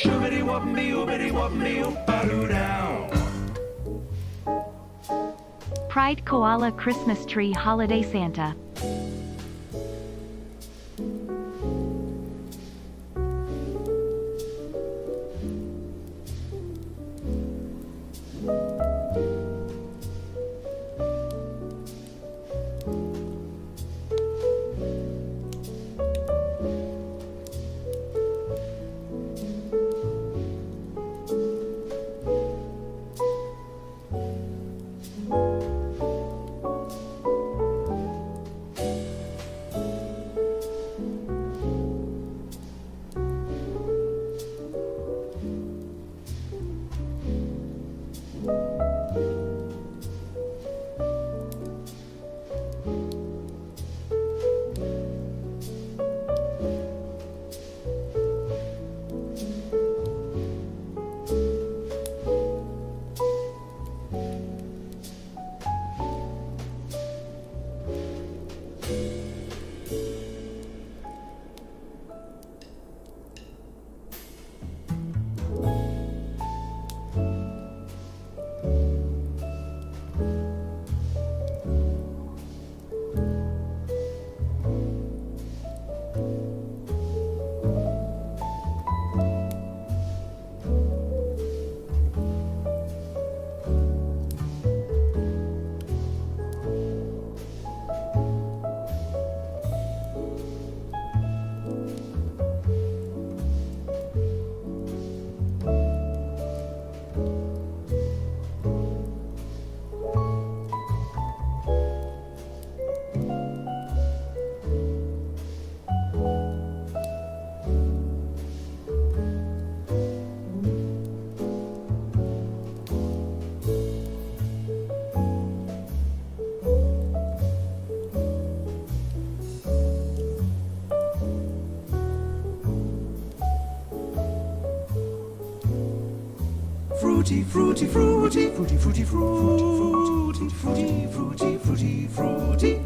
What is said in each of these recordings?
Shoobity whoop me, oobity whoop me, oop-a-doo down. Pride Koala Christmas Tree Holiday Santa. Fruity, fruity, fruity, fruity, fruity, fruity, fruity, fruity, fruity, fruity.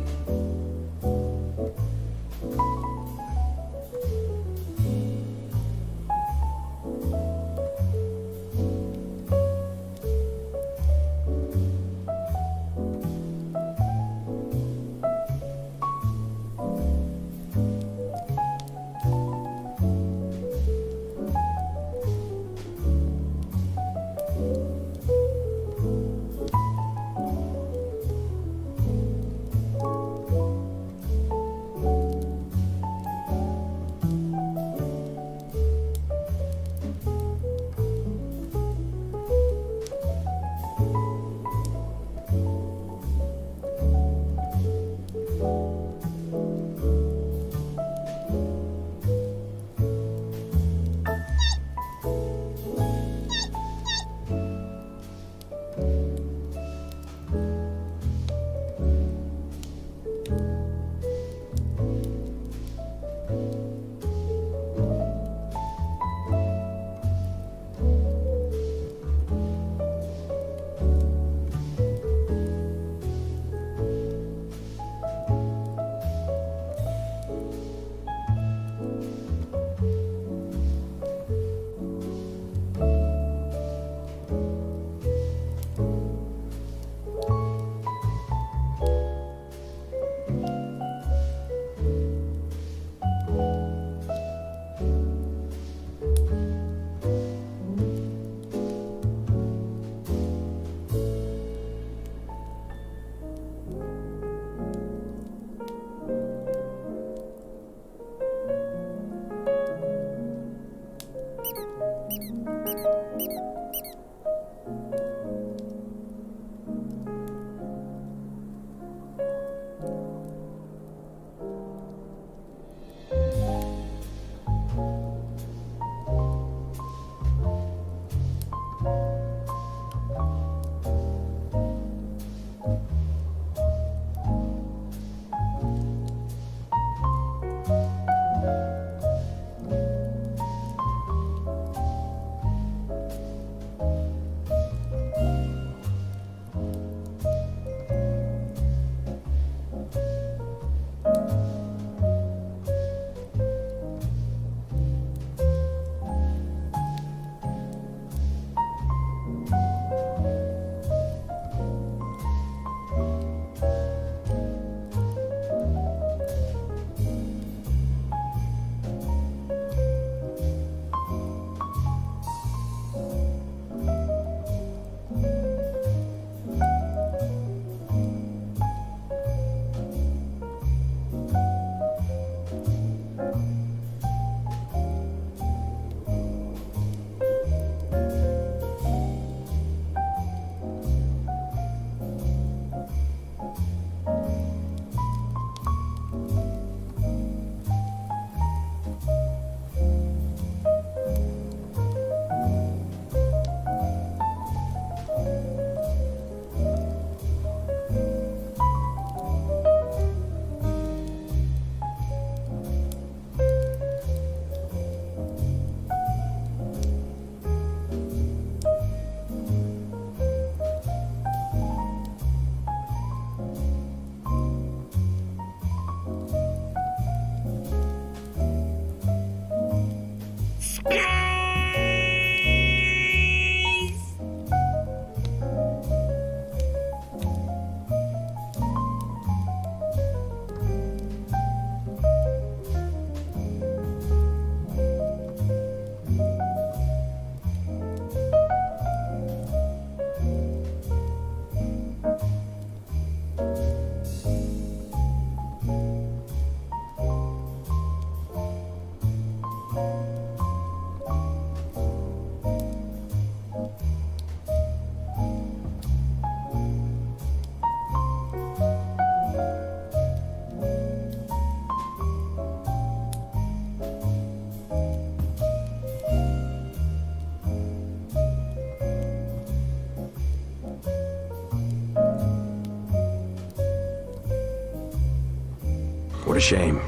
What a shame.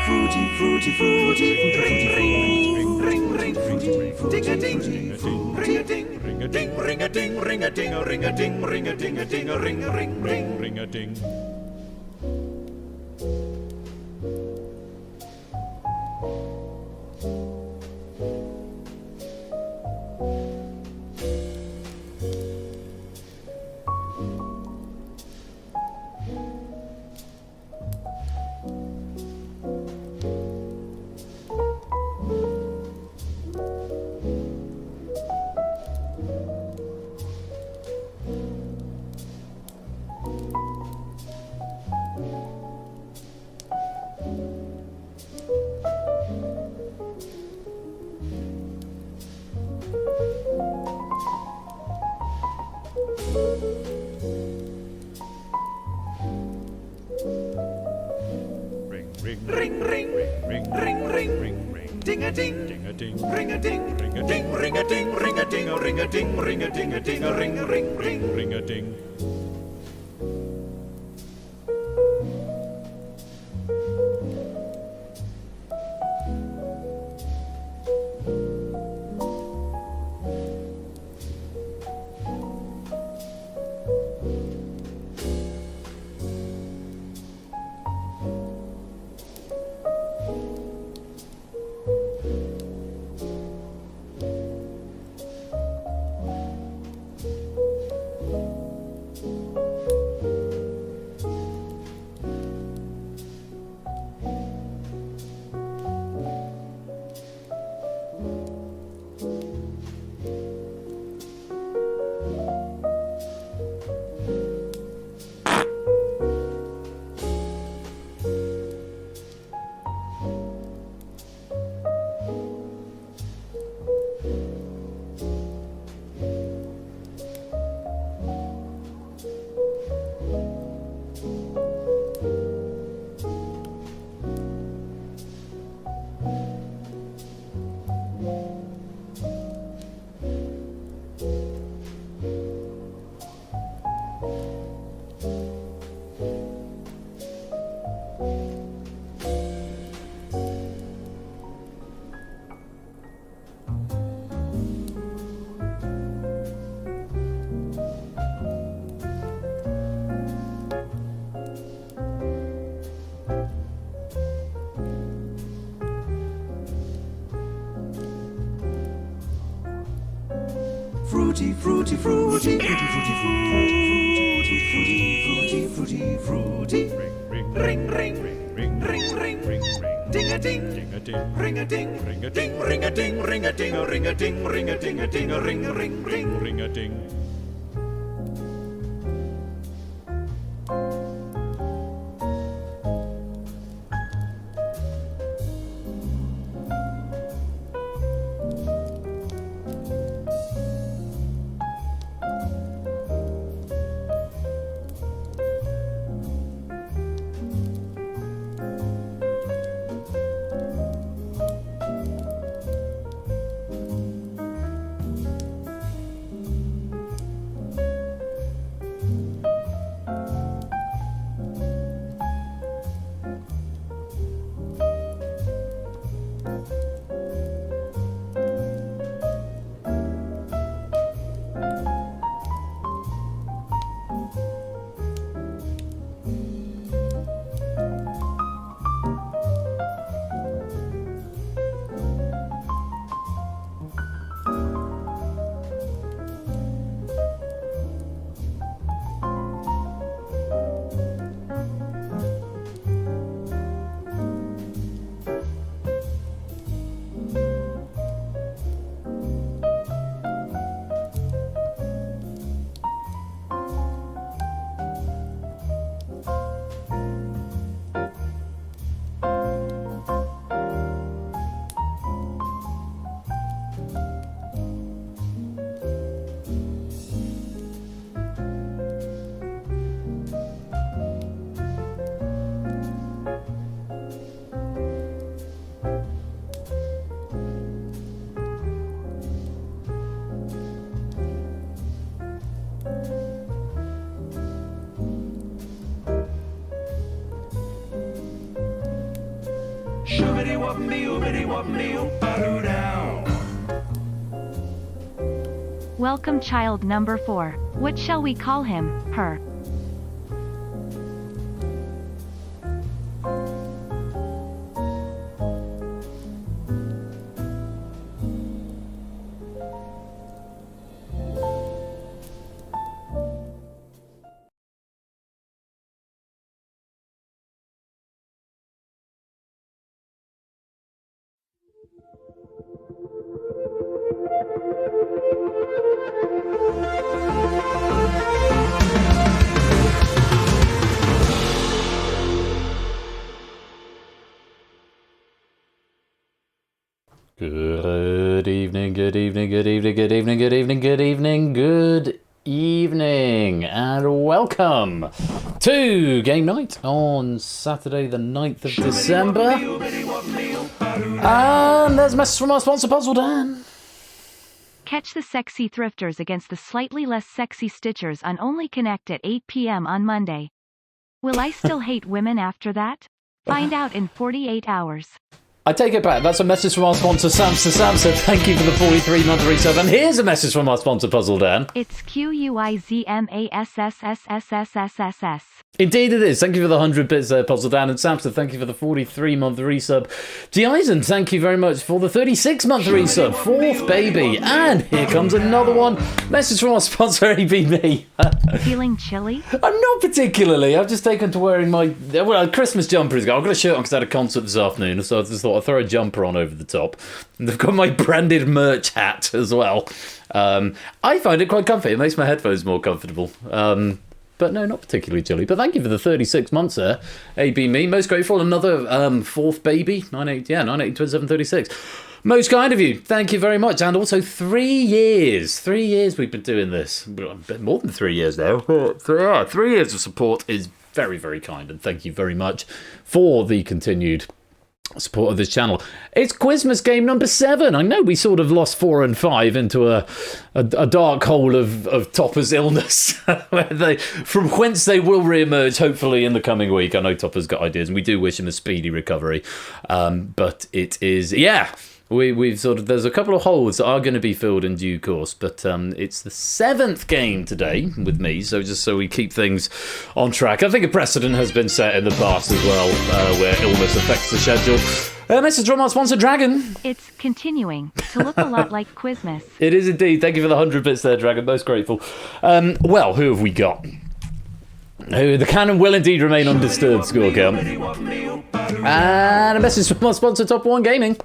Fruity, fruity, ring, ring, ring, ring, fruity, ding a ding, ring a ding, ring a ding, ring a ding, ring a ding, ring a ding, ring a ding, a ding, a ring, ring, ring a ding. Ring, ring, ring, ring, ring, ring, ding a ding, ding a ding, ring a ding, ring a ding, ring a ding, ring a ding, a ring a ding, ring a ding, a ding, a ring, ring a ding. Fruity, fruity, fruity, fruity, fruity, fruity, fruity, fruity, fruity, ring, ring, ring, ring, ring, ring, ring, ding a ding, ding a ding, ring a ding, ring a ding, ring a ding, ring a ding, a ring a ding, ring a ding, a ding, a ring, ring a ding. wop me, oobity wop me, oop-a-doo down. Welcome child number 4. What shall we call him, her? Good evening, good evening, good evening, good evening, good evening, good evening, good evening, and welcome to game night on Saturday the 9th of December. And there's a message from our sponsor, Puzzle Dan. Catch the sexy thrifters against the slightly less sexy stitchers on Only Connect at 8 p.m. on Monday. Will I still hate women after that? Find out in 48 hours. I take it back. That's a message from our sponsor, Samsa. Samsa, thank you for the 43-month resub. And here's a message from our sponsor, Puzzle Dan. It's QUIZMASSSSSSSS. Indeed it is. Thank you for the 100 bits there, Puzzle Dan. And Samsa, thank you for the 43-month resub. Eisen, thank you very much for the 36-month resub. Fourth baby. And here comes another one. Message from our sponsor, ABB. Feeling chilly? I'm not particularly. I've just taken to wearing my Christmas jumper. I've got a shirt on because I had a concert this afternoon, so I just thought I'd throw a jumper on over the top. And they've got my branded merch hat as well. I find it quite comfy. It makes my headphones more comfortable. But no, not particularly chilly. But thank you for the 36 months there, AB me. Most grateful. Another fourth baby. 9/8/2736. Most kind of you. Thank you very much. And also 3 years. 3 years we've been doing this. A bit more than 3 years now. 3 years of support is very, very kind. And thank you very much for the continued support of this channel. It's Quizmas game number 7. I know we sort of lost 4 and 5 into a dark hole of Topper's illness, from whence they will re-emerge hopefully in the coming week. I know Topper's got ideas, and we do wish him a speedy recovery. But it is, we've sort of, there's a couple of holes that are going to be filled in due course, but it's the 7th game today with me, so just so we keep things on track. I think a precedent has been set in the past as well, where illness affects the schedule. Message from our sponsor, Dragon. It's continuing to look a lot like Quizmas. It is indeed. Thank you for the 100 bits there, Dragon. Most grateful. Well, who have we got? The canon will indeed remain undisturbed, score count. And a message from our sponsor, Top One Gaming.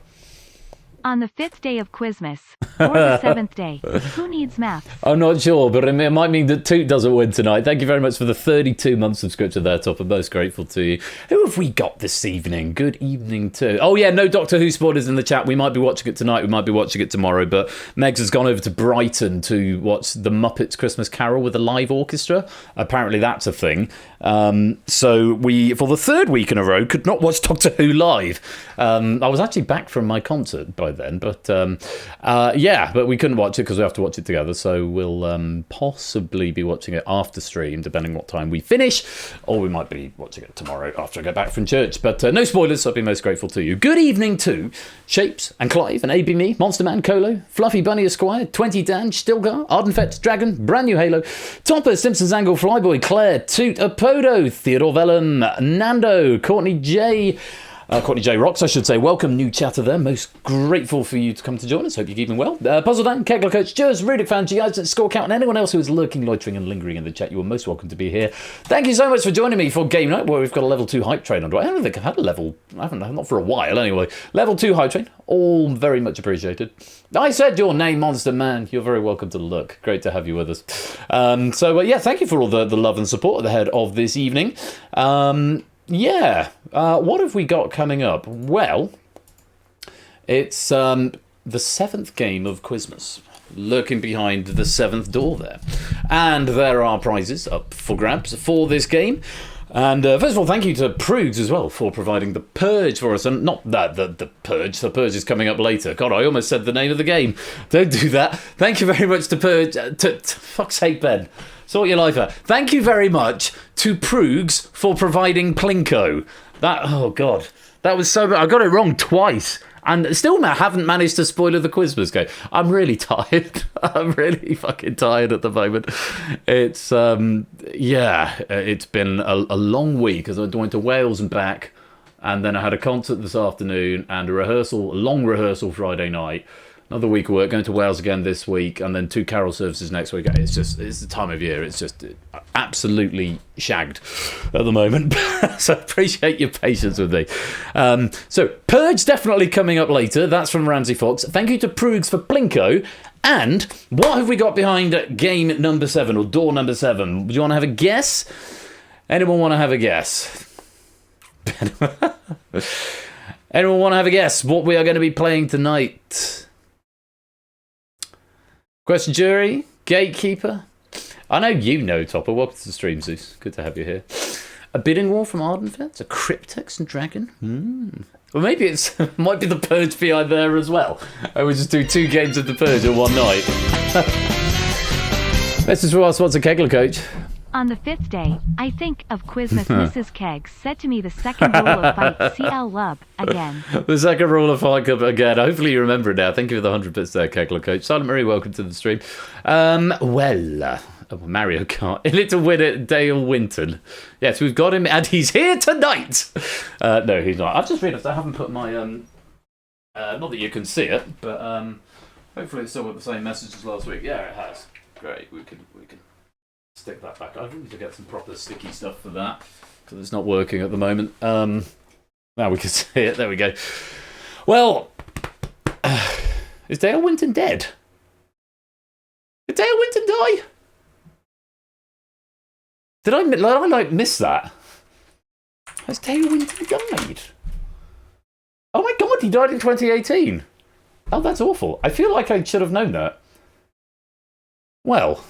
On the 5th day of Quizmas, or the 7th day, who needs maths? I'm not sure, but it might mean that Toot doesn't win tonight. Thank you very much for the 32-month subscription there, Top. I'm most grateful to you. Who have we got this evening? Good evening, too. Oh, yeah, no Doctor Who spoilers in the chat. We might be watching it tonight. We might be watching it tomorrow. But Megs has gone over to Brighton to watch the Muppets Christmas Carol with a live orchestra. Apparently that's a thing. So we, for the 3rd week in a row, could not watch Doctor Who live. I was actually back from my concert by then, but but we couldn't watch it because we have to watch it together, so we'll possibly be watching it after stream, depending what time we finish, or we might be watching it tomorrow after I get back from church. But no spoilers, so I'll be most grateful to you. Good evening to Shapes and Clive and AB Me, Monster Man, Colo, Fluffy Bunny Esquire, 20 Dan, Stilgar, Ardenfett, Dragon, Brand New Halo, Topper, Simpsons Angle, Flyboy, Claire, Toot, Apodo, Theodore Vellum, Nando, Courtney J, Rocks, I should say. Welcome, new chatter there. Most grateful for you to come to join us. Hope you're keeping well. Puzzle Dan, Kegler Coach, Jers, Rudic Fan, G. Score Count, and anyone else who is lurking, loitering, and lingering in the chat, you are most welcome to be here. Thank you so much for joining me for Game Night, where we've got a level 2 hype train on. I don't think I've had a level, not for a while anyway. Level 2 hype train, all very much appreciated. I said your name, Monster Man. You're very welcome to look. Great to have you with us. Thank you for all the love and support at the head of this evening. What have we got coming up? Well, it's the 7th game of Quizmas, lurking behind the 7th door there. And there are prizes up for grabs for this game. And first of all, thank you to Purge as well for providing the Purge for us. And not that, the Purge. The Purge is coming up later. God, I almost said the name of the game. Don't do that. Thank you very much to Purge. Fuck's sake, Ben. Sort your life out. Thank you very much to Prugs for providing Plinko. Oh God. That was so bad. I got it wrong twice. And still haven't managed to spoil the Quizmas game. I'm really tired. I'm really fucking tired at the moment. It's, it's been a long week as I went to Wales and back. And then I had a concert this afternoon and a long rehearsal Friday night. Another week of work, going to Wales again this week, and then 2 carol services next week. It's the time of year. It's just absolutely shagged at the moment. So I appreciate your patience with me. So Purge definitely coming up later. That's from Ramsey Fox. Thank you to Prugs for Plinko. And what have we got behind game number 7 or door number 7? Do you want to have a guess? Anyone want to have a guess? Anyone want to have a guess what we are going to be playing tonight? Question jury, gatekeeper. I know you know, Topper. Welcome to the stream, Zeus. Good to have you here. A bidding war from Ardenfest, a Cryptex and Dragon. Well, maybe it might be the Purge behind there as well. I would just do 2 games of the Purge in one night. This is for our sponsor, Kegler Coach. On the 5th day, I think of Quizmas. Mrs. Keggs said to me the second rule of fight, CL Lub, again. The second rule of fight again. Hopefully you remember it now. Thank you for the 100 bits there, Kegler Coach. Silent Marie, welcome to the stream. Mario Kart. Little winner, Dale Winton. Yes, we've got him, and he's here tonight. No, he's not. I've just realised I haven't put my, not that you can see it, but hopefully it's still got the same message as last week. Yeah, it has. Great, we can stick that back. I need to get some proper sticky stuff for that because it's not working at the moment. Now we can see it. There we go. Well, is Dale Winton dead? Did Dale Winton die? Did I miss that? Has Dale Winton died? Oh my god, he died in 2018. Oh, that's awful. I feel like I should have known that. Well.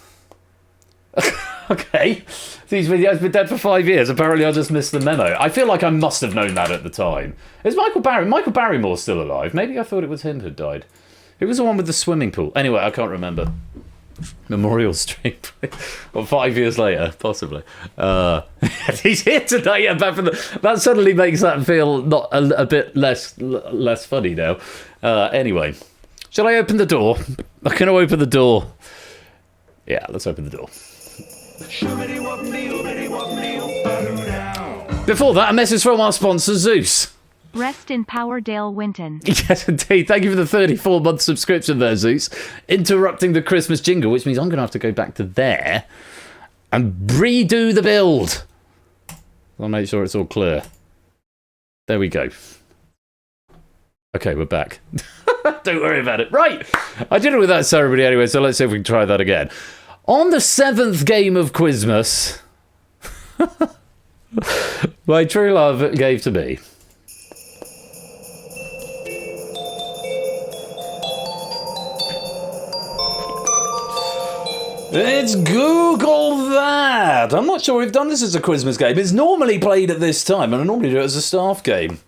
Okay. He's been dead for 5 years. Apparently I just missed the memo. I feel like I must have known that at the time. Is Michael Barrymore still alive? Maybe I thought it was him who'd died. Who was the one with the swimming pool? Anyway, I can't remember. Memorial stream. Or 5 years later, possibly. He's here today. That suddenly makes that feel not a bit less funny now. Anyway, shall I open the door? Can I open the door? Yeah, let's open the door. Before that, a message from our sponsor, Zeus. Rest in power, Dale Winton. Yes, indeed. Thank you for the 34-month subscription there, Zeus. Interrupting the Christmas jingle, which means I'm going to have to go back to there and redo the build. I'll make sure it's all clear. There we go. Okay, we're back. Don't worry about it. Right. I did it without ceremony anyway, so let's see if we can try that again. On the 7th game of Quizmas, my true love gave to me. It's Google that! I'm not sure we've done this as a Quizmas game. It's normally played at this time, and I normally do it as a staff game.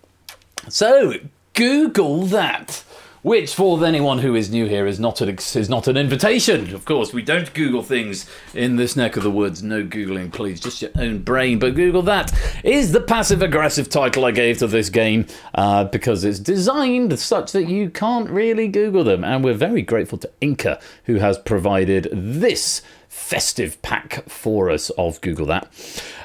So, Google that. Which, for anyone who is new here, is not an invitation. Of course, we don't Google things in this neck of the woods. No Googling, please. Just your own brain. But Google that is the passive-aggressive title I gave to this game because it's designed such that you can't really Google them. And we're very grateful to Inca, who has provided this festive pack for us of Google that.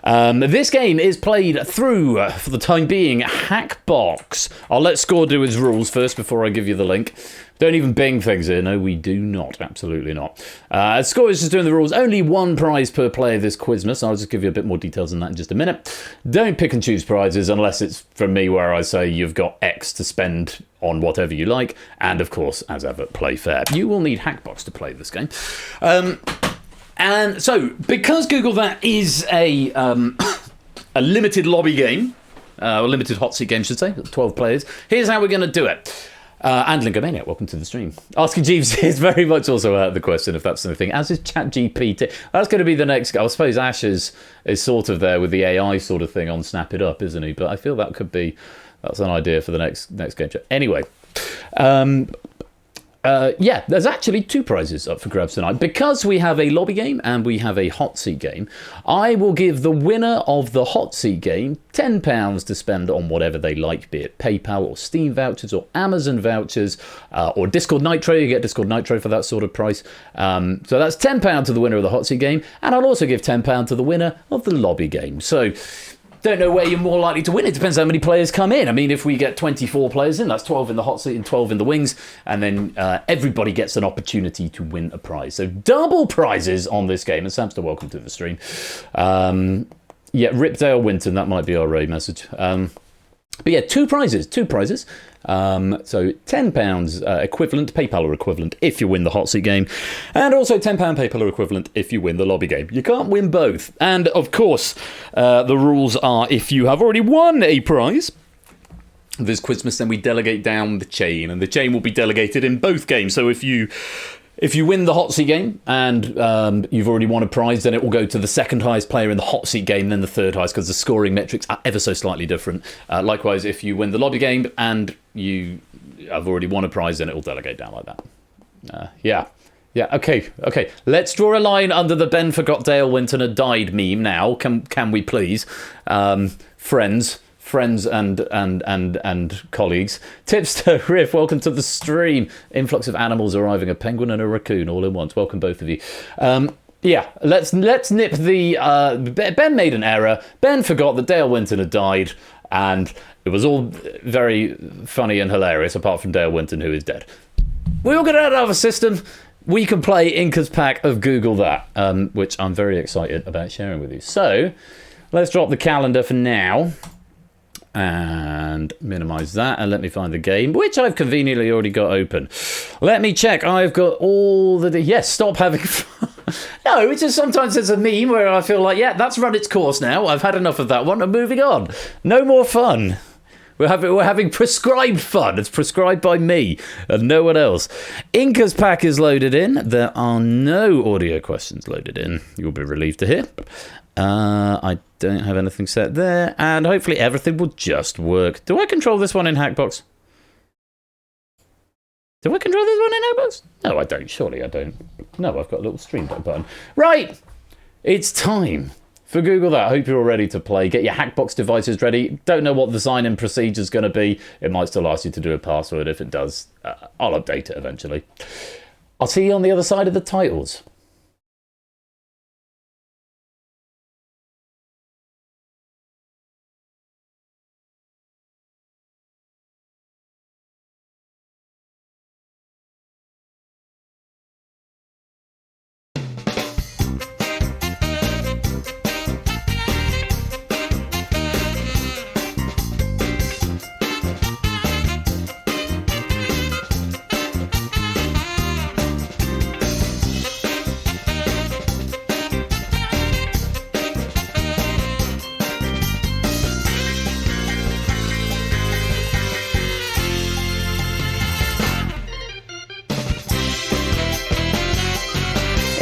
This game is played through, for the time being, Hackbox. I'll let Score do his rules first before I give you the link. Don't even bing things here. No, we do not. Absolutely not. Score is just doing the rules. Only 1 prize per player this Quizmas. I'll just give you a bit more details on that in just a minute. Don't pick and choose prizes unless it's from me where I say you've got X to spend on whatever you like. And, of course, as ever, play fair. You will need Hackbox to play this game. And so, because Google That is a limited lobby game, or limited hot seat game, should say, 12 players, here's how we're going to do it. And Lingomaniac, welcome to the stream. Asking Jeeves is very much also out of the question, if that's the thing, as is ChatGPT. That's going to be the next, I suppose Ash is sort of there with the AI sort of thing on Snap It Up, isn't he? But I feel that's an idea for the next game show. Anyway, Yeah, there's actually 2 prizes up for grabs tonight. Because we have a lobby game and we have a hot seat game, I will give the winner of the hot seat game £10 to spend on whatever they like, be it PayPal or Steam vouchers or Amazon vouchers or Discord Nitro. You get Discord Nitro for that sort of price. So that's £10 to the winner of the hot seat game, and I'll also give £10 to the winner of the lobby game. So don't know where you're more likely to win. It depends how many players come in. I mean, if we get 24 players in, that's 12 in the hot seat and 12 in the wings, and then everybody gets an opportunity to win a prize. So double prizes on this game. And Sam's still welcome to the stream. Yeah, Ripdale Winton, that might be our raid message. But yeah, 2 prizes. So £10 equivalent, PayPal or equivalent, if you win the hot seat game. And also £10 PayPal or equivalent if you win the lobby game. You can't win both. And of course, the rules are if you have already won a prize, this Quizmas, then we delegate down the chain. And the chain will be delegated in both games. So if you win the hot seat game and you've already won a prize, then it will go to the second highest player in the hot seat game, then the third highest, because the scoring metrics are ever so slightly different. Likewise, if you win the lobby game and you have already won a prize, then it will delegate down like that. Yeah, okay. Let's draw a line under the Ben forgot Dale Winton had died meme now. Can we please? Friends and colleagues. Tipster Riff, welcome to the stream. Influx of animals arriving, a penguin and a raccoon all in once. Welcome both of you. Yeah, let's nip the... Ben made an error. Ben forgot that Dale Winton had died, and it was all very funny and hilarious, apart from Dale Winton, who is dead. We all get out of our system. We can play Inca's pack of Google That, which I'm very excited about sharing with you. So, let's drop the calendar for now. And minimize that, and let me find the game, which I've conveniently already got open. Let me check. I've got all the... Yes, stop having fun. No, it's just sometimes there's a meme where I feel like, yeah, that's run its course now. I've had enough of that one. I'm moving on. No more fun. We're having prescribed fun. It's prescribed by me and no one else. Inca's pack is loaded in. There are no audio questions loaded in. You'll be relieved to hear. I don't have anything set there, and hopefully everything will just work. Do I control this one in Hackbox? Do I control this one in Hackbox? No, I don't. Surely I don't. No, I've got a little stream deck button. Right! It's time for Google That. I hope you're all ready to play. Get your Hackbox devices ready. Don't know what the sign-in procedure is going to be. It might still ask you to do a password. If it does, I'll update it eventually. I'll see you on the other side of the titles.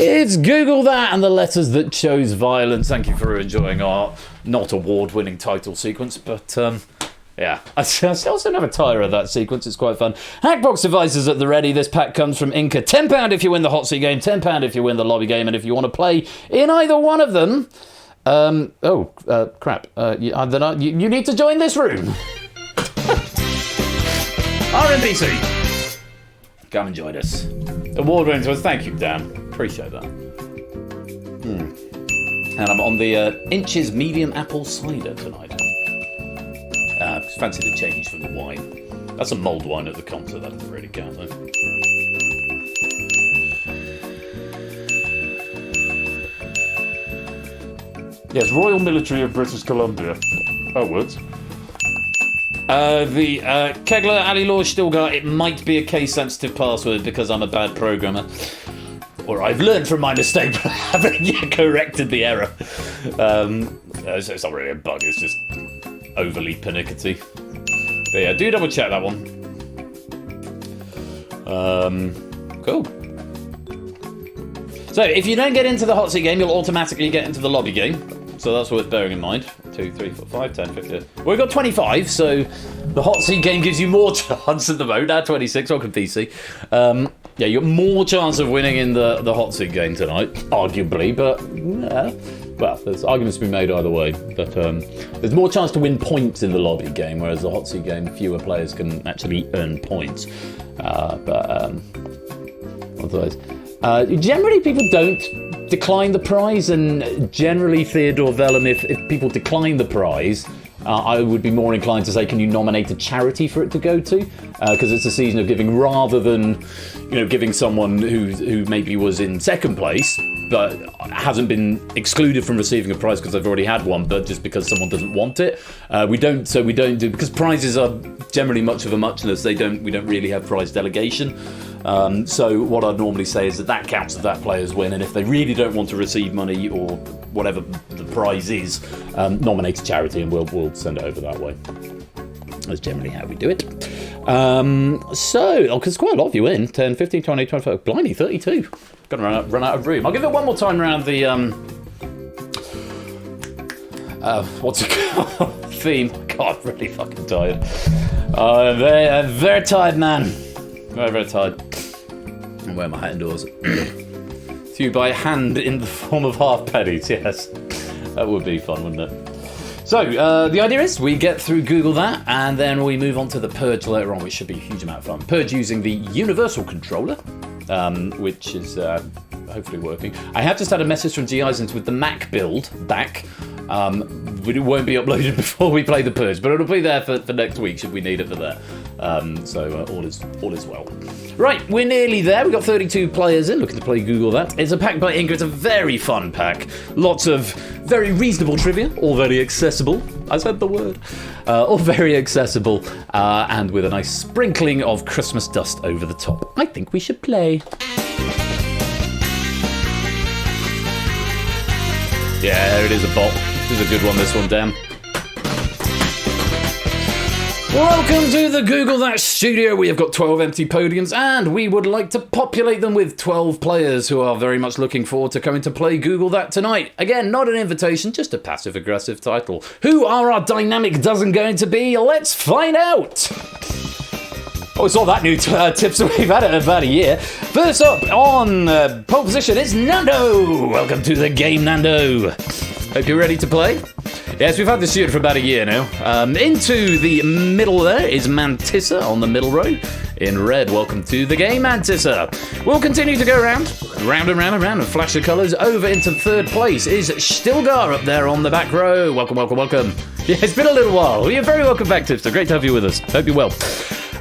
It's Google That and the letters that chose violence. Thank you for enjoying our not award-winning title sequence, but yeah, I still never tire of that sequence. It's quite fun. Hackbox devices at the ready. This pack comes from Inca. £10 if you win the hot seat game, £10 if you win the lobby game, and if you want to play in either one of them, crap. You need to join this room. RNPC. Come and join us. Award-winning to us. Thank you, Dan. Appreciate that. And I'm on the Inches Medium Apple Cider tonight. Fancy the change from the wine. That's a mulled wine at the concert. That doesn't really count, though. Yes, Royal Military of British Columbia. Outwards. The Kegler Ali Law Stilgar, it might be a case-sensitive password because I'm a bad programmer. Or I've learned from my mistake, but I haven't yet corrected the error. It's not really a bug, it's just overly pernickety. But yeah, do double check that one. Cool. So, if you don't get into the hot seat game, you'll automatically get into the lobby game. So that's worth bearing in mind. 2, 3, 4, 5, 10, 15. Well, we've got 25, so the hot seat game gives you more chance at the moment. 26, welcome PC. Yeah, you got more chance of winning in the hot seat game tonight, arguably, but yeah. Well, there's arguments to be made either way, but there's more chance to win points in the lobby game, whereas the hot seat game, fewer players can actually earn points. Otherwise, generally people don't decline the prize, and generally, Theodore Vellum, if people decline the prize, I would be more inclined to say, can you nominate a charity for it to go to? Because it's a season of giving, rather than, giving someone who maybe was in second place, but hasn't been excluded from receiving a prize because they've already had one, but just because someone doesn't want it. We don't do, because prizes are generally much of a muchness. We don't really have prize delegation. So what I'd normally say is that counts as that player's win, and if they really don't want to receive money or whatever the prize is, nominate a charity and we'll send it over that way. That's generally how we do it. Because quite a lot of you in, 10, 15, 20, 25, blimey, 32. Gonna run out of room. I'll give it one more time around the, what's it called? Theme. God, I'm really fucking tired. I'm very tired, man. Very, very tired. I'm wearing my hat indoors. To you by hand in the form of half pennies, yes. That would be fun, wouldn't it? So, the idea is we get through Google that, and then we move on to the Purge later on, which should be a huge amount of fun. Purge using the Universal Controller, which is hopefully working. I have just had a message from G. Eisens with the Mac build back. It won't be uploaded before we play the Purge, but it'll be there for next week should we need it for that. So all is well. Right, we're nearly there. We've got 32 players in looking to play Google that. It's a pack by Inga. It's a very fun pack. Lots of very reasonable trivia, all very accessible. I said the word. All very accessible, and with a nice sprinkling of Christmas dust over the top. I think we should play. Yeah, it is a bot. This is a good one, this one, Dan. Welcome to the Google That studio. We have got 12 empty podiums, and we would like to populate them with 12 players who are very much looking forward to coming to play Google That tonight. Again, not an invitation, just a passive-aggressive title. Who are our dynamic dozen going to be? Let's find out. Oh, it's all that new tips that we've had it about a year. First up on pole position is Nando. Welcome to the game, Nando. Hope you're ready to play. Yes, we've had this unit for about a year now. Into the middle there is Mantissa on the middle row. In red, welcome to the game, Mantissa. We'll continue to go round and round and round, and flash the colours. Over into third place is Stilgar up there on the back row. Welcome, welcome, welcome. Yeah, it's been a little while. You're very welcome back, Tipster. Great to have you with us. Hope you're well.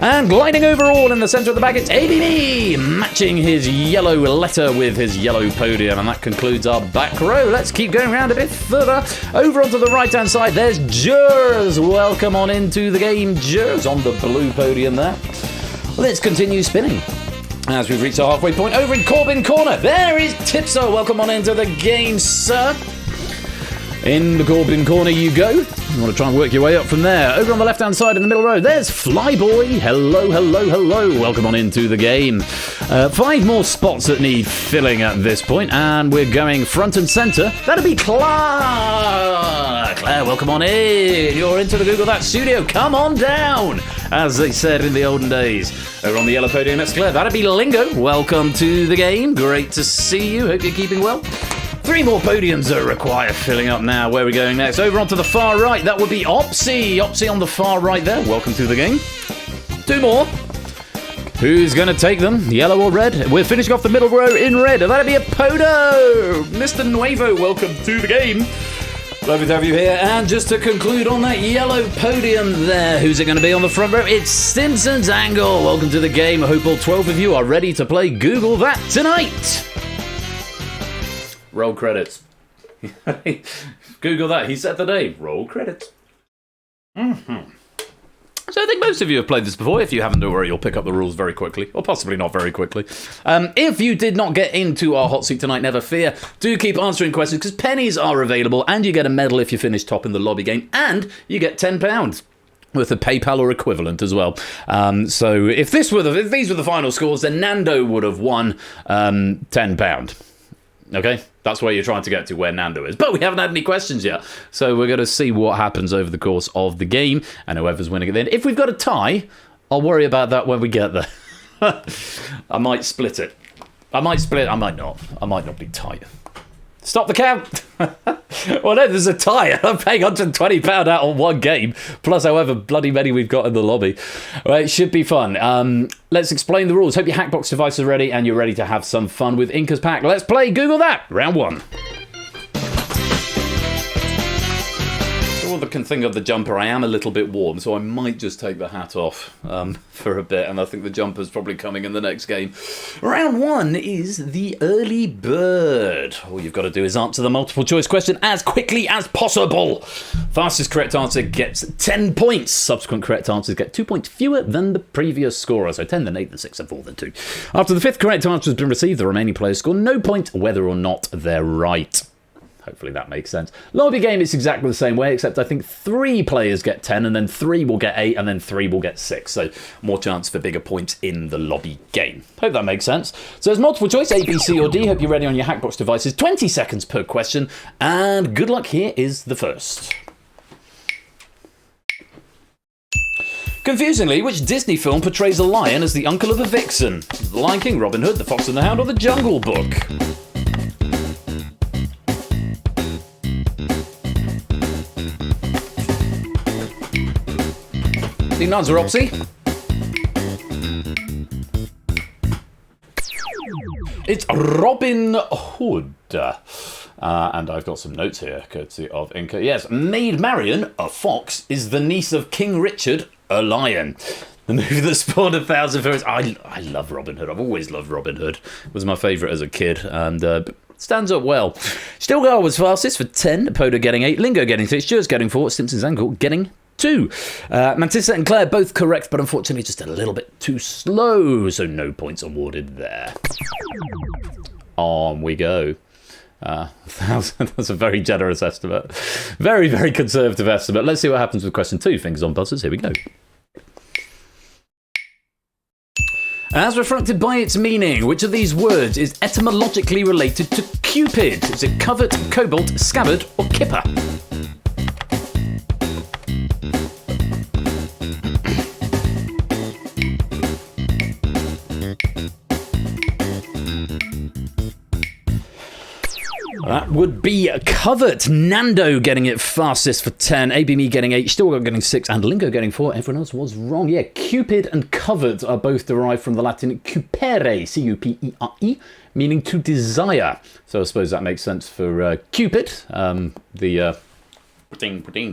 And gliding overall in the centre of the bag, it's ABB, matching his yellow letter with his yellow podium. And that concludes our back row. Let's keep going around a bit further. Over onto the right-hand side, there's Jers. Welcome on into the game, Jers, on the blue podium there. Let's continue spinning. As we've reached our halfway point, over in Corbin Corner, there is Tipster. Welcome on into the game, sir. In the Corbin Corner you go. You want to try and work your way up from there. Over on the left-hand side in the middle row, there's Flyboy. Hello, hello, hello. Welcome on into the game. 5 more spots that need filling at this point, and we're going front and centre. That'll be Claire. Claire, welcome on in. You're into the Google That studio. Come on down, as they said in the olden days. Over on the yellow podium, that's Claire. That'll be Lingo. Welcome to the game. Great to see you. Hope you're keeping well. 3 more podiums that require filling up now. Where are we going next? Over onto the far right, that would be Opsy. Opsy on the far right there. Welcome to the game. 2 more. Who's going to take them? Yellow or red? We're finishing off the middle row in red. That'll be a Podo. Mr. Nuevo, welcome to the game. Lovely to have you here. And just to conclude on that yellow podium there, who's it going to be on the front row? It's Simpson's Angle. Welcome to the game. I hope all 12 of you are ready to play Google That tonight. Roll credits. Google that. He set the name. Roll credits. So I think most of you have played this before. If you haven't, don't worry, you'll pick up the rules very quickly. Or possibly not very quickly. If you did not get into our hot seat tonight, never fear. Do keep answering questions, because pennies are available, and you get a medal if you finish top in the lobby game, and you get £10 worth of PayPal or equivalent as well. So if these were the final scores, then Nando would have won £10. Okay, that's where you're trying to get to, where Nando is. But we haven't had any questions yet, so we're going to see what happens over the course of the game, and whoever's winning at the end. If we've got a tie, I'll worry about that when we get there. I might split it. I might not. I might not be tight. Stop the count! Well, no, there's a tie. I'm paying £120 out on one game, plus however bloody many we've got in the lobby. Well, it should be fun. Let's explain the rules. Hope your Hackbox device is ready and you're ready to have some fun with Inca's Pack. Let's play Google That! Round 1. All I can think of the jumper, I am a little bit warm, so I might just take the hat off for a bit, and I think the jumper's probably coming in the next game. Round 1 is the early bird. All you've got to do is answer the multiple choice question as quickly as possible. Fastest correct answer gets 10 points. Subsequent correct answers get 2 points fewer than the previous scorer, so 10 then 8 then 6 then 4 then 2. After the 5th correct answer has been received, the remaining players score no point whether or not they're right. Hopefully that makes sense. Lobby game is exactly the same way, except I think 3 players get 10, and then 3 will get 8, and then 3 will get 6. So more chance for bigger points in the lobby game. Hope that makes sense. So there's multiple choice, A, B, C, or D. Hope you're ready on your Hackbox devices. 20 seconds per question, and good luck. Here is the first. Confusingly, which Disney film portrays a lion as the uncle of a vixen? The Lion King, Robin Hood, The Fox and the Hound, or The Jungle Book? The answer, Opsy. It's Robin Hood. And I've got some notes here, courtesy of Inca. Yes, Maid Marian, a fox, is the niece of King Richard, a lion. The movie that spawned 1,000 films. I love Robin Hood. I've always loved Robin Hood. It was my favourite as a kid, and stands up well. Stilgar was fastest for 10, Poda getting 8, Lingo getting 6, Stuart's getting 4, Simpson's Angle getting 2. Mantissa and Claire both correct, but unfortunately just a little bit too slow, so no points awarded there. On we go. That's a very generous estimate. Very, very conservative estimate. Let's see what happens with question 2. Fingers on buzzers, here we go. As reflected by its meaning, which of these words is etymologically related to Cupid? Is it covert, cobalt, scabbard, or kipper? That would be covert. Nando getting it fastest for 10. ABME getting 8. Still getting 6. And Lingo getting 4. Everyone else was wrong. Yeah, Cupid and covert are both derived from the Latin cupere, C-U-P-E-R-E, meaning to desire. So I suppose that makes sense for Cupid, the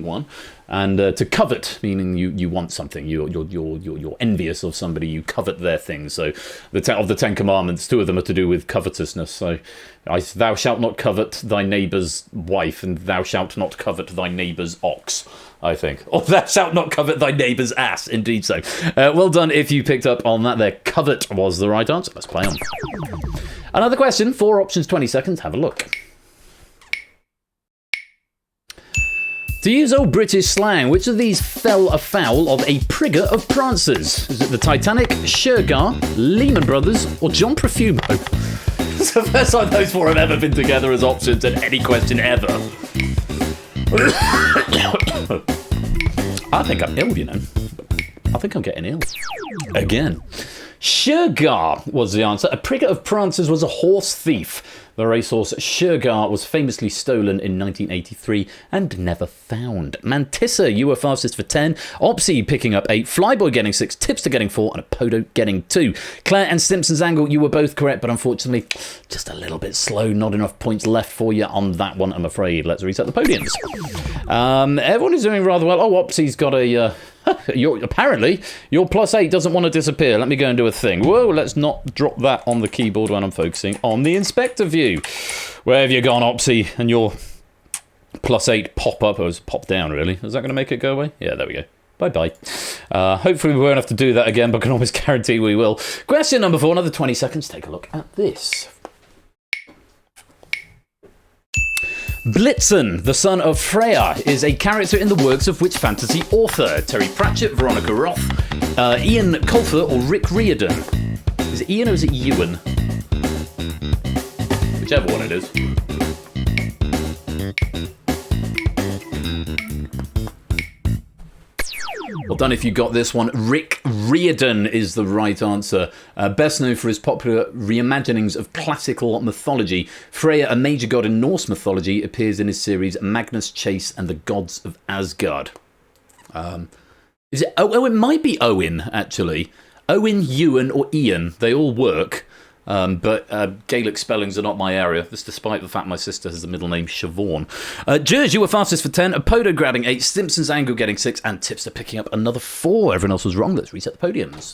one, and to covet, meaning you want something, you're envious of somebody, you covet their things. So of the 10 commandments, 2 of them are to do with covetousness. So thou shalt not covet thy neighbour's wife, and thou shalt not covet thy neighbour's ox, I think. Or thou shalt not covet thy neighbour's ass, indeed so. Well done if you picked up on that there. Covet was the right answer. Let's play on. Another question, 4 options, 20 seconds, have a look. To use old British slang, which of these fell afoul of a prigger of prancers? Is it the Titanic, Shergar, Lehman Brothers, or John Profumo? It's the first time those 4 have ever been together as options in any question ever. I think I'm ill, you know. I think I'm getting ill. Again. Shergar was the answer. A prigger of prancers was a horse thief. The racehorse Shergar was famously stolen in 1983 and never found. Mantissa, you were fastest for 10. Opsy picking up 8. Flyboy getting 6. Tipster getting 4. And Apodo getting 2. Claire and Simpson's Angle, you were both correct, but unfortunately just a little bit slow. Not enough points left for you on that one, I'm afraid. Let's reset the podiums. Everyone is doing rather well. Oh, Opsy's got a... apparently, your +8 doesn't want to disappear. Let me go and do a thing. Whoa, let's not drop that on the keyboard when I'm focusing on the inspector view. Where have you gone, Opsy? And your +8 pop up, or pop down, really. Is that going to make it go away? Yeah, there we go. Bye-bye. Hopefully we won't have to do that again, but I can always guarantee we will. Question number 4, another 20 seconds. Take a look at this. Blitzen, the son of Freya, is a character in the works of which fantasy author? Terry Pratchett, Veronica Roth, Ian Colfer, or Rick Riordan? Is it Ian or is it Ewan? Whichever one it is. Well, Well done if you got this one. Rick Riordan is the right answer. Best known for his popular reimaginings of classical mythology, Freya, a major god in Norse mythology, appears in his series Magnus Chase and the Gods of Asgard. Is it? Oh, it might be Owen, actually. Owen, Ewan, or Ian. They all work. But Gaelic spellings are not my area. This despite the fact my sister has the middle name Siobhan. Jers, you were fastest for 10. Apodo grabbing 8. Simpsons Angle getting 6. And Tipster picking up another 4. Everyone else was wrong. Let's reset the podiums.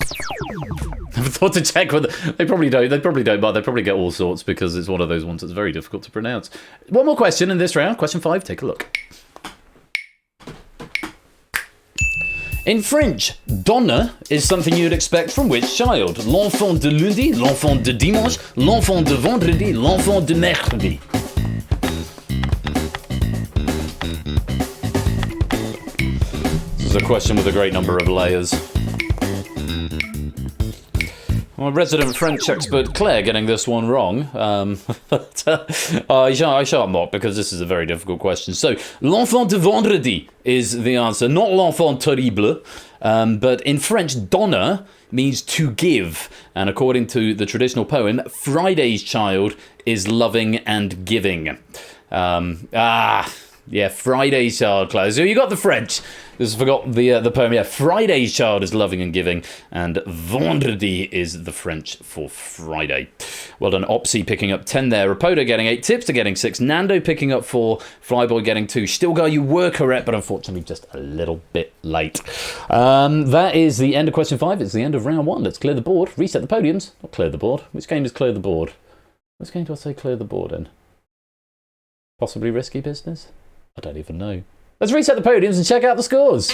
Never thought to check whether... They probably don't, but they probably get all sorts because it's one of those ones that's very difficult to pronounce. One more question in this round. Question 5. Take a look. In French, donna is something you'd expect from which child? L'enfant de lundi, l'enfant de dimanche, l'enfant de vendredi, l'enfant de mercredi. This is a question with a great number of layers. My resident French expert Claire getting this one wrong. I shall not, because this is a very difficult question. So, l'enfant de vendredi is the answer, not l'enfant terrible. But in French, donner means to give. And according to the traditional poem, Friday's child is loving and giving. Yeah, Friday's child, Claire. So you got the French. Just forgot the poem. Yeah, Friday's child is loving and giving, and vendredi is the French for Friday. Well done, Opsy picking up 10 there. Rapoda getting 8. Tipster getting 6. Nando picking up 4. Flyboy getting 2. Stilgar, you were correct, but unfortunately just a little bit late. That is the end of question 5. It's the end of round 1. Let's clear the board. Reset the podiums. Not clear the board. Which game is clear the board? Which game do I say clear the board in? Possibly Risky Business? I don't even know. Let's reset the podiums and check out the scores.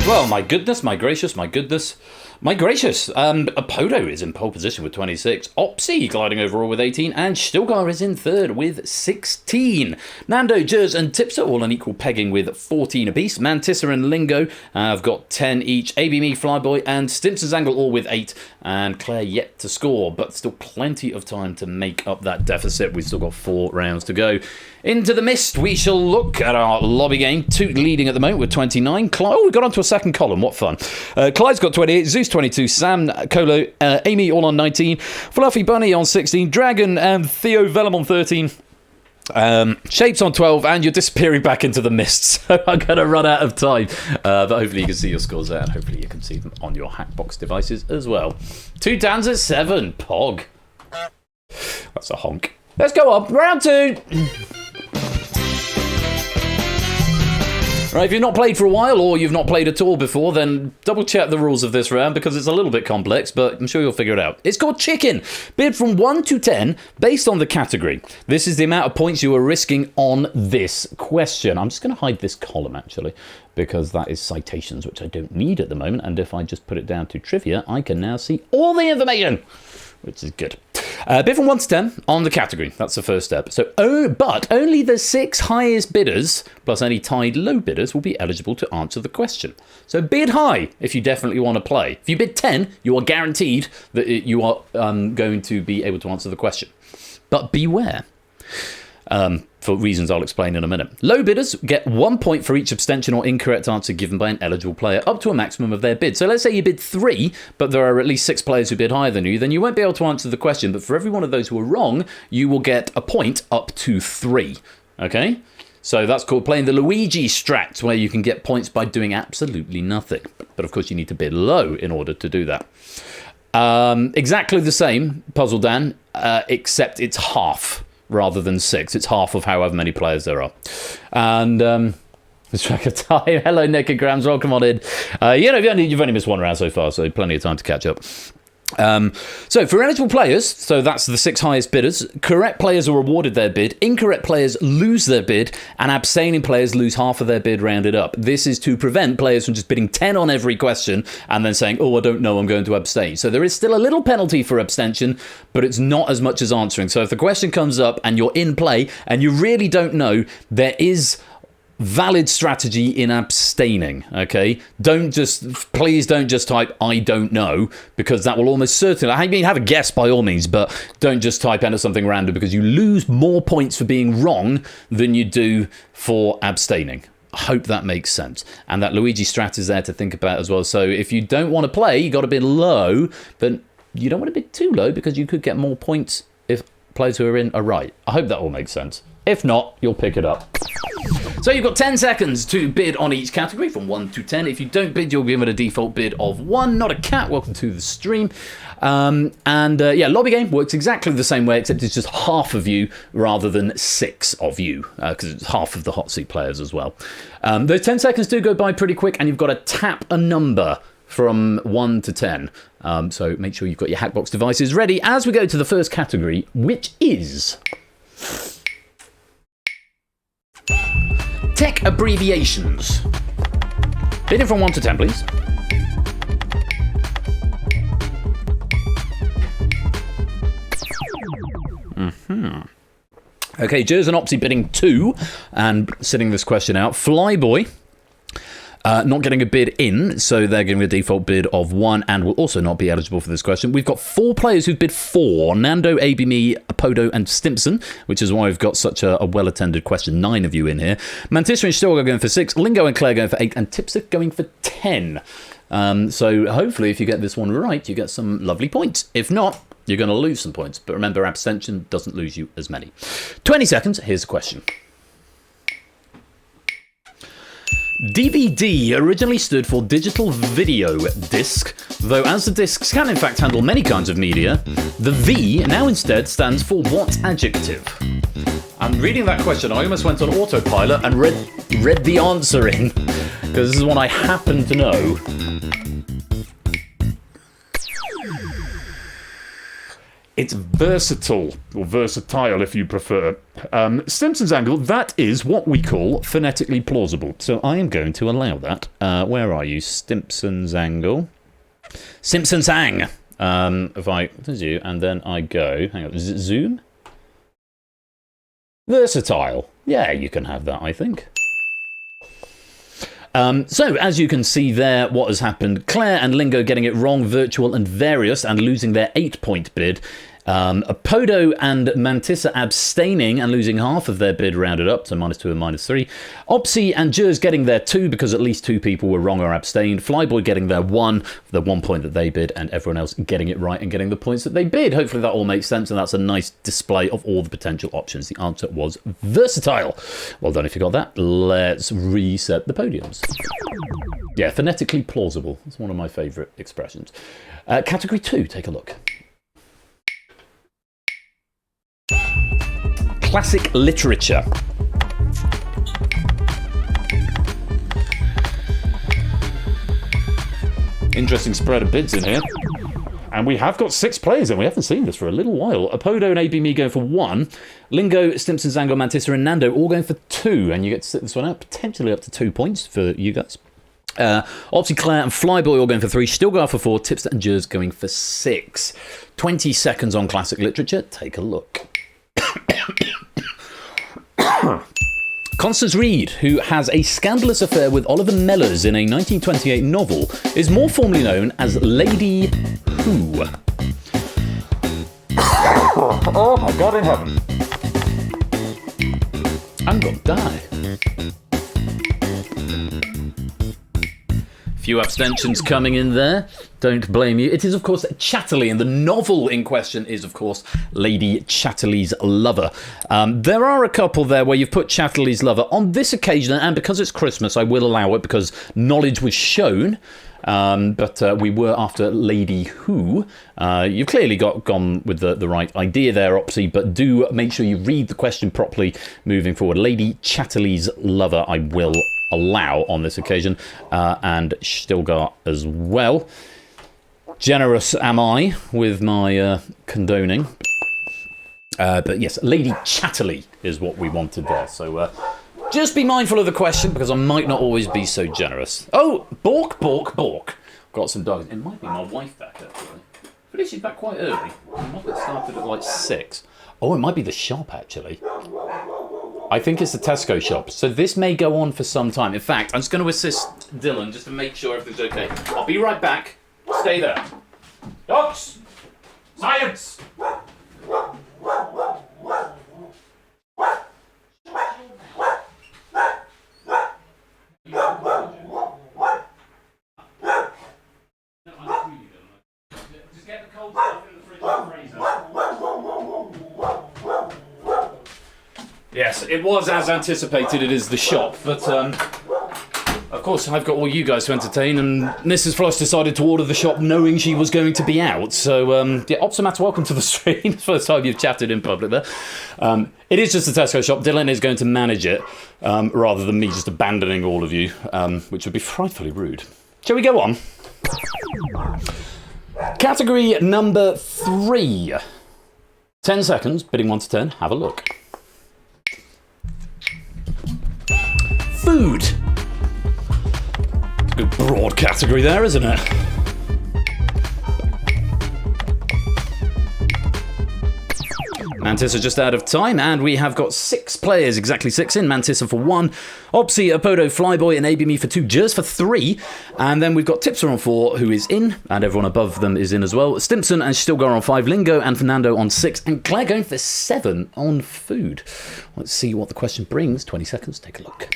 Well, my goodness, my gracious, my goodness. My gracious, Apodo is in pole position with 26, Opsy gliding overall with 18, and Stilgar is in third with 16. Nando, Jers and Tipster all on equal pegging with 14 apiece. Mantissa and Lingo have got 10 each. AB Me, Flyboy and Stimpson's Angle all with 8, and Claire yet to score, but still plenty of time to make up that deficit. We've still got 4 rounds to go. Into the mist, we shall look at our lobby game. Toot leading at the moment with 29. We got onto a second column. What fun. Clyde's got 28. Zeus 22. Sam, Colo, Amy all on 19. Fluffy Bunny on 16. Dragon and Theo Vellum on 13. Shapes on 12, and you're disappearing back into the mist, so I'm going to run out of time. But hopefully you can see your scores there, and hopefully you can see them on your Hackbox devices as well. 2 downs at 7. Pog. That's a honk. Let's go on. Round 2. Right, if you've not played for a while or you've not played at all before, then double check the rules of this round because it's a little bit complex, but I'm sure you'll figure it out. It's called Chicken. Bid from 1 to 10 based on the category. This is the amount of points you are risking on this question. I'm just going to hide this column, actually, because that is citations, which I don't need at the moment. And if I just put it down to trivia, I can now see all the information, which is good. Bid from 1 to 10 on the category. That's the first step. So, but only the 6 highest bidders, plus any tied low bidders, will be eligible to answer the question. So bid high if you definitely want to play. If you bid 10, you are guaranteed that you are going to be able to answer the question. But beware. For reasons I'll explain in a minute. Low bidders get 1 point for each abstention or incorrect answer given by an eligible player, up to a maximum of their bid. So let's say you bid 3, but there are at least 6 players who bid higher than you, then you won't be able to answer the question, but for every one of those who are wrong, you will get a point up to 3. Okay? So that's called playing the Luigi strat, where you can get points by doing absolutely nothing. But of course you need to bid low in order to do that. Exactly the same, Puzzle Dan, except it's half. Rather than 6. It's half of however many players there are. And let's track of time. Hello, Nick and Grams. Welcome on in. You've only missed 1 round so far, so plenty of time to catch up. So for eligible players, so that's the 6 highest bidders, correct players are awarded their bid, incorrect players lose their bid, and abstaining players lose half of their bid rounded up. This is to prevent players from just bidding 10 on every question and then saying, oh, I don't know, I'm going to abstain. So there is still a little penalty for abstention, but it's not as much as answering. So if the question comes up and you're in play and you really don't know, there is valid strategy in abstaining, okay? Please don't just type, I don't know, because that will almost certainly, I mean, have a guess by all means, but don't just type enter something random because you lose more points for being wrong than you do for abstaining. I hope that makes sense. And that Luigi strat is there to think about as well. So if you don't want to play, you got to bid low, but you don't want to bid too low because you could get more points if players who are in are right. I hope that all makes sense. If not, you'll pick it up. So you've got 10 seconds to bid on each category from 1 to 10. If you don't bid, you'll be given a default bid of 1. Not a cat. Welcome to the stream. Lobby game works exactly the same way, except it's just half of you rather than 6 of you, because it's half of the hot seat players as well. Those 10 seconds do go by pretty quick, and you've got to tap a number from 1 to 10. So make sure you've got your Hackbox devices ready as we go to the first category, which is tech abbreviations. Bidding from 1 to 10, please. Okay, Jers and Opsy bidding 2 and sitting this question out. Flyboy not getting a bid in, so they're getting a default bid of 1 and will also not be eligible for this question. We've got 4 players who've bid 4. Nando, ABME, Apodo and Stimpson, which is why we've got such a well-attended question. 9 of you in here. Mantis and Stilgar going for 6. Lingo and Claire going for 8. And Tipster going for 10. So hopefully if you get this one right, you get some lovely points. If not, you're going to lose some points. But remember, abstention doesn't lose you as many. 20 seconds. Here's the question. DVD originally stood for digital video disc, though as the discs can in fact handle many kinds of media, the V now instead stands for what adjective? I'm reading that question, I almost went on autopilot and read the answer in, because this is one I happen to know. It's versatile, or versatile if you prefer. Stimpson's angle, that is what we call phonetically plausible. So I am going to allow that. Where are you? Stimpson's angle. Simpson's ang. If I, there's you, and then I go, hang on, is it zoom? Versatile. Yeah, you can have that, I think. So, as you can see there, what has happened, Claire and Lingo getting it wrong, virtual and various, and losing their 8-point bid. Apodo and Mantissa abstaining and losing half of their bid rounded up, so -2 and -3. Opsy and Jers getting their 2 because at least 2 people were wrong or abstained. Flyboy getting their 1, the 1 point that they bid, and everyone else getting it right and getting the points that they bid. Hopefully that all makes sense, and that's a nice display of all the potential options. The answer was versatile. Well done if you got that. Let's reset the podiums. Yeah, phonetically plausible. It's one of my favourite expressions. Category 2, take a look. Classic literature. Interesting spread of bids in here. And we have got 6 players, and we haven't seen this for a little while. Apodo and ABME going for 1. Lingo, Stimpson, Zango, Mantissa, and Nando all going for 2. And you get to sit this one out, potentially up to 2 points for you guys. Opsy, Claire, and Flyboy all going for 3. Stilgar for 4. Tipster and Jers going for 6. 20 seconds on classic literature. Take a look. Constance Reed, who has a scandalous affair with Oliver Mellors in a 1928 novel, is more formally known as Lady Who. Oh my God in heaven. I'm gonna die. Few abstentions coming in there. Don't blame you. It is, of course, Chatterley, and the novel in question is, of course, Lady Chatterley's Lover. There are a couple there where you've put Chatterley's Lover. On this occasion, and because it's Christmas, I will allow it because knowledge was shown. But we were after Lady Who. You've clearly gone with the right idea there, Opsy, but do make sure you read the question properly moving forward. Lady Chatterley's Lover, I will allow on this occasion, and Stilgar as well. Generous am I with my condoning. But yes, Lady Chatterley is what we wanted there. So just be mindful of the question, because I might not always be so generous. Oh, Bork, Bork, Bork. Got some dogs. It might be my wife back, actually. But she's back quite early. It might have started at like 6. Oh, it might be the shop, actually. I think it's the Tesco shop. So this may go on for some time. In fact, I'm just going to assist Dylan just to make sure everything's okay. I'll be right back. Stay there. Dogs! Science! Just get the cold stuff in the fridge and freezer. Yes, it was as anticipated. It is the shop, but of course I've got all you guys to entertain, and Mrs. Floss decided to order the shop knowing she was going to be out. So yeah, Optimat, welcome to the stream. First time you've chatted in public there. It is just a Tesco shop. Dylan is going to manage it rather than me just abandoning all of you, which would be frightfully rude. Shall we go on? Category number 3. 10 seconds, bidding 1 to 10. Have a look. Food. Good broad category there, isn't it? Mantis are just out of time, and we have got 6 players, exactly 6 in. Mantis for 1, Opsy, Apodo, Flyboy, and ABME for 2, Jers for 3, and then we've got Tipster on 4, who is in, and everyone above them is in as well. Stimpson and Stilgar on 5, Lingo and Fernando on 6, and Claire going for 7 on food. Let's see what the question brings. 20 seconds, take a look.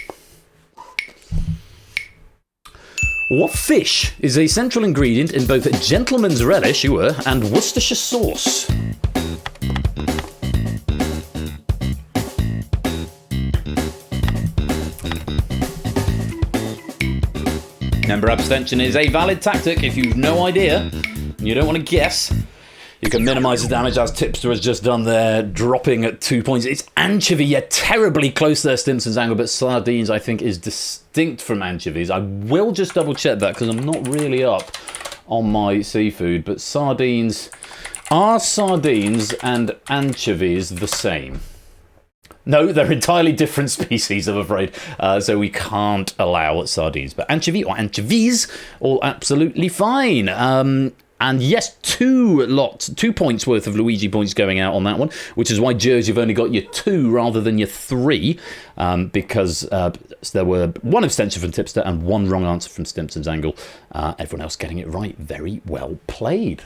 What fish is a central ingredient in both gentleman's relish and Worcestershire sauce? Remember, abstention is a valid tactic. If you've no idea and you don't want to guess, you can minimise the damage as Tipster has just done there, dropping at 2 points. It's anchovy, yeah, terribly close there, Stimpson's angle, but sardines, I think, is distinct from anchovies. I will just double check that because I'm not really up on my seafood, but sardines, are sardines and anchovies the same? No, they're entirely different species, I'm afraid, so we can't allow sardines. But anchovy or anchovies, all absolutely fine. And yes, 2 points worth of Luigi points going out on that one, which is why, Jers, you've only got your 2 rather than your 3, because there were 1 abstention from Tipster and 1 wrong answer from Stimpson's angle. Everyone else getting it right. Very well played.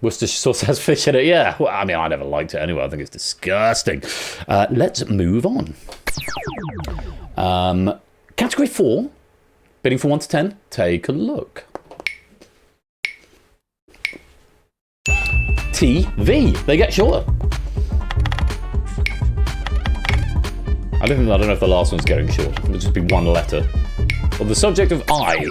Worcestershire sauce has fish in it, yeah. Well, I mean, I never liked it anyway. I think it's disgusting. Let's move on. Category 4, bidding for 1 to 10. Take a look. TV. They get shorter. I don't know if the last one's getting short. It'll just be 1 letter. On the subject of I.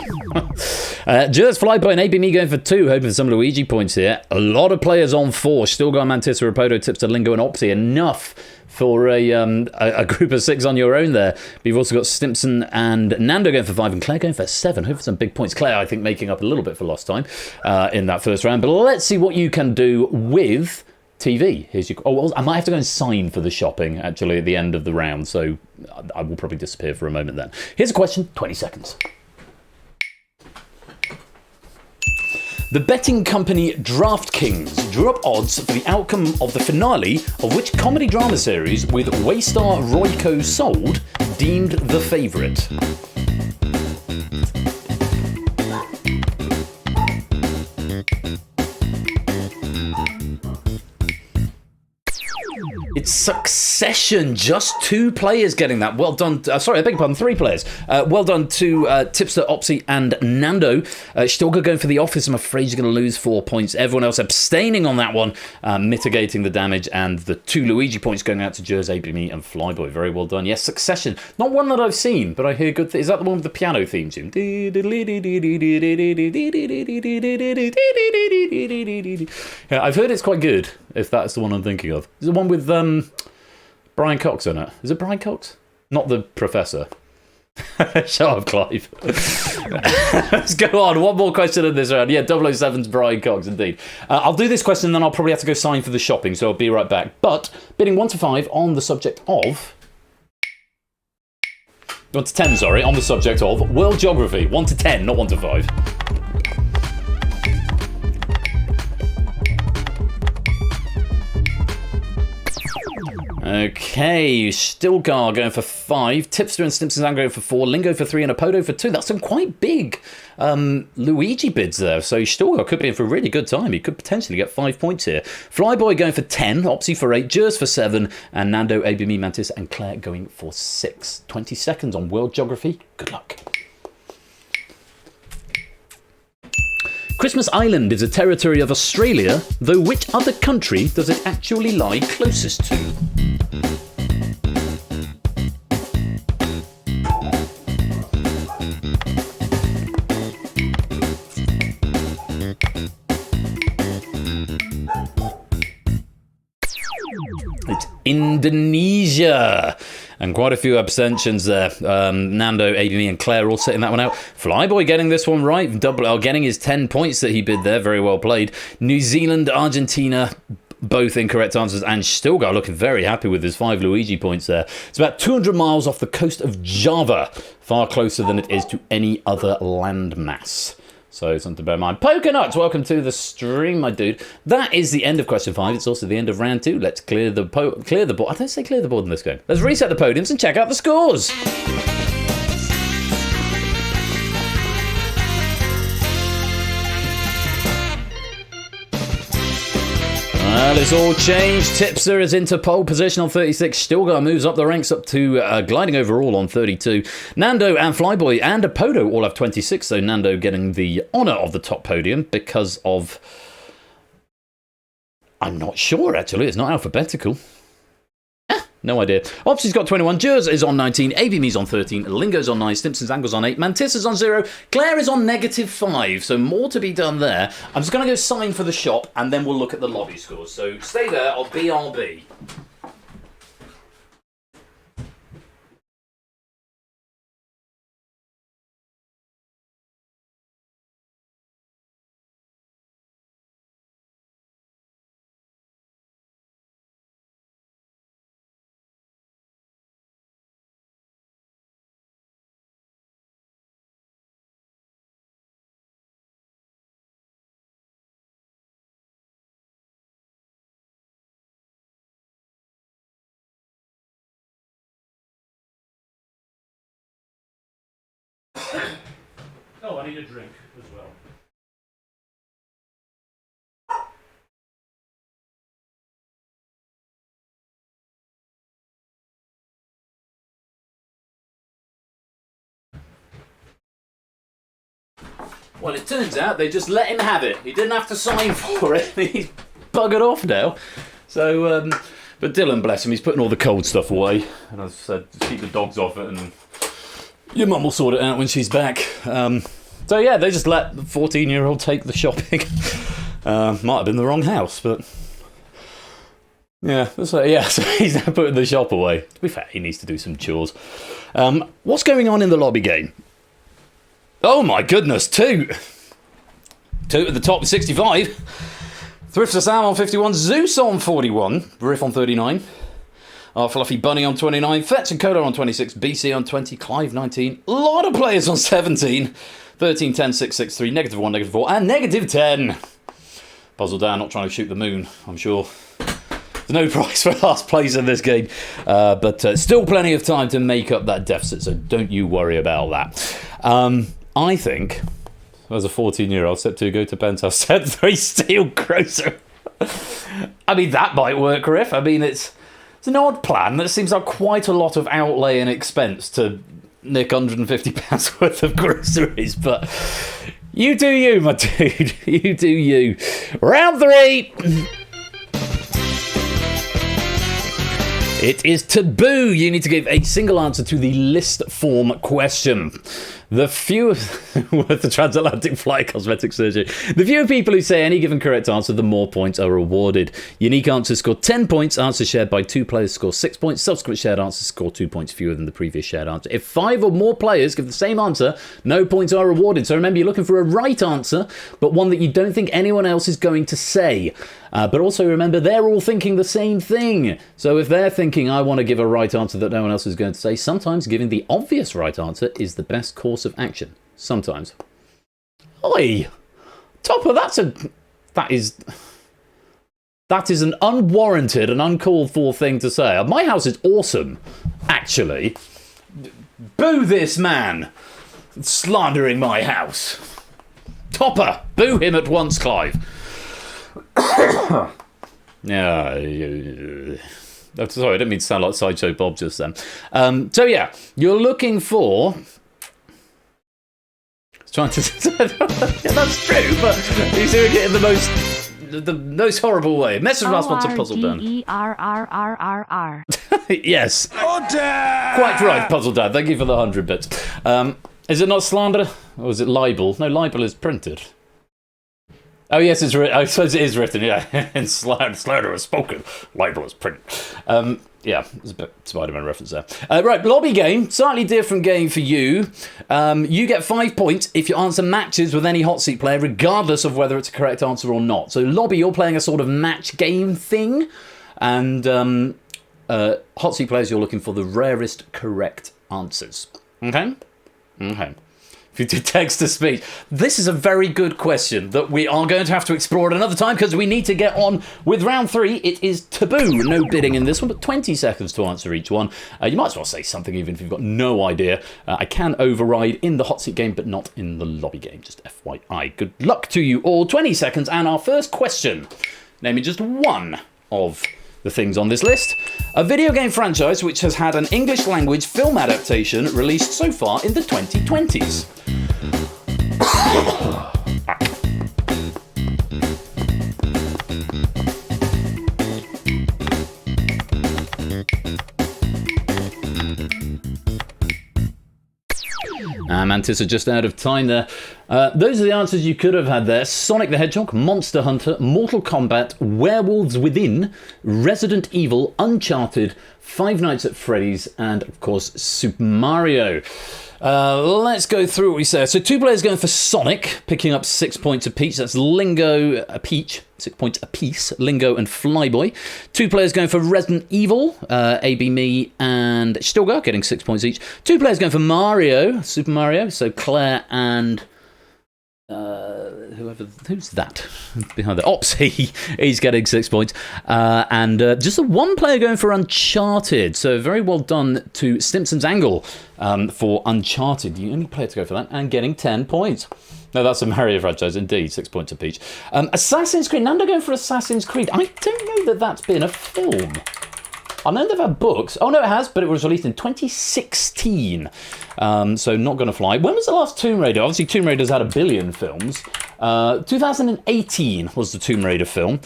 Jers, Flyboy, and ABME going for 2, hoping for some Luigi points here. A lot of players on 4. Stilgar, Mantis, Rapodo, Tipster, Lingo, and Opsy. Enough for a group of 6 on your own there. But you've also got Stimpson and Nando going for 5, and Claire going for 7. Hoping for some big points. Claire, I think, making up a little bit for lost time in that first round. But let's see what you can do with TV. Here's your. Oh, well, I might have to go and sign for the shopping actually at the end of the round, so I will probably disappear for a moment then. Here's a question. 20 seconds. The betting company DraftKings drew up odds for the outcome of the finale of which comedy drama series, with Waystar Royco sold, deemed the favourite? It's Succession. Just 2 players getting that. Well done. Sorry, I beg your pardon. 3 players. Well done to Tipster, Opsy, and Nando. Stilgar going for the office. I'm afraid you're going to lose 4 points. Everyone else abstaining on that one, mitigating the damage, and the 2 Luigi points going out to Jers, ABME, and Flyboy. Very well done. Yes, Succession. Not one that I've seen, but I hear good things. Is that the one with the piano theme tune? Yeah, I've heard it's quite good, if that's the one I'm thinking of. Is it the one with Brian Cox in it? Is it Brian Cox? Not the professor. Shut up, Clive. Let's go on. One more question in this round. Yeah, 007's Brian Cox, indeed. I'll do this question, and then I'll probably have to go sign for the shopping, so I'll be right back. But bidding 1 to 5 on the subject of... 1 to 10, sorry, on the subject of world geography. 1 to 10, not 1 to 5. Okay, Stilgar going for 5, Tipster and Stimson going for 4, Lingo for 3, and Apodo for 2. That's some quite big Luigi bids there. So Stilgar could be in for a really good time. He could potentially get 5 points here. Flyboy going for 10, Opsy for 8, Jers for 7, and Nando, ABME, Mantis, and Claire going for 6. 20 seconds on World Geography. Good luck. Christmas Island is a territory of Australia, though which other country does it actually lie closest to? It's Indonesia. And quite a few abstentions there. Nando, ABME, and Claire all setting that one out. Flyboy getting this one right. Getting his 10 points that he bid there. Very well played. New Zealand, Argentina, both incorrect answers. And Stilgar looking very happy with his 5 Luigi points there. It's about 200 miles off the coast of Java. Far closer than it is to any other landmass. So something to bear in mind. Pokenuts, welcome to the stream, my dude. That is the end of question 5. It's also the end of round 2. Let's clear the board. I don't say clear the board in this game. Let's reset the podiums and check out the scores. Well, it's all changed. Tipster is into pole position on 36. Stilgar moves up the ranks up to gliding overall on 32. Nando and Flyboy and Apodo all have 26, so Nando getting the honour of the top podium because of... I'm not sure, actually. It's not alphabetical. No idea. Opsy's got 21, Jers is on 19, ABME's on 13, Lingo's on 9, Stimson's Angle's on 8, Mantis is on 0, Claire is on -5, so more to be done there. I'm just going to go sign for the shop, and then we'll look at the lobby scores. So stay there, I'll BRB. Oh, I need a drink as well. Well, it turns out they just let him have it. He didn't have to sign for it. He's buggered off now. So, but Dylan, bless him, he's putting all the cold stuff away. And as I said, just keep the dogs off it, and your mum will sort it out when she's back. So yeah, they just let the 14-year-old take the shopping. Might have been the wrong house, but yeah. So he's now putting the shop away. To be fair, he needs to do some chores. What's going on in the lobby game? Oh my goodness, 2 at the top with 65. Thrifter Sam on 51, Zeus on 41, Riff on 39, our Fluffy Bunny on 29, Fetch and Coda on 26, BC on 20, Clive 19, a lot of players on 17, 13, 10, 6, 6, 3, -1, -4, and -10. Puzzle down, not trying to shoot the moon, I'm sure. There's no prize for last place in this game, but still plenty of time to make up that deficit, so don't you worry about that. I think, as a 14-year-old, step 2, go to penthouse, step 3, steal grocer. I mean, that might work, Riff. I mean, it's an odd plan. That seems like quite a lot of outlay and expense to nick £150 worth of groceries, but you do you, my dude. You do you. Round 3. It is taboo. You need to give a single answer to the list form question. The fewer with the transatlantic flight cosmetic surgery. The fewer people who say any given correct answer, the more points are awarded. Unique answers score 10 points. Answers shared by 2 players score 6 points. Subsequent shared answers score 2 points fewer than the previous shared answer. If 5 or more players give the same answer, no points are awarded. So remember, you're looking for a right answer, but one that you don't think anyone else is going to say. But also remember, they're all thinking the same thing. So if they're thinking, I want to give a right answer that no one else is going to say, sometimes giving the obvious right answer is the best course of action. Sometimes. Oi! Topper, that is... That is an unwarranted and uncalled for thing to say. My house is awesome, actually. Boo this man slandering my house. Topper, boo him at once, Clive. Yeah, sorry, I didn't mean to sound like Sideshow Bob just then. So yeah, you're looking for. Trying to. Yeah, that's true, but he's doing it in the most horrible way. Message last one to Puzzle Dan. ORGERRRRR. Yes. Order! Quite right, Puzzle Dad. Thank you for the 100 bits. Is it not slander? Or is it libel? No, libel is printed. Oh, yes, it's written. I suppose it is written, yeah. And slander is spoken. Libel is printed. Yeah, there's a bit Spider-Man reference there. Right, lobby game. Slightly different game for you. You get 5 points if your answer matches with any hot seat player, regardless of whether it's a correct answer or not. So lobby, you're playing a sort of match game thing. And hot seat players, you're looking for the rarest correct answers. Okay? Okay. If you do text to speech, this is a very good question that we are going to have to explore at another time because we need to get on with round 3. It is taboo. No bidding in this one, but 20 seconds to answer each one. You might as well say something even if you've got no idea. I can override in the hot seat game, but not in the lobby game. Just FYI. Good luck to you all. 20 seconds and our first question. Naming just one of the things on this list. A video game franchise which has had an English language film adaptation released so far in the 2020s. Mantis are just out of time there. Those are the answers you could have had there. Sonic the Hedgehog, Monster Hunter, Mortal Kombat, Werewolves Within, Resident Evil, Uncharted, Five Nights at Freddy's, and of course Super Mario. Let's go through what we say. So 2 players going for Sonic, picking up 6 points apiece. That's Lingo, Peach, 6 points apiece. Lingo and Flyboy. 2 players going for Resident Evil, AB Me and Stilgar, getting 6 points each. 2 players going for Mario, Super Mario. So Claire and who's that behind the Opsy? He's getting 6 points, and just the 1 player going for Uncharted. So very well done to Stimson's Angle for Uncharted, the only player to go for that, and getting 10 points. No, that's a Mario franchise, indeed, 6 points apiece. Assassin's Creed, Nando going for Assassin's Creed. I don't know that that's been a film. I know they've had books. Oh, no, it has, but it was released in 2016. So not going to fly. When was the last Tomb Raider? Obviously, Tomb Raider's had a billion films. 2018 was the Tomb Raider film.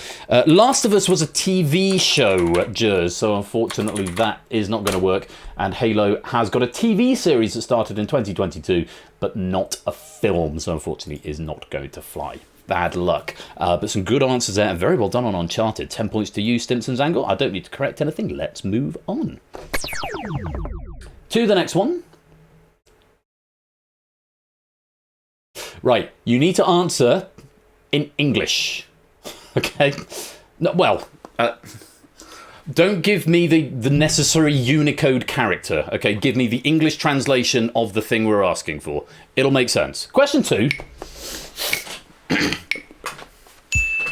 Last of Us was a TV show, Jers, so unfortunately that is not going to work. And Halo has got a TV series that started in 2022, but not a film, so unfortunately is not going to fly. Bad luck. But some good answers there, and very well done on Uncharted. 10 points to you, Stimson's Angle. I don't need to correct anything. Let's move on to the next one. Right, you need to answer in English. Okay? No, well, don't give me the necessary Unicode character. Okay, give me the English translation of the thing we're asking for. It'll make sense. Question 2.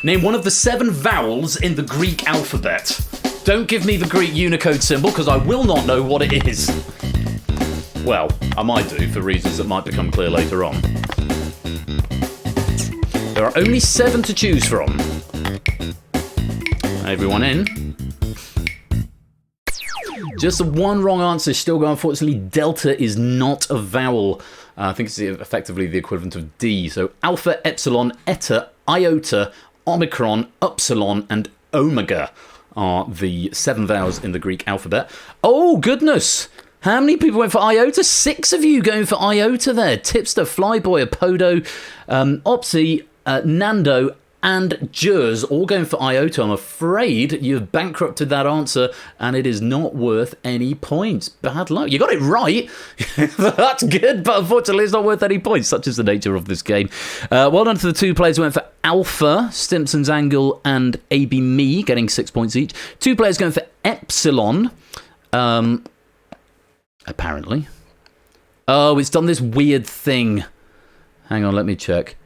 Name one of the 7 vowels in the Greek alphabet. Don't give me the Greek Unicode symbol, because I will not know what it is. Well, I might do, for reasons that might become clear later on. There are only 7 to choose from. Everyone in? Just the 1 wrong answer. Still going, unfortunately, delta is not a vowel. I think it's effectively the equivalent of D. So alpha, epsilon, eta, iota, omicron, upsilon, and omega are the 7 vowels in the Greek alphabet. Oh, goodness! How many people went for iota? 6 of you going for iota there. Tipster, Flyboy, Apodo, Opsy, Nando, and Jers all going for iota. I'm afraid you've bankrupted that answer, and it is not worth any points. Bad luck. You got it right. That's good, but unfortunately it's not worth any points. Such is the nature of this game. Well done to the 2 players who went for Alpha, Stimson's Angle, and AB Me, getting 6 points each. 2 players going for Epsilon, apparently. Oh, it's done this weird thing. Hang on, let me check.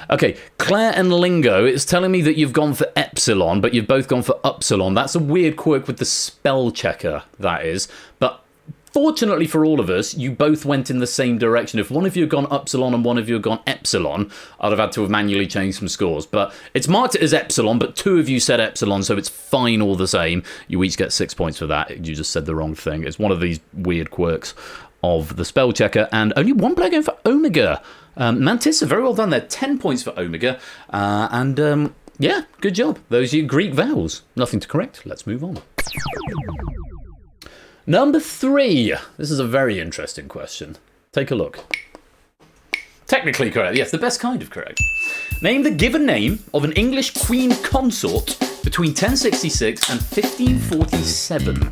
Okay, Claire and Lingo, it's telling me that you've gone for Epsilon, but you've both gone for Upsilon. That's a weird quirk with the spell checker, that is. But fortunately for all of us, you both went in the same direction. If one of you had gone Upsilon and one of you had gone Epsilon, I'd have had to have manually changed some scores. But it's marked it as Epsilon, but 2 of you said Epsilon, so it's fine all the same. You each get 6 points for that. You just said the wrong thing. It's one of these weird quirks of the spell checker, and only one player going for Omega. Mantissa, very well done there. 10 points for Omega. Yeah, good job. Those are your Greek vowels. Nothing to correct. Let's move on. Number 3. This is a very interesting question. Take a look. Technically correct. Yes, the best kind of correct. Name the given name of an English queen consort between 1066 and 1547.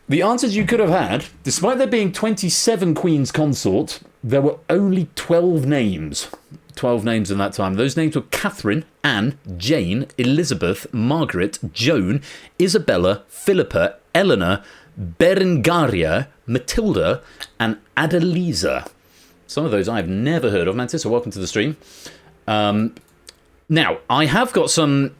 The answers you could have had, despite there being 27 queens consort, there were only 12 names. 12 names in that time. Those names were Catherine, Anne, Jane, Elizabeth, Margaret, Joan, Isabella, Philippa, Eleanor, Berengaria, Matilda, and Adeliza. Some of those I have never heard of. Mantis, so welcome to the stream. Now, I have got some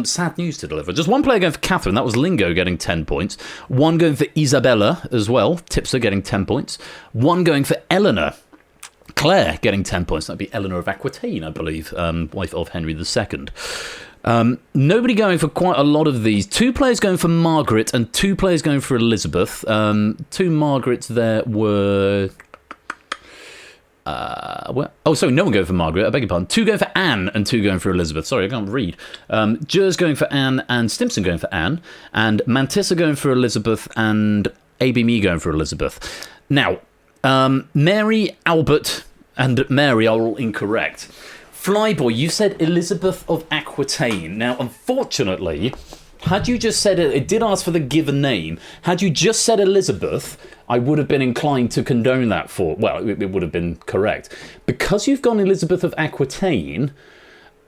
sad news to deliver. Just one player going for Catherine. That was Lingo getting 10 points. One going for Isabella as well. Tipster getting 10 points. One going for Eleanor. Claire getting 10 points. That'd be Eleanor of Aquitaine, I believe, wife of Henry II. Nobody going for quite a lot of these. 2 players going for Margaret and 2 players going for Elizabeth. 2 Margarets there were... sorry, no one going for Margaret. I beg your pardon. 2 going for Anne and 2 going for Elizabeth. Sorry, I can't read. Jers going for Anne and Stimson going for Anne. And Mantissa going for Elizabeth and AB Me going for Elizabeth. Now, Mary, Albert, and Mary are all incorrect. Flyboy, you said Elizabeth of Aquitaine. Now, unfortunately, had you just said it did ask for the given name. Had you just said Elizabeth, I would have been inclined to condone that it would have been correct. Because you've gone Elizabeth of Aquitaine,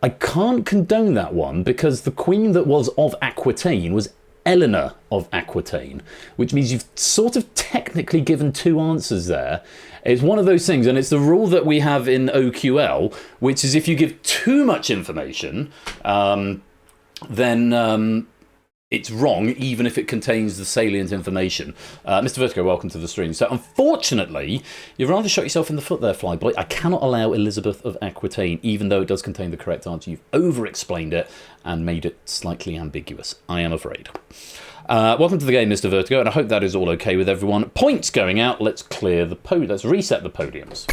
I can't condone that one because the queen that was of Aquitaine was Eleanor of Aquitaine, which means you've sort of technically given 2 answers there. It's one of those things, and it's the rule that we have in OQL, which is if you give too much information, then it's wrong, even if it contains the salient information. Mr. Vertigo, welcome to the stream. So, unfortunately, you've rather shot yourself in the foot there, Flyboy. I cannot allow Elizabeth of Aquitaine, even though it does contain the correct answer. You've over-explained it and made it slightly ambiguous, I am afraid. Welcome to the game, Mr. Vertigo, and I hope that is all okay with everyone. Points going out. Let's clear the let's reset the podiums.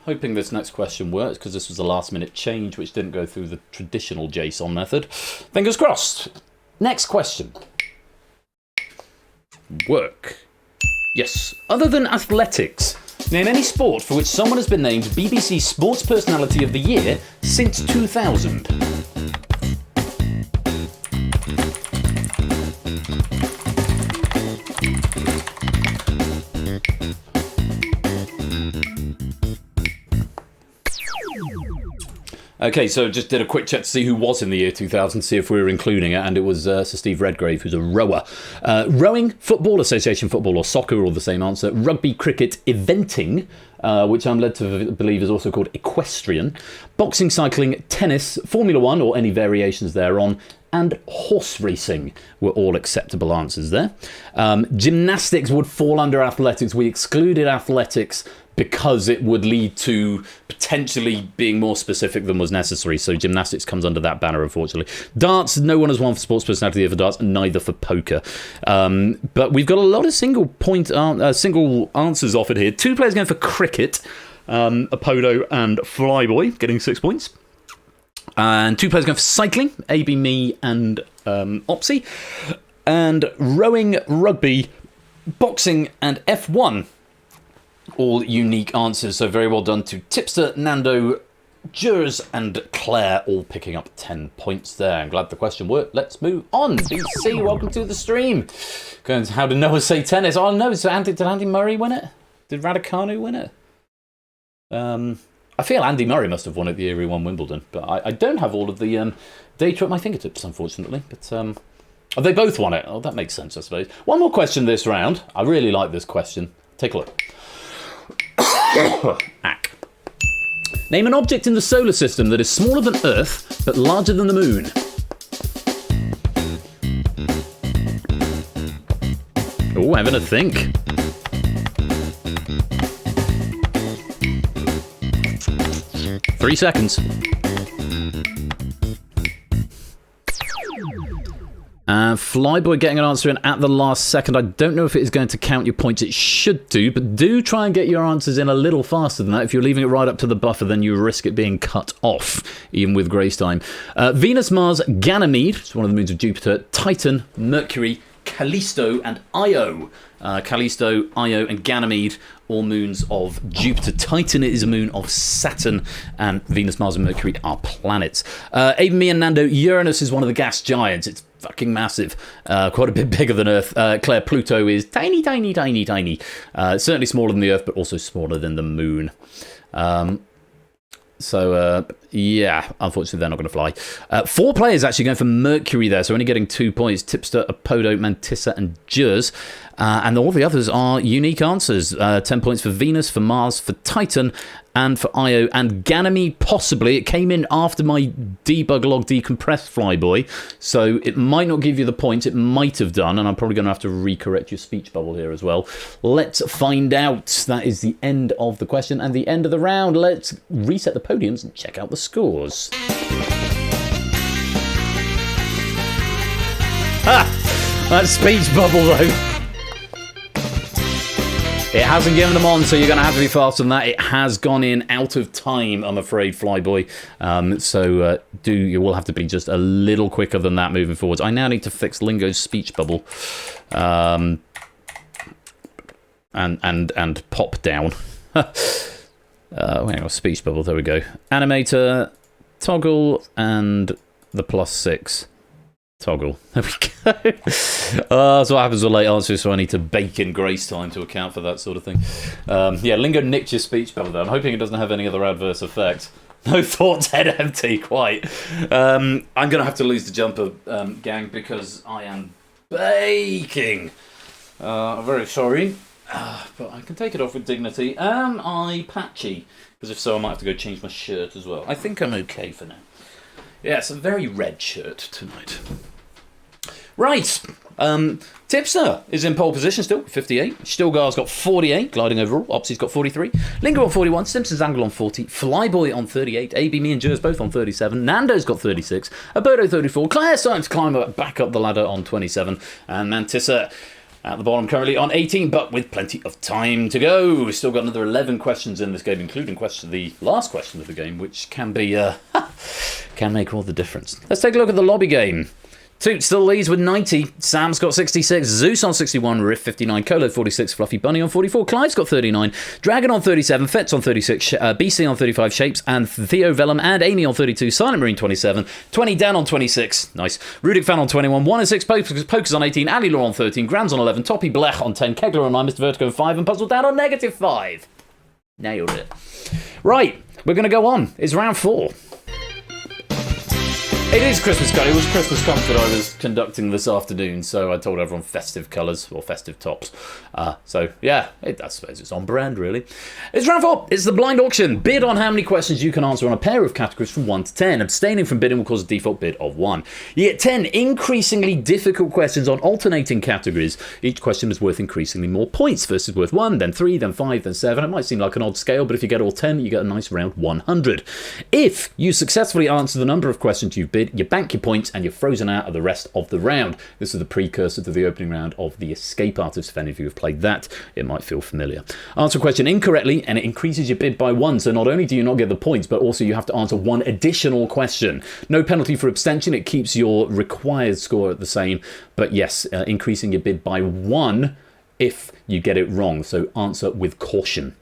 Hoping this next question works, because this was a last-minute change which didn't go through the traditional JSON method. Fingers crossed. Next question. Work. Yes. Other than athletics, name any sport for which someone has been named BBC Sports Personality of the Year since 2000. Okay, so just did a quick check to see who was in the year 2000, see if we were including it, and it was Sir Steve Redgrave, who's a rower. Rowing, football, association football or soccer, all the same answer. Rugby, cricket, eventing, which I'm led to believe is also called equestrian. Boxing, cycling, tennis, Formula 1 or any variations thereon, and horse racing were all acceptable answers there. Gymnastics would fall under athletics. We excluded athletics because it would lead to potentially being more specific than was necessary. So gymnastics comes under that banner, unfortunately. Darts, no one has won for Sports Personality for darts, and neither for poker. But we've got a lot of single answers offered here. 2 players going for cricket, Apollo and Flyboy, getting 6 points. And 2 players going for cycling, AB Me and Opsy. And rowing, rugby, boxing, and F1. All unique answers, so very well done to Tipster, Nando, Jers, and Claire, all picking up 10 points there. I'm glad the question worked. Let's move on. BC, welcome to the stream. Going to how did Noah say tennis? Oh no, so did Andy Murray win it? Did Raducanu win it? I feel Andy Murray must have won it the year he won Wimbledon, but I don't have all of the data at my fingertips, unfortunately. But oh, they both won it. Oh, that makes sense, I suppose. One more question this round. I really like this question. Take a look. Ack. Name an object in the solar system that is smaller than Earth, but larger than the moon. Oh, having a think. Three seconds. Flyboy getting an answer in at the last second. I don't know if it is going to count your points. It should do, but do try and get your answers in a little faster than that. If you're leaving it right up to the buffer, then you risk it being cut off, even with grace time. Venus, Mars, Ganymede, it's one of the moons of Jupiter, Titan, Mercury, Callisto, and Io. Callisto, Io, and Ganymede, all moons of Jupiter. Titan is a moon of Saturn, and Venus, Mars, and Mercury are planets. Abe, me, and Nando, Uranus is one of the gas giants. It's fucking massive. Quite a bit bigger than Earth. Claire, Pluto is tiny, tiny, tiny, tiny. Certainly smaller than the Earth, but also smaller than the moon. Yeah, unfortunately they're not going to fly. 4 players actually going for Mercury there, so only getting 2 points. Tipster, Apodo, Mantissa, and Juz. And all the others are unique answers. 10 points for Venus, for Mars, for Titan, and for Io. And Ganymede, possibly. It came in after my debug log decompressed Flyboy, so it might not give you the points. It might have done, and I'm probably going to have to recorrect your speech bubble here as well. Let's find out. That is the end of the question and the end of the round. Let's reset the podiums and check out the scores. Ha! That speech bubble, though. It hasn't given them on, so you're going to have to be faster than that. It has gone in out of time, I'm afraid, Flyboy. You will have to be just a little quicker than that moving forwards. I now need to fix Lingo's speech bubble. And pop down. Hang on, speech bubble, there we go. Animator, toggle, and the +6. Toggle. There we go. That's what happens with late answers, so I need to bake in grace time to account for that sort of thing. Yeah, Lingo nicked your speech bubble there. I'm hoping it doesn't have any other adverse effect. No thoughts, head empty, quite. I'm going to have to lose the jumper, gang, because I am baking. I'm very sorry, but I can take it off with dignity. Am I patchy? Because if so, I might have to go change my shirt as well. I think I'm okay for now. Yeah, it's a very red shirt tonight. Right. Tipster is in pole position still, 58. Stilgar's got 48, gliding overall. Opsy's got 43. Lingo on 41. Simpsons Angle on 40. Flyboy on 38. AB, me, and Jers both on 37. Nando's got 36. Abodo 34. Claire's starting to climb back up the ladder on 27. And Mantissa at the bottom currently on 18, but with plenty of time to go. We've still got another 11 questions in this game, including the last question of the game, which can be can make all the difference. Let's take a look at the lobby game. Toot still leads with 90. Sam's got 66. Zeus on 61. Riff 59. Colo 46. Fluffy Bunny on 44. Clive's got 39. Dragon on 37. Fet's on 36. BC on 35. Shapes and Theo Vellum and Amy on 32. Silent Marine 27. 20. Dan on 26. Nice. Rudik Fan on 21. 1 and 6. Pokers on 18. Ali Law on 13. Grand's on 11. Toppy Blech on 10. Kegler on 9. Mr. Vertigo on 5. And Puzzle Dad on -5. Nailed it. Right. We're going to go on. It's round 4. It is Christmas Con. It was Christmas Con that I was conducting this afternoon, so I told everyone festive colours or festive tops. So yeah, I suppose it's on brand, really. It's round 4. It's the blind auction. Bid on how many questions you can answer on a pair of categories from 1 to 10. Abstaining from bidding will cause a default bid of 1. You get 10 increasingly difficult questions on alternating categories. Each question is worth increasingly more points. First is worth 1, then 3, then 5, then 7. It might seem like an odd scale, but if you get all 10, you get a nice round 100. If you successfully answer the number of questions you've bid, you bank your points and you're frozen out of the rest of the round. This is the precursor to the opening round of the Escape Artist. If any of you have played that, it might feel familiar. Answer a question incorrectly and it increases your bid by 1. So not only do you not get the points, but also you have to answer 1 additional question. No penalty for abstention. It keeps your required score at the same. But yes, increasing your bid by 1 if you get it wrong. So answer with caution.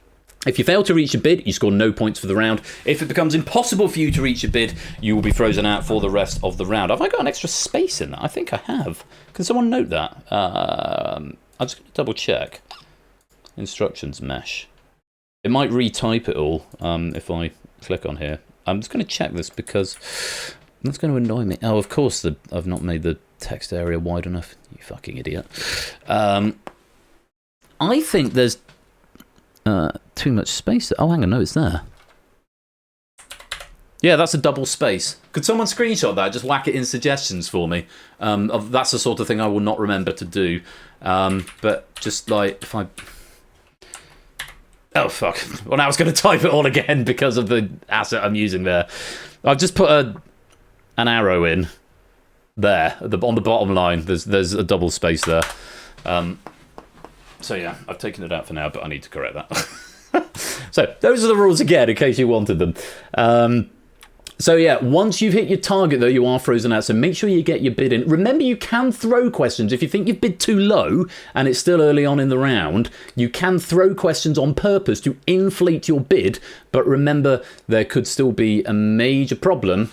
If you fail to reach your bid, you score no points for the round. If it becomes impossible for you to reach your bid, you will be frozen out for the rest of the round. Have I got an extra space in that? I think I have. Can someone note that? I'm just going to double check. Instructions mesh. It might retype it all if I click on here. I'm just going to check this because that's going to annoy me. Oh, of course, I've not made the text area wide enough. You fucking idiot. I think there's too much space. Oh, hang on, no, it's there. Yeah, that's a double space. Could someone screenshot that? Just whack it in suggestions for me. That's the sort of thing I will not remember to do. But just like, if I... Oh, fuck. Well, now I was going to type it all again because of the asset I'm using there. I've just put an arrow in there on the bottom line. There's a double space there. So yeah, I've taken it out for now, but I need to correct that. So those are the rules again, in case you wanted them. So yeah, once you've hit your target, though, you are frozen out. So make sure you get your bid in. Remember, you can throw questions. If you think you've bid too low and it's still early on in the round, you can throw questions on purpose to inflate your bid. But remember, there could still be a major problem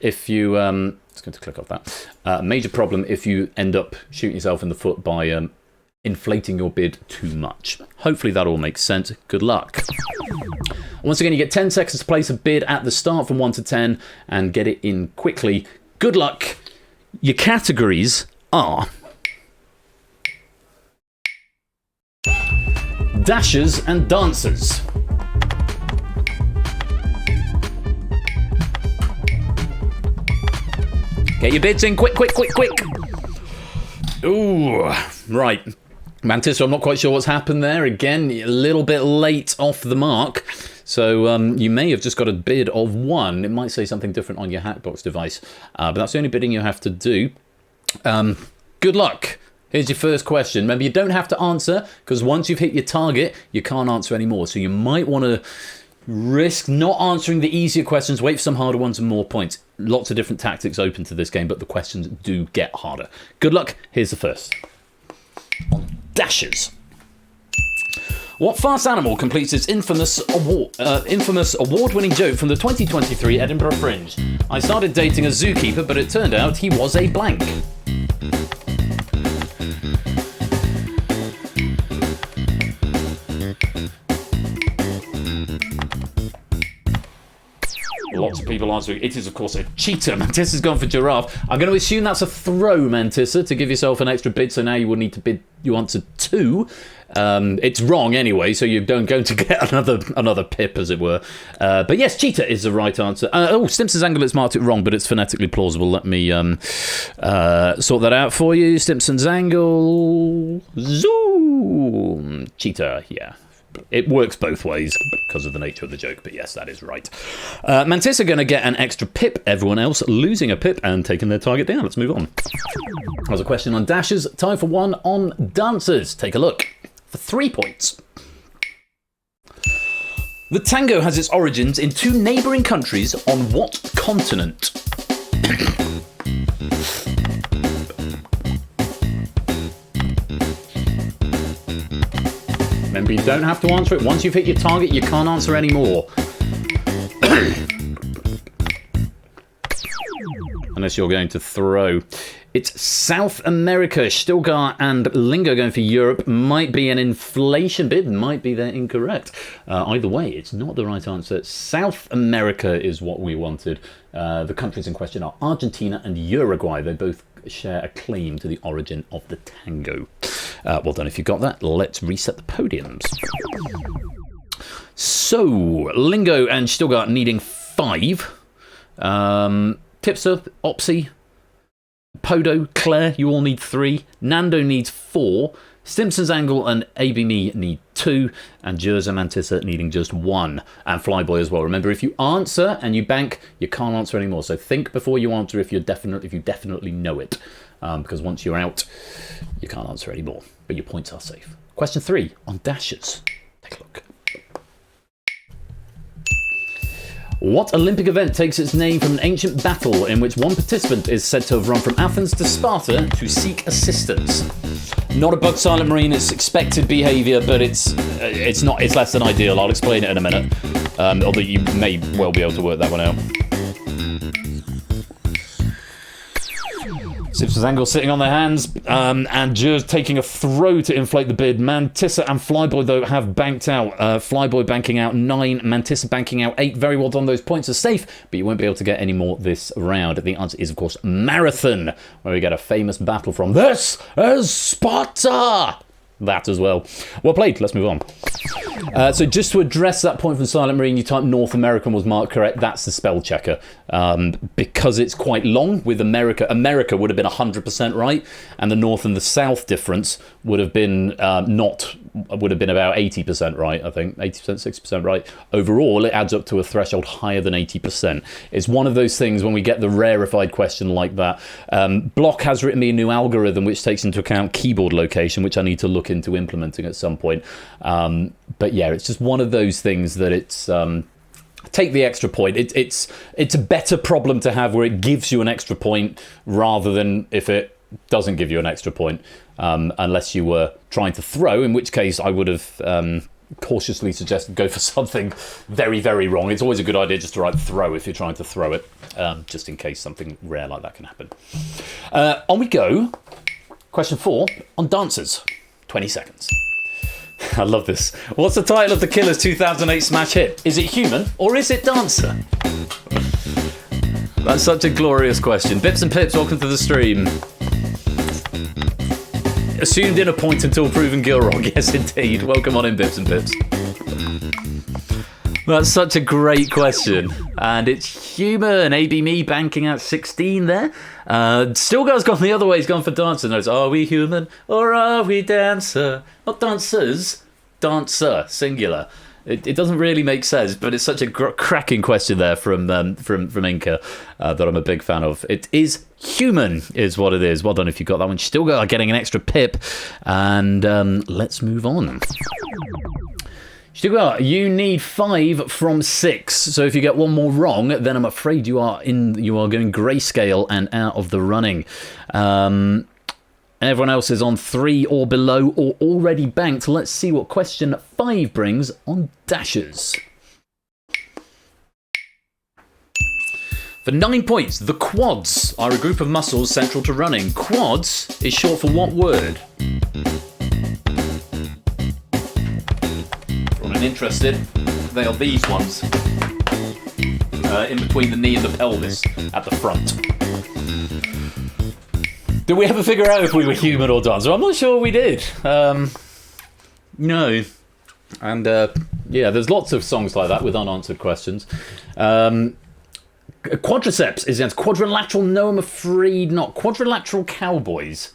if you... It's going to click off that. Major problem if you end up shooting yourself in the foot by inflating your bid too much. Hopefully that all makes sense. Good luck. Once again, you get 10 seconds to place a bid at the start from 1 to 10 and get it in quickly. Good luck. Your categories are dashers and dancers. Get your bids in, quick, quick, quick, quick. Ooh, right. Mantis, I'm not quite sure what's happened there. Again, a little bit late off the mark. So you may have just got a bid of 1. It might say something different on your Hackbox device. But that's the only bidding you have to do. Good luck. Here's your first question. Remember, you don't have to answer, because once you've hit your target, you can't answer anymore. So you might want to risk not answering the easier questions, wait for some harder ones and more points. Lots of different tactics open to this game, but the questions do get harder. Good luck. Here's the first. Dashers. What fast animal completes its infamous award-winning joke from the 2023 Edinburgh Fringe? I started dating a zookeeper, but it turned out he was a blank. Lots of people answering. It is, of course, a cheetah. Mantissa's gone for giraffe. I'm going to assume that's a throw, Mantissa, to give yourself an extra bid. So now you will need to bid. You answered 2. It's wrong anyway, so you don't going to get another pip, as it were. But yes, cheetah is the right answer. Stimpson's Angle, it's marked it wrong, but it's phonetically plausible. Let me sort that out for you. Stimpson's Angle, zoom, cheetah. Yeah. It works both ways because of the nature of the joke, but yes, that is right. Mantis going to get an extra pip. Everyone else losing a pip and taking their target down. Let's move on. There's a question on dashers. Time for 1 on dancers. Take a look. For 3 points. The tango has its origins in 2 neighbouring countries on what continent? Remember, you don't have to answer it. Once you've hit your target, you can't answer anymore. Unless you're going to throw. It's South America. Stilgar and Lingo going for Europe. Might be an inflation bid. Might be they're incorrect. Either way, it's not the right answer. South America is what we wanted. The countries in question are Argentina and Uruguay. They both share a claim to the origin of the tango. Well done if you got that. Let's reset the podiums. So, Lingo and Stilgar needing 5. Tipster, Opsy, Podo, Claire, you all need 3. Nando needs 4. Simpson's Angle and ABME need 2. And Jerza Mantissa needing just 1. And Flyboy as well. Remember, if you answer and you bank, you can't answer anymore. So think before you answer if you definitely know it. Because once you're out, you can't answer anymore. But your points are safe. Question 3 on dashers. Take a look. What Olympic event takes its name from an ancient battle in which one participant is said to have run from Athens to Sparta to seek assistance? Not a bug silent marine, it's expected behaviour, but it's not. It's less than ideal. I'll explain it in a minute. Although you may well be able to work that one out. Sips with Angle sitting on their hands, and just taking a throw to inflate the bid. Mantissa and Flyboy, though, have banked out. Flyboy banking out 9, Mantissa banking out 8. Very well done. Those points are safe, but you won't be able to get any more this round. The answer is, of course, Marathon, where we get a famous battle from. This is Sparta! That as well. Well played. Let's move on. So just to address that point from Silent Marine, you typed North American was marked correct. That's the spell checker. Because it's quite long with America. America would have been 100% right, and the North and the South difference would have been would have been about 80% right, I think. 80%, 60% right. Overall, it adds up to a threshold higher than 80%. It's one of those things when we get the rarefied question like that. Block has written me a new algorithm which takes into account keyboard location, which I need to look into implementing at some point. But yeah, it's just one of those things that it's... take the extra point. It's a better problem to have where it gives you an extra point rather than if it doesn't give you an extra point, unless you were trying to throw, in which case I would have cautiously suggested go for something very, very wrong. It's always a good idea just to write throw if you're trying to throw it, just in case something rare like that can happen. On we go. Question 4 on dancers. 20 seconds. I love this. What's the title of the Killers' 2008 smash hit? Is it Human or is it Dancer? That's such a glorious question. Bips and Pips, welcome to the stream. Assumed in a point until proven Gilrock. Yes, indeed. Welcome on in, Bips and Pips. That's such a great question. And it's Human. AB Me banking out 16 there. Still Girl's gone the other way. He's gone for Dancer. Notes. Are we human or are we dancer? Not dancers. Dancer. Singular. It doesn't really make sense, but it's such a cracking question there from Inca that I'm a big fan of. It is Human, is what it is. Well done if you got that one. Still Girl getting an extra pip. And let's move on. Still, you need 5 from 6. So if you get one more wrong, then I'm afraid you are going grayscale and out of the running. Everyone else is on 3 or below or already banked. Let's see what question 5 brings on dashers. For 9 points, the quads are a group of muscles central to running. Quads is short for what word? Interested, they are these ones in between the knee and the pelvis at the front. Did we ever figure out if we were human or dancer? I'm not sure we did. No. And yeah, there's lots of songs like that with unanswered questions. Quadriceps is against quadrilateral. No, I'm afraid not. Quadrilateral cowboys.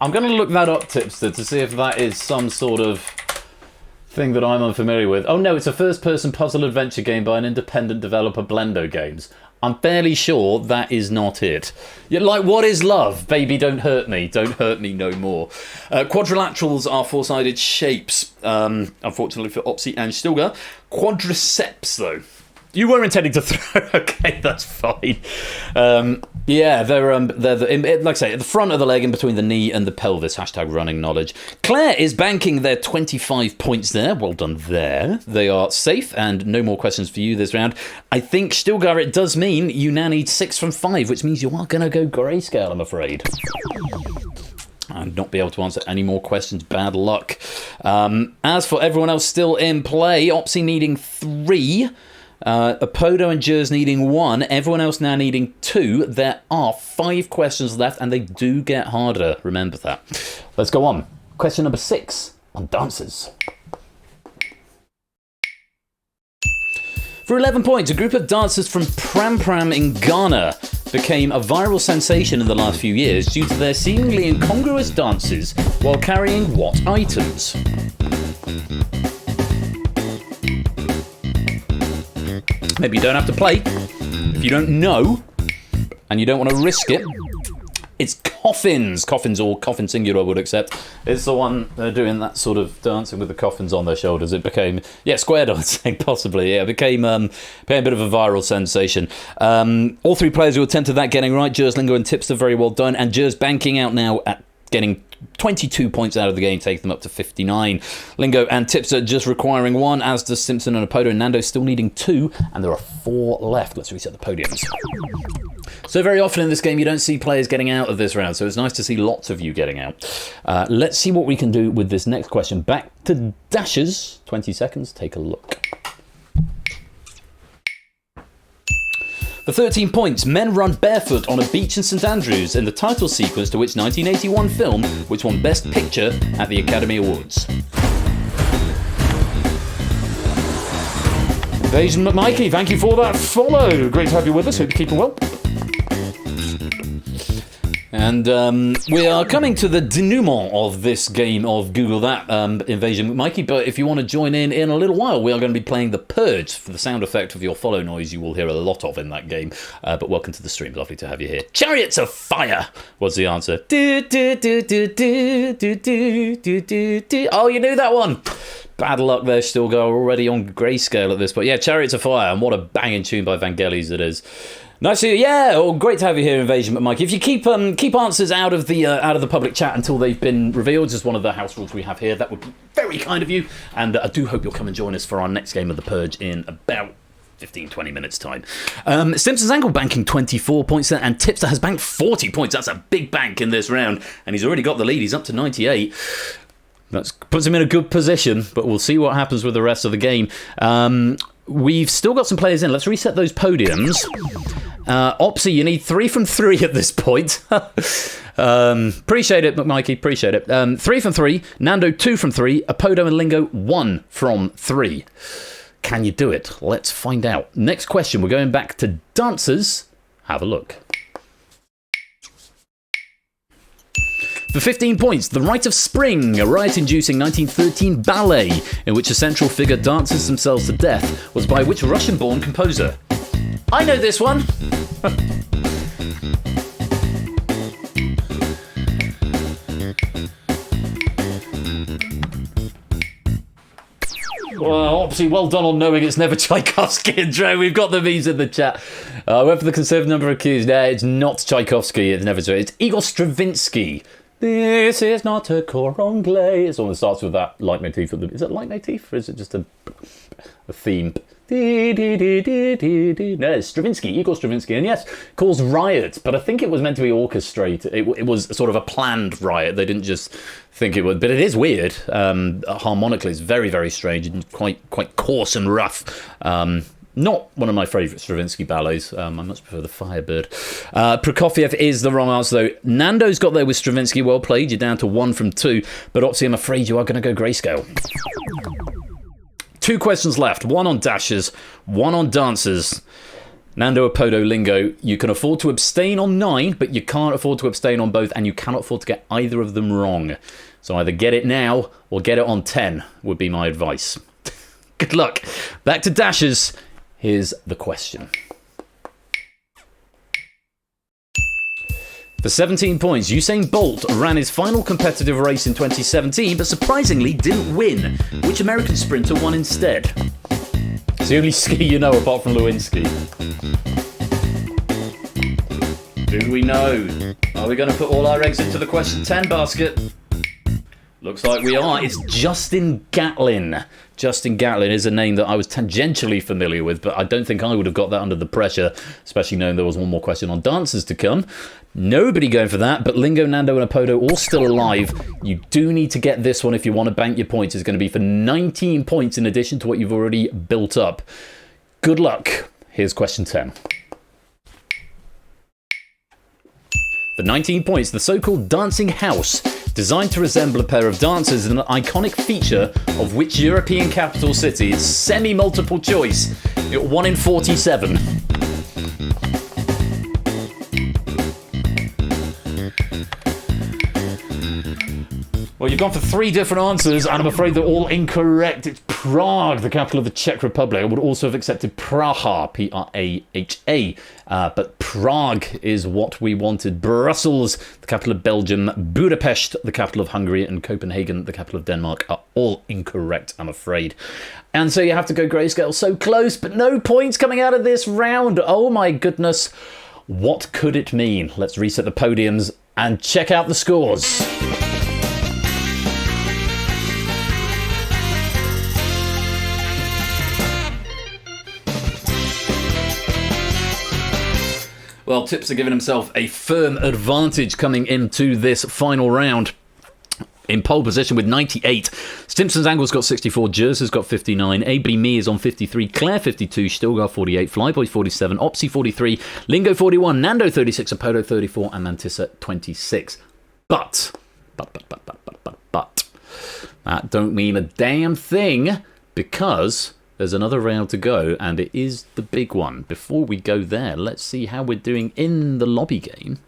I'm going to look that up, Tipster, to see if that is some sort of thing that I'm unfamiliar with. Oh no, it's a first-person puzzle adventure game by an independent developer, Blendo Games. I'm fairly sure that is not it. You're like, what is love? Baby, don't hurt me. Don't hurt me no more. Quadrilaterals are four-sided shapes, unfortunately for Opsy and Stilgar. Quadriceps, though. You were intending to throw. Okay, that's fine. Yeah, they're like I say, at the front of the leg, in between the knee and the pelvis. Hashtag running knowledge. Claire is banking their 25 points there. Well done there. They are safe, and no more questions for you this round. I think, Stilgar, it does mean you now need 6 from 5, which means you are going to go grayscale, I'm afraid. And not be able to answer any more questions. Bad luck. As for everyone else still in play, Opsy needing 3. Apodo and Jers needing 1, everyone else now needing 2. There are 5 questions left, and they do get harder. Remember that. Let's go on. Question number 6 on dancers. For 11 points, a group of dancers from Pram Pram in Ghana became a viral sensation in the last few years due to their seemingly incongruous dances while carrying what items? Maybe you don't have to play. If you don't know, and you don't want to risk it, it's coffins. Coffins, or coffin singular, I would accept. It's the one doing that sort of dancing with the coffins on their shoulders. It became, square dancing, possibly. Yeah, it became a bit of a viral sensation. All 3 players who attempted that getting right, Jers, Lingo and Tipster, very well done. And Jers banking out now at getting 22 points out of the game, take them up to 59. Lingo and Tipster just requiring 1, as does Simpson and Apodo. And Nando still needing 2, and there are 4 left. Let's reset the podiums. So So very often in this game, you don't see players getting out of this round, so it's nice to see lots of you getting out. Let's see what we can do with this next question. Back to dashes. 20 seconds. Take a look. For 13 points, men run barefoot on a beach in St Andrews in the title sequence to which 1981 film, which won Best Picture at the Academy Awards. Invasion McMikey, thank you for that follow. Great to have you with us. Hope you're keeping well. And we are coming to the denouement of this game of Google That, Invasion Mikey. But if you want to join in a little while, we are going to be playing the Purge. For the sound effect of your follow noise, you will hear a lot of in that game. But welcome to the stream. Lovely to have you here. Chariots of Fire was the answer. Oh, you knew that one. Bad luck there, still go already on grayscale at this. But yeah, Chariots of Fire, and what a banging tune by Vangelis it is. Nice to great to have you here, Invasion, but Mike, if you keep answers out of the public chat until they've been revealed, as one of the house rules we have here, that would be very kind of you. And I do hope you'll come and join us for our next game of the Purge in about 15-20 minutes time. Simpsons Angle banking 24 points there, and Tipster has banked 40 points. That's a big bank in this round, and he's already got the lead. He's up to 98. That puts him in a good position, but we'll see what happens with the rest of the game. We've still got some players in. Let's reset those podiums. Opsy, you need 3 from 3 at this point. Appreciate it, McMikey. Appreciate it. 3 from 3. Nando, 2 from 3. Apodo and Lingo, 1 from 3. Can you do it? Let's find out. Next question. We're going back to dancers. Have a look. For 15 points, The Rite of Spring, a riot-inducing 1913 ballet in which a central figure dances themselves to death, was by which Russian-born composer? I know this one. Well, obviously, well done on knowing it's never Tchaikovsky and Dre. We've got the memes in the chat. Went for the conservative number accused. No, it's not Tchaikovsky. It's never. It's Igor Stravinsky. This is not a cor anglais. It's one that starts with that leitmotif. Is it leitmotif or is it just a theme? No, it's Stravinsky, Igor Stravinsky. And yes, calls riot, but I think it was meant to be orchestrated. It was sort of a planned riot. They didn't just think it would. But it is weird. Harmonically, it's very, very strange and quite coarse and rough. Not one of my favourite Stravinsky ballets. I much prefer the Firebird. Prokofiev is the wrong answer, though. Nando's got there with Stravinsky. Well played. You're down to 1 from 2. But Opsy, I'm afraid you are going to go grayscale. 2 questions left. 1 on dashes, 1 on dancers. Nando, Apodo, Lingo. You can afford to abstain on 9, but you can't afford to abstain on both, and you cannot afford to get either of them wrong. So either get it now or get it on 10 would be my advice. Good luck. Back to dashes. Here's the question. For 17 points, Usain Bolt ran his final competitive race in 2017, but surprisingly didn't win. Which American sprinter won instead? It's the only ski you know apart from Lewinsky. Do we know? Are we going to put all our eggs into the question 10 basket? Looks like we are. It's Justin Gatlin. Justin Gatlin is a name that I was tangentially familiar with, but I don't think I would have got that under the pressure, especially knowing there was one more question on dancers to come. Nobody going for that, but Lingo, Nando and Apodo all still alive. You do need to get this one if you want to bank your points. It's going to be for 19 points in addition to what you've already built up. Good luck. Here's question 10. For 19 points, the so-called dancing house, designed to resemble a pair of dancers, is an iconic feature of which European capital city? It's semi-multiple choice. 1 in 47. Well, you've gone for 3 different answers, and I'm afraid they're all incorrect. It's Prague, the capital of the Czech Republic. I would also have accepted Praha, Praha, but Prague is what we wanted. Brussels, the capital of Belgium, Budapest, the capital of Hungary, and Copenhagen, the capital of Denmark, are all incorrect, I'm afraid. And so you have to go grayscale. So close, but no points coming out of this round. Oh my goodness. What could it mean? Let's reset the podiums and check out the scores. Well, Tips are giving himself a firm advantage coming into this final round. In pole position with 98. Stimpson's Angle's got 64. Jers has got 59. AB Me is on 53. Claire 52. Stilgar 48. Flyboy 47. Opsy 43. Lingo 41. Nando 36. Apollo 34. And Mantissa 26. But. That don't mean a damn thing, because there's another round to go, and it is the big one. Before we go there, let's see how we're doing in the lobby game.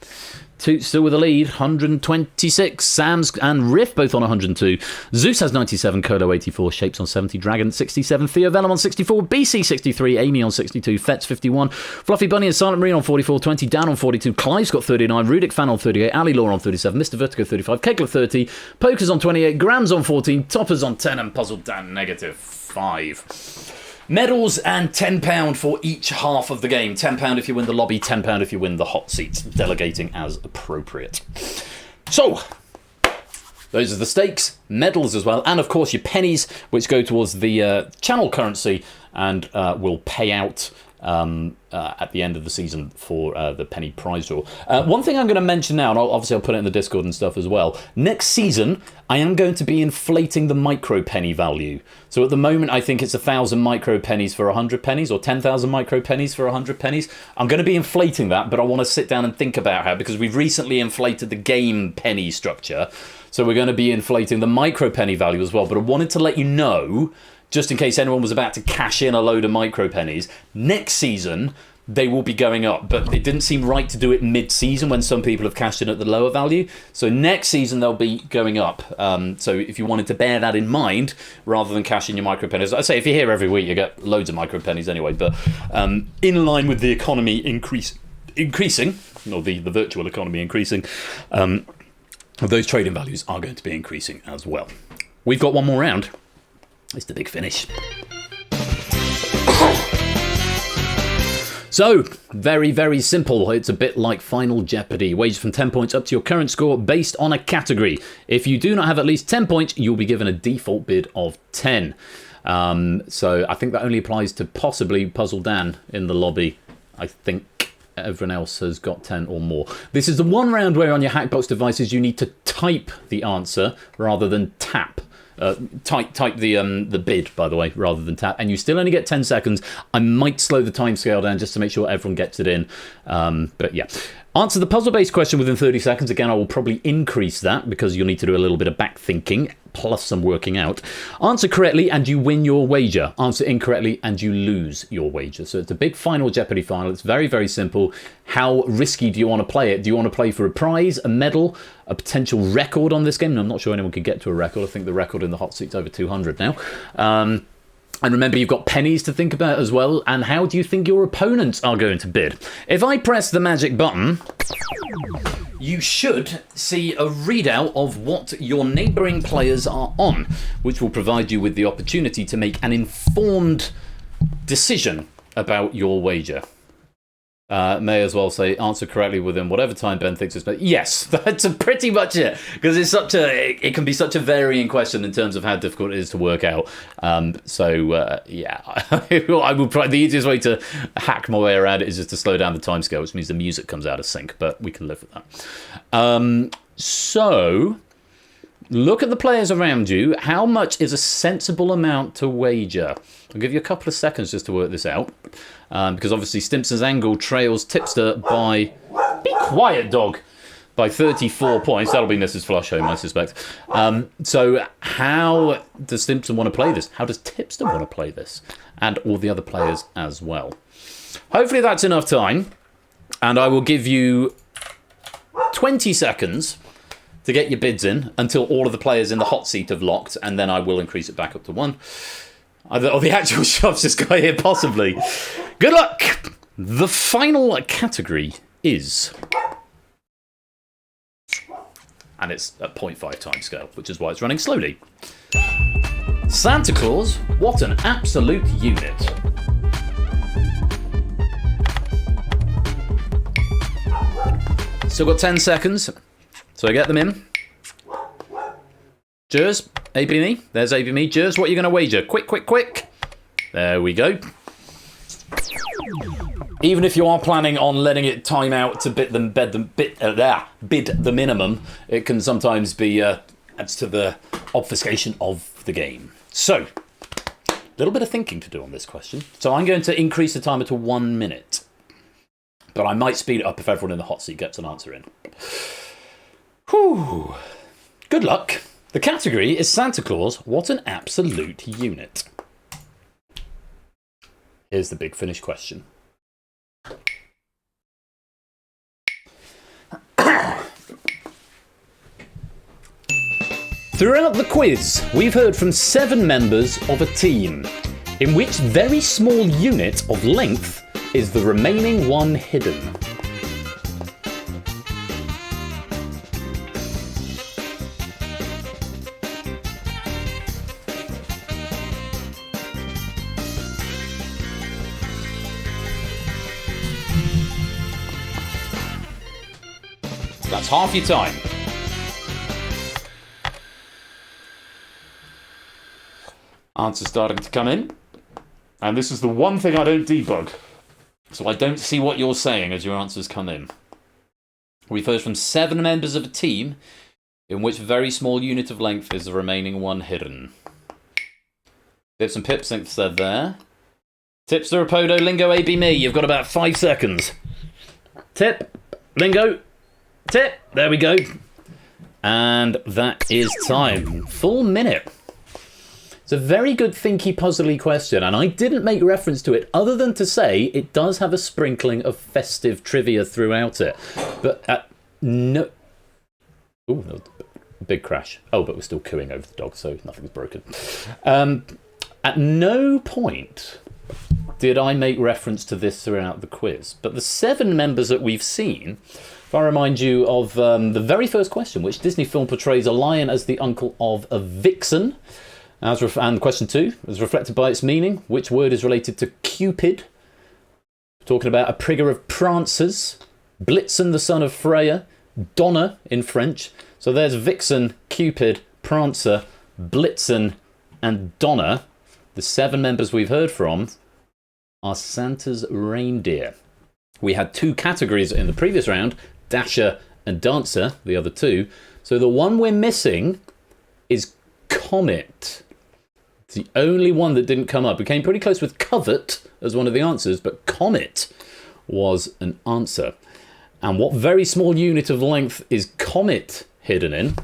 Toot still with the lead, 126. Sam's and Riff both on 102. Zeus has 97. Colo 84. Shapes on 70. Dragon 67. Theo Vellum on 64. BC 63. Amy on 62. Fets 51. Fluffy Bunny and Silent Marine on 44. 20. Dan on 42. Clive's got 39. Rudic Fan on 38. Ali Law on 37. Mr. Vertigo 35. Kegler 30. Poker's on 28. Grams on 14. Topper's on 10. And Puzzle Dan negative 5. Medals and £10 for each half of the game. £10 if you win the lobby, £10 if you win the hot seats. Delegating as appropriate. So, those are the stakes, medals as well, and of course your pennies, which go towards the channel currency and will pay out at the end of the season for the penny prize draw. One thing I'm going to mention now, and obviously I'll put it in the Discord and stuff as well. Next season, I am going to be inflating the micro penny value. So at the moment, I think it's 1,000 micro pennies for 100 pennies, or 10,000 micro pennies for 100 pennies. I'm going to be inflating that, but I want to sit down and think about how, because we've recently inflated the game penny structure. So we're going to be inflating the micro penny value as well. But I wanted to let you know, just in case anyone was about to cash in a load of micro pennies, next season they will be going up, but it didn't seem right to do it mid-season when some people have cashed in at the lower value. So next season they'll be going up. So if you wanted to bear that in mind, rather than cashing your micro pennies, I say if you're here every week, you get loads of micro pennies anyway. But in line with the economy increasing, or the virtual economy increasing, those trading values are going to be increasing as well. We've got one more round. It's the big finish. So, very, very simple. It's a bit like Final Jeopardy. Wages from 10 points up to your current score based on a category. If you do not have at least 10 points, you'll be given a default bid of 10. So I think that only applies to possibly Puzzle Dan in the lobby. I think everyone else has got 10 or more. This is the one round where on your Hackbox devices you need to type the answer rather than tap. Type the bid, by the way, rather than tap, and you still only get 10 seconds. I might slow the time scale down just to make sure everyone gets it in. But yeah. Answer the puzzle-based question within 30 seconds. Again, I will probably increase that because you'll need to do a little bit of back thinking plus some working out. Answer correctly and you win your wager. Answer incorrectly and you lose your wager. So it's a big Final Jeopardy final. It's very, very simple. How risky do you want to play it? Do you want to play for a prize, a medal, a potential record on this game? And I'm not sure anyone could get to a record. I think the record in the hot seat's over 200 now. And remember, you've got pennies to think about as well. And how do you think your opponents are going to bid? If I press the magic button, you should see a readout of what your neighbouring players are on, which will provide you with the opportunity to make an informed decision about your wager. May as well say answer correctly within whatever time Ben thinks it's best. Yes, that's pretty much it, because it can be such a varying question in terms of how difficult it is to work out. Yeah, I will probably, the easiest way to hack my way around it is just to slow down the timescale, which means the music comes out of sync, but we can live with that. So look at the players around you. How much is a sensible amount to wager? I'll give you a couple of seconds just to work this out. Because obviously Stimpson's Angle trails Tipster by... Be quiet, dog! By 34 points. That'll be Mrs. Flush Home, I suspect. So how does Stimpson want to play this? How does Tipster want to play this? And all the other players as well. Hopefully that's enough time. And I will give you 20 seconds to get your bids in until all of the players in the hot seat have locked, and then I will increase it back up to 1. Or the actual shops just got here, possibly. Good luck! The final category is... And it's at 0.5 time scale, which is why it's running slowly. Santa Claus, what an absolute unit. Still got 10 seconds, so I get them in. Jers, AB Me. There's AB Me. Jers, what are you going to wager? Quick, quick, quick. There we go. Even if you are planning on letting it time out to bid the minimum, it can sometimes be adds to the obfuscation of the game. So, a little bit of thinking to do on this question. So I'm going to increase the timer to 1 minute. But I might speed it up if everyone in the hot seat gets an answer in. Whew. Good luck. The category is Santa Claus. What an absolute unit. Here's the big finish question. Throughout the quiz, we've heard from 7 members of a team. In which very small unit of length is the remaining one hidden? That's half your time. Answers starting to come in. And this is the one thing I don't debug. So I don't see what you're saying as your answers come in. We've heard from 7 members of a team, in which very small unit of length is the remaining one hidden. Tips and Pips think they're there. Tips, Rapodo, Lingo, A, B, me. You've got about 5 seconds. Tip, Lingo, tip. There we go. And that is time. Full minute. It's a very good thinky, puzzly question, and I didn't make reference to it other than to say it does have a sprinkling of festive trivia throughout it. But no... Ooh, big crash. Oh, but we're still cooing over the dog, so nothing's broken. At no point did I make reference to this throughout the quiz, but the 7 members that we've seen, if I remind you of the very first question, which Disney film portrays a lion as the uncle of a vixen, and question 2, as reflected by its meaning, which word is related to Cupid? Talking about a prigger of prancers, Blitzen the son of Freya, Donna in French. So there's Vixen, Cupid, Prancer, Blitzen, and Donna. The 7 members we've heard from are Santa's reindeer. We had 2 categories in the previous round, Dasher and Dancer, the other 2. So the one we're missing is Comet. It's the only one that didn't come up. We came pretty close with Covet as one of the answers, but Comet was an answer. And what very small unit of length is Comet hidden in?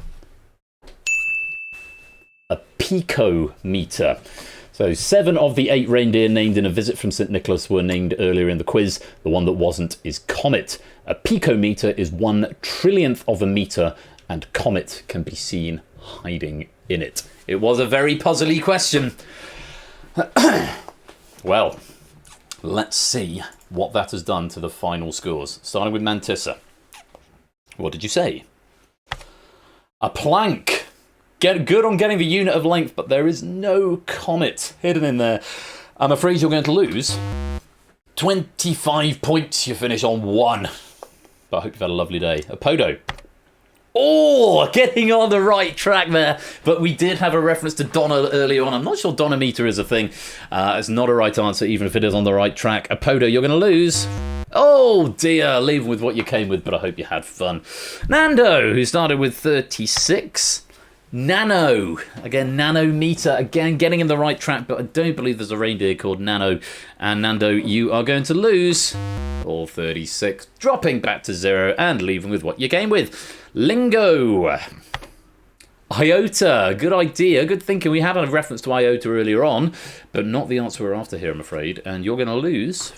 A picometer. So 7 of the 8 reindeer named in A Visit from St. Nicholas were named earlier in the quiz. The one that wasn't is Comet. A picometer is 1/1,000,000th of a meter, and Comet can be seen hiding in it. It was a very puzzly question. Well, let's see what that has done to the final scores. Starting with Mantissa. What did you say? A plank. Get good on getting the unit of length, but there is no comet hidden in there. I'm afraid you're going to lose 25 points. You finish on 1. But I hope you've had a lovely day. A Podo. Oh, getting on the right track there. But we did have a reference to Donna earlier on. I'm not sure Donna meter is a thing. It's not a right answer, even if it is on the right track. Apodo, you're going to lose. Oh, dear. Leave with what you came with, but I hope you had fun. Nando, who started with 36. Nano. Again, nanometer. Again, getting in the right track, but I don't believe there's a reindeer called Nano. And Nando, you are going to lose. All 36. Dropping back to 0 and leaving with what you came with. Lingo. Iota. Good idea. Good thinking. We had a reference to Iota earlier on, but not the answer we're after here, I'm afraid. And you're going to lose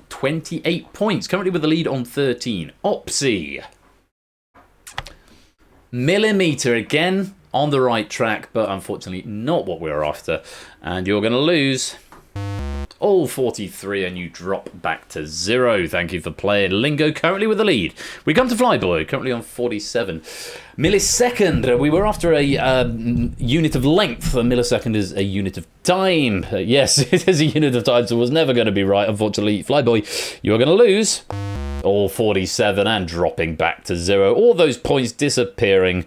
28 points. Currently with the lead on 13. Opsy. Millimeter. Again, on the right track, but unfortunately not what we're after. And you're going to lose all 43, and you drop back to 0. Thank you for playing. Lingo currently with the lead. We come to Flyboy, currently on 47. Millisecond. We were after a unit of length. A millisecond is a unit of time. Yes, it is a unit of time, so it was never going to be right. Unfortunately, Flyboy, you're going to lose all 47 and dropping back to 0. All those points disappearing.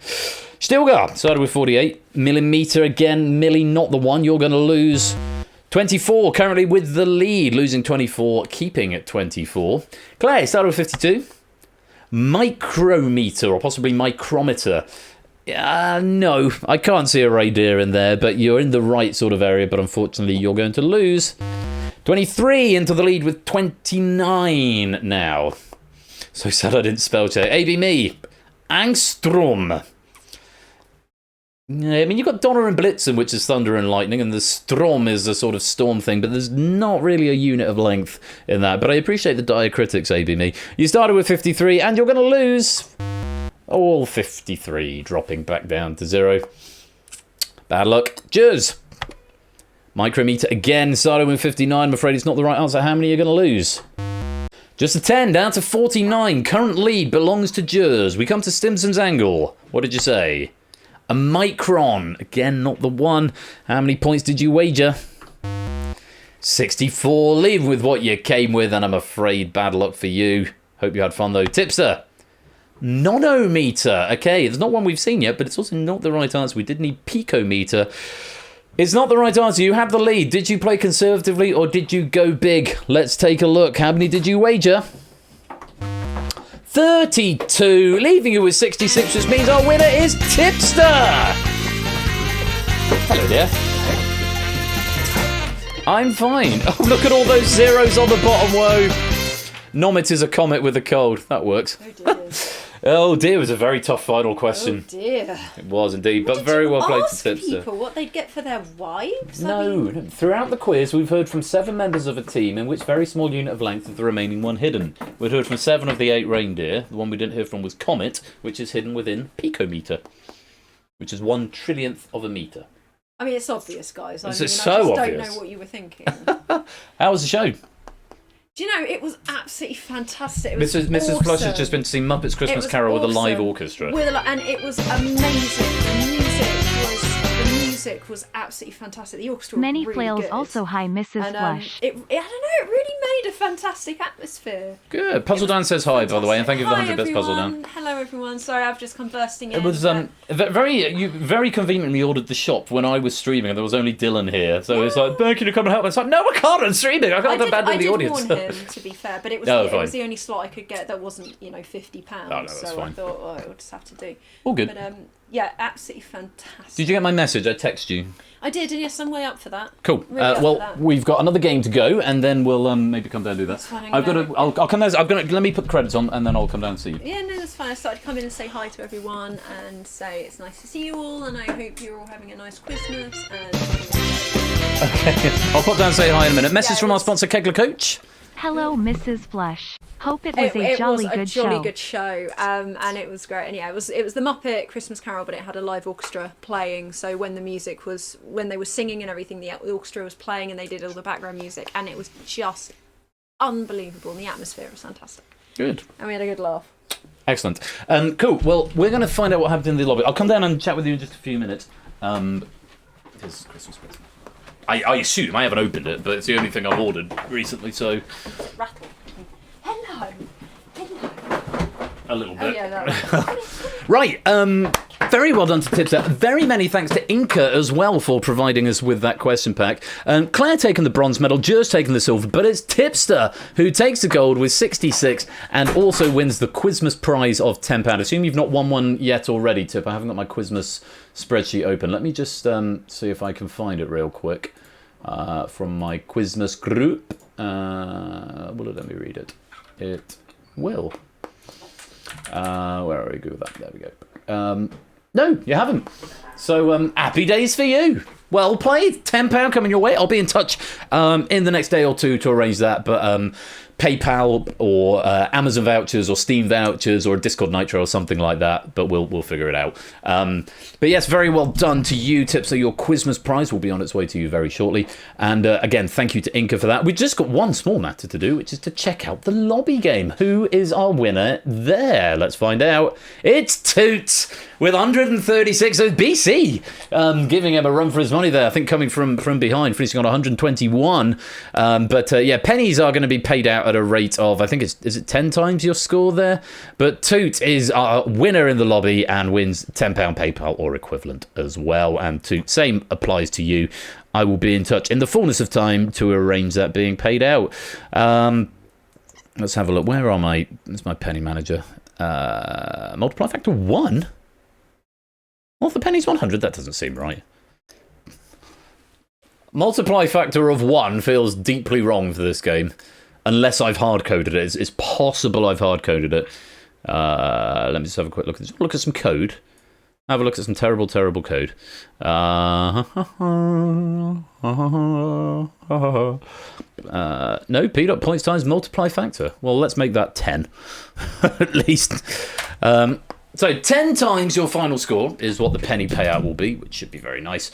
Stilgar started with 48. Millimeter again. Millie, not the one. You're going to lose 24, currently with the lead, losing 24, keeping at 24. Claire, started with 52. Micrometer, or possibly micrometer. No, I can't see a reindeer in there, but you're in the right sort of area, but unfortunately you're going to lose. 23 into the lead with 29 now. So sad I didn't spell check. AB me. Angstrom. I mean, you've got Donner and Blitzen, which is thunder and lightning, and the Strom is a sort of storm thing, but there's not really a unit of length in that. But I appreciate the diacritics, AB me. You started with 53, and you're going to lose all 53, dropping back down to 0. Bad luck. Juz. Micrometer again, started with 59. I'm afraid it's not the right answer. How many are you going to lose? Just a 10, down to 49. Current lead belongs to Juz. We come to Stimson's angle. What did you say? A micron. Again, not the one. How many points did you wager? 64. Leave with what you came with, and I'm afraid bad luck for you. Hope you had fun, though. Tipster. Nonometer. Okay, it's not one we've seen yet, but it's also not the right answer. We did need picometer. It's not the right answer. You have the lead. Did you play conservatively or did you go big? Let's take a look. How many did you wager? 32, leaving you with 66, which means our winner is Tipster. Hello, dear. I'm fine. Oh, look at all those zeros on the bottom. Whoa. Nomet is a comet with a cold. That works. Oh, dear. Oh dear, it was a very tough final question. Oh dear. It was indeed, but very well played to Tipster. People what they'd get for their wives? No, throughout the quiz we've heard from 7 members of a team in which very small unit of length is the remaining one hidden. We'd heard from 7 of the 8 reindeer. The one we didn't hear from was Comet, which is hidden within picometer, which is 1/1,000,000th of a meter. I mean, it's obvious, guys. I It's mean, I so just obvious. don't know what you were thinking. How was the show? Do you know, it was absolutely fantastic. It was Mrs. awesome. Flush has just been to see Muppets Christmas Carol with a live orchestra. And it was amazing. The music was absolutely fantastic. The orchestra was Many really flails good. also hi, Mrs. Flush. I don't know, it really made a fantastic atmosphere. Good. Puzzle Dan says hi, by the way, and thank you for the 100 bits, Puzzle Dan. Hello, everyone. Sorry, I've just come bursting in. It was you very conveniently ordered the shop when I was streaming, and there was only Dylan here. So it's like, "Ben, can you come and help?" It's like, "No, I can't. I'm streaming. I can't abandon the audience." I did warn him, to be fair, but it was Oh, it fine. was the only slot I could get that wasn't £50. Oh, no, that's so fine. I thought, oh, it would just have to do. All good. But yeah, absolutely fantastic. Did you get my message? I text you. I did, and yes, I'm way up for that. Cool. Really up for Well, that. we've got another game to go, and then we'll maybe come down and do that. That's fine, I'll come down. Let me put the credits on, and then I'll come down and see you. Yeah, no, that's fine. I started to come in and say hi to everyone and say it's nice to see you all, and I hope you're all having a nice Christmas. And Okay. I'll pop down and say hi in a minute. Message Yeah, from our sponsor, Kegler Coach. Hello, Mrs. Flush. Hope it was a it jolly was a good jolly show. good show, and it was great. And yeah, it was the Muppet Christmas Carol, but it had a live orchestra playing. So when they were singing and everything, the orchestra was playing, and they did all the background music, and it was just unbelievable. And the atmosphere was fantastic, Good. and we had a good laugh. Excellent. Cool. Well, we're going to find out what happened in the lobby. I'll come down and chat with you in just a few minutes. It's Christmas present. I assume I haven't opened it, but it's the only thing I've ordered recently, so Rattle. Hello. a little Oh bit. yeah, that Right. Very well done to Tipster. Very many thanks to Inca as well for providing us with that question pack. Claire taking the bronze medal, Jur's taking the silver, but it's Tipster who takes the gold with 66 and also wins the Quizmas prize of £10. Assume you've not won one yet already, Tip. I haven't got my Quizmas spreadsheet open. Let me just see if I can find it real quick from my Quizmas group. Will it let me read it? It will. Where are we? Go with that. There we go. No, you haven't. So happy days for you. Well played. £10 coming your way. I'll be in touch in the next day or two to arrange that. But PayPal or Amazon vouchers or Steam vouchers or Discord Nitro or something like that. But we'll figure it out. But yes, very well done to you, Tipster. Your Quizmas prize will be on its way to you very shortly. And again, thank you to Inca for that. We've just got one small matter to do, which is to check out the lobby game. Who is our winner there? Let's find out. It's Toots with 136. So BC giving him a run for his money there. I think coming from behind, finishing on 121. But yeah, pennies are going to be paid out out at a rate of, I think is it 10 times your score there? But Toot is our winner in the lobby and wins £10 PayPal or equivalent as well. And Toot, same applies to you. I will be in touch in the fullness of time to arrange that being paid out. Let's have a look. Where are my... That's my penny manager. Multiply factor 1? Well, the penny's 100. That doesn't seem right. Multiply factor of 1 feels deeply wrong for this game. Unless I've hard-coded it. It's possible I've hard-coded it. Let me just have a quick look at this. Look at some code. Have a look at some terrible, terrible code. No, P dot points times multiply factor. Well, let's make that 10. At least. So 10 times your final score is what the penny payout will be, which should be very nice.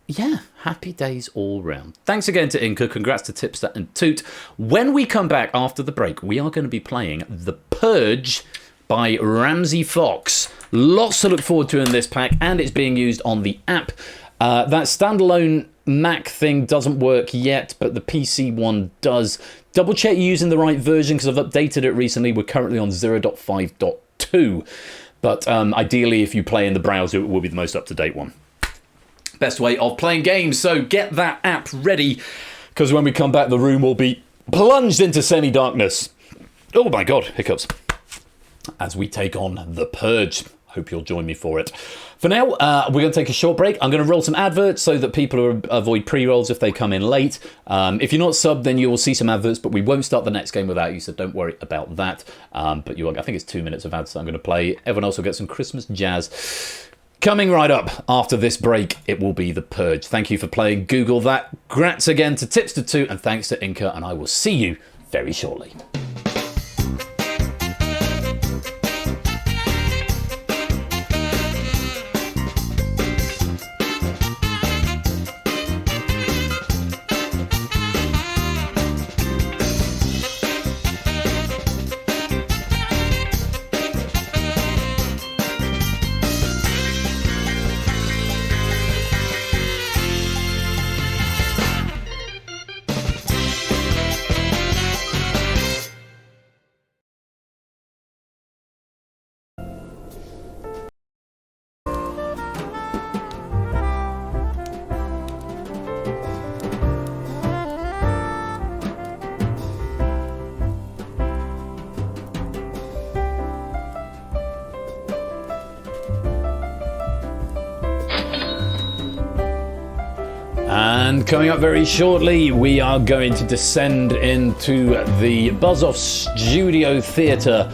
Yeah, happy days all round. Thanks again to Inca. Congrats to Tipster and Toot. When we come back after the break, we are going to be playing The Purge by Ramsey Fox. Lots to look forward to in this pack, and it's being used on the app. That standalone Mac thing doesn't work yet, but the PC one does. Double check you're using the right version because I've updated it recently. We're currently on 0.5.2. But ideally, if you play in the browser, it will be the most up-to-date one. Best way of playing games. So get that app ready, because when we come back, the room will be plunged into semi-darkness. Oh my god, hiccups. As we take on The Purge. Hope you'll join me for it. For now, we're going to take a short break. I'm going to roll some adverts so that people avoid pre-rolls if they come in late. If you're not subbed, then you will see some adverts, but we won't start the next game without you, so don't worry about that. But I think it's 2 minutes of ads that I'm going to play. Everyone else will get some Christmas jazz. Coming right up after this break, it will be The Purge. Thank you for playing. Google that. Grats again to Tipster2, and thanks to Inca, and I will see you very shortly. And coming up very shortly, we are going to descend into the Buzz Off Studio Theatre.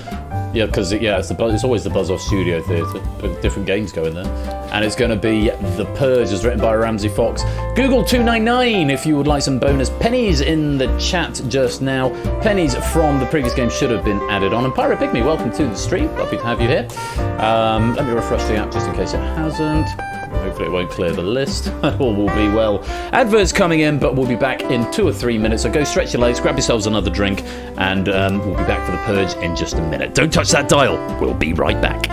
Yeah, because it's always the Buzz Off Studio Theatre, but different games go in there. And it's going to be The Purge, as written by Ramsey Fox. Google 299 if you would like some bonus pennies in the chat just now. Pennies from the previous game should have been added on. And Pyro Pygmy, welcome to the stream. Lovely to have you here. Let me refresh the app just in case it hasn't. Hopefully it won't clear the list. All will be well. Adverts coming in, but we'll be back in 2 or 3 minutes. So go stretch your legs, grab yourselves another drink, and we'll be back for The Purge in just a minute. Don't touch that dial. We'll be right back.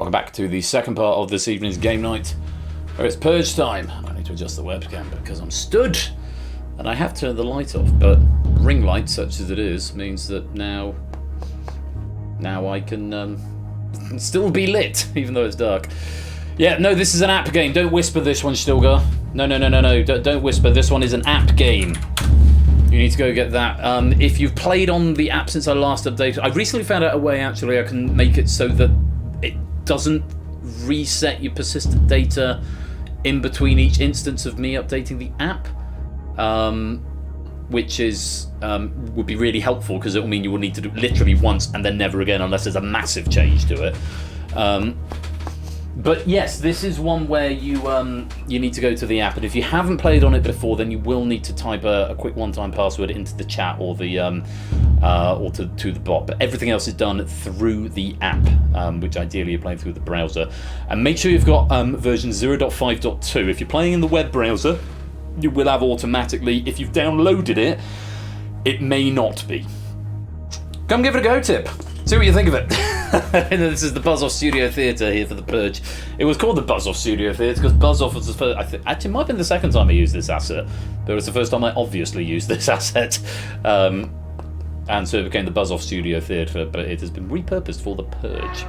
Welcome back to the second part of this evening's game night, where it's Purge time. I need to adjust the webcam because I'm stood and I have turned the light off, but ring light, such as it is, means that now I can still be lit, even though it's dark. Yeah, no, this is an app game. Don't whisper this one, Stilgar. No. Don't whisper. This one is an app game. You need to go get that. If you've played on the app since I last updated, I recently found out a way, actually, I can make it so that it doesn't reset your persistent data in between each instance of me updating the app, which is would be really helpful, because it will mean you will need to do literally once and then never again unless there's a massive change to it. But yes, this is one where you need to go to the app, and if you haven't played on it before, then you will need to type a quick one-time password into the chat or the to the bot. But everything else is done through the app, which ideally you're playing through the browser. And make sure you've got version 0.5.2. If you're playing in the web browser, you will have automatically. If you've downloaded it, it may not be. Come give it a go, Tip. See what you think of it. This is the Buzz Off Studio Theatre here for the Purge. It was called the Buzz Off Studio Theatre because Buzz Off was the first. Actually, it might have been the second time I used this asset, but it was the first time I obviously used this asset. And so it became the Buzz Off Studio Theatre, but it has been repurposed for the Purge.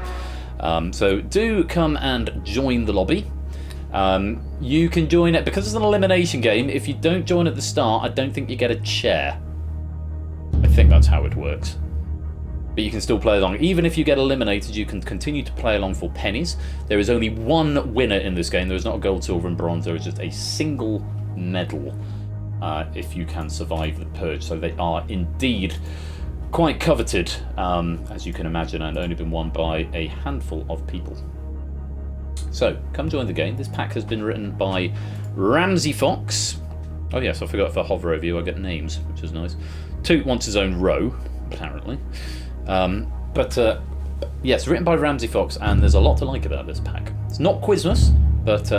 So do come and join the lobby. You can join it because it's an elimination game. If you don't join at the start, I don't think you get a chair. I think that's how it works. but you can still play along. Even if you get eliminated, you can continue to play along for pennies. There is only one winner in this game. There is not a gold, silver, and bronze. There is just a single medal if you can survive the purge. So they are indeed quite coveted, as you can imagine, and only been won by a handful of people. So come join the game. This pack has been written by Ramsey Fox. Oh yes, I forgot if I hover over you I get names, which is nice. Toot wants his own row, apparently. Yes, written by Ramsey Fox, and there's a lot to like about this pack. It's not Quizmas, but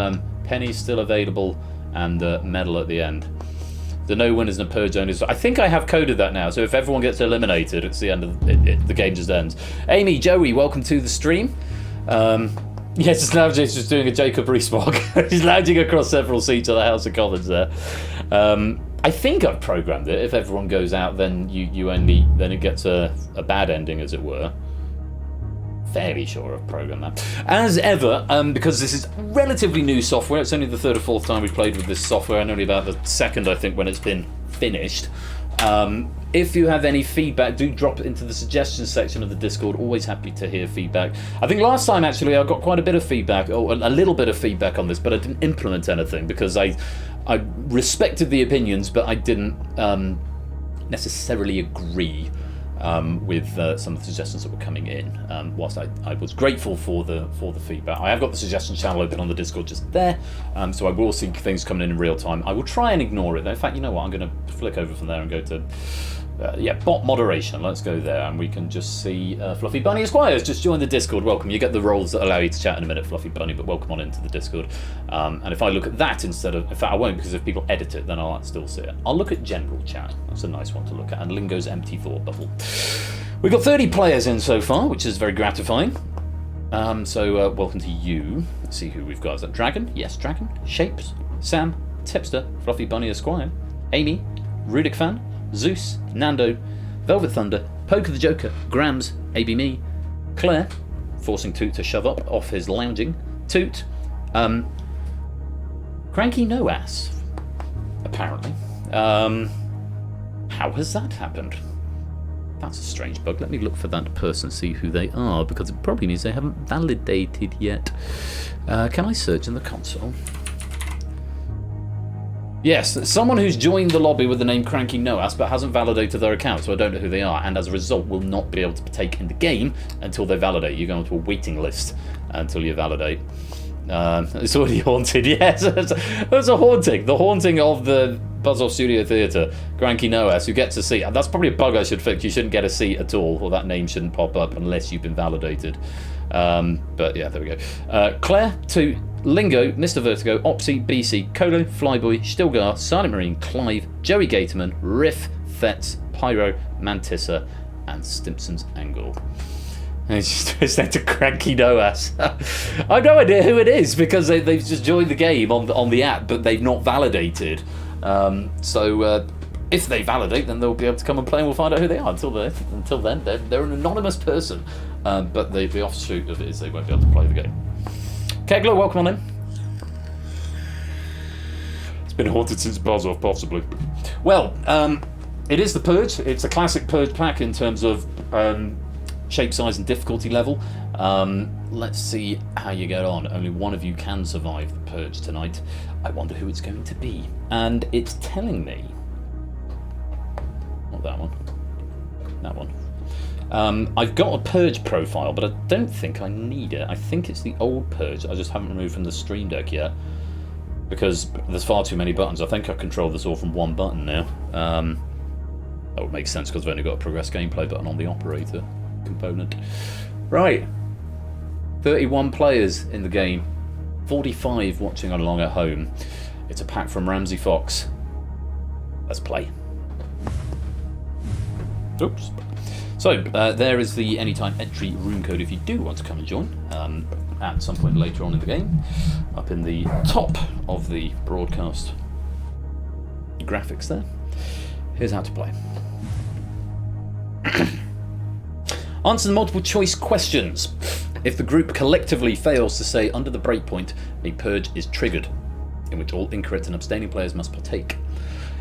pennies still available, and medal at the end. The no winners and purge owners. I think I have coded that now, so if everyone gets eliminated, it's the end of the game just ends. Amy, Joey, welcome to the stream. Yes, it's now just doing a Jacob Rees-Mogg. He's lounging across several seats of the House of Commons there. I think I've programmed it. If everyone goes out, then then it gets a bad ending, as it were. Fairly sure I've programmed that. As ever, because this is relatively new software, it's only the third or fourth time we've played with this software, and only about the second, I think, when it's been finished. If you have any feedback, do drop it into the suggestions section of the Discord. Always happy to hear feedback. I think last time, actually, I got quite a bit of feedback, or a little bit of feedback on this, but I didn't implement anything because I respected the opinions, but I didn't necessarily agree with some of the suggestions that were coming in. Whilst I was grateful for the feedback, I have got the suggestion channel open on the Discord just there, so I will see things coming in real time. I will try and ignore it. In fact, you know what? I'm going to flick over from there and go to bot moderation. Let's go there, and we can just see Fluffy Bunny Esquires just joined the Discord. Welcome. You get the roles that allow you to chat in a minute, Fluffy Bunny, but welcome on into the Discord. And if I look at that instead of, in fact I won't, because if people edit it, then I'll still see it. I'll look at general chat. That's a nice one to look at. And Lingo's empty thought bubble. We've got 30 players in so far, which is very gratifying. So welcome to you. Let's see who we've got. Is that Dragon? Yes, Dragon. Shapes. Sam. Tipster. Fluffy Bunny Esquire. Amy. Rudic Fan. Zeus, Nando, Velvet Thunder, Poker the Joker, Grams, AB Me, Claire, forcing Toot to shove up off his lounging, Toot, Cranky No Ass, apparently. How has that happened? That's a strange bug. Let me look for that person, see who they are, because it probably means they haven't validated yet. Can I search in the console? Yes, someone who's joined the lobby with the name Cranky Noas but hasn't validated their account, so I don't know who they are, and as a result will not be able to partake in the game until they validate. You go onto a waiting list until you validate. It's already haunted, yes. It's a haunting. The haunting of the Buzz Off Studio Theatre, Cranky Noas, who gets a seat. That's probably a bug I should fix. You shouldn't get a seat at all, or that name shouldn't pop up unless you've been validated. But yeah, there we go. Claire, to Lingo, Mr. Vertigo, Opsy, BC, Colo, Flyboy, Stilgar, Silent Marine, Clive, Joey Gatorman, Riff, Thetz, Pyro, Mantissa, and Stimpson's Angle. And it's named to Cranky Noas. I have no idea who it is because they've just joined the game on the app, but they've not validated. So if they validate, then they'll be able to come and play, and we'll find out who they are. Until then, they're an anonymous person. But the offshoot of it is they won't be able to play the game. Kegler, welcome on in. It's been haunted since Buzz Off, possibly. Well, it is the Purge. It's a classic Purge pack in terms of shape, size, and difficulty level. Let's see how you get on. Only one of you can survive the Purge tonight. I wonder who it's going to be. And it's telling me... Not that one. That one. I've got a Purge profile, but I don't think I need it. I think it's the old Purge I just haven't removed from the Stream Deck yet, because there's far too many buttons. I think I control this all from one button now. That would make sense because I've only got a progress gameplay button on the operator component. Right, 31 players in the game, 45 watching along at home. It's a pack from Ramsey Fox. Let's play. Oops. So, there is the anytime entry room code if you do want to come and join at some point later on in the game, up in the top of the broadcast graphics there. Here's how to play. Answer the multiple choice questions. If the group collectively fails to say under the breakpoint, a purge is triggered, in which all incorrect and abstaining players must partake.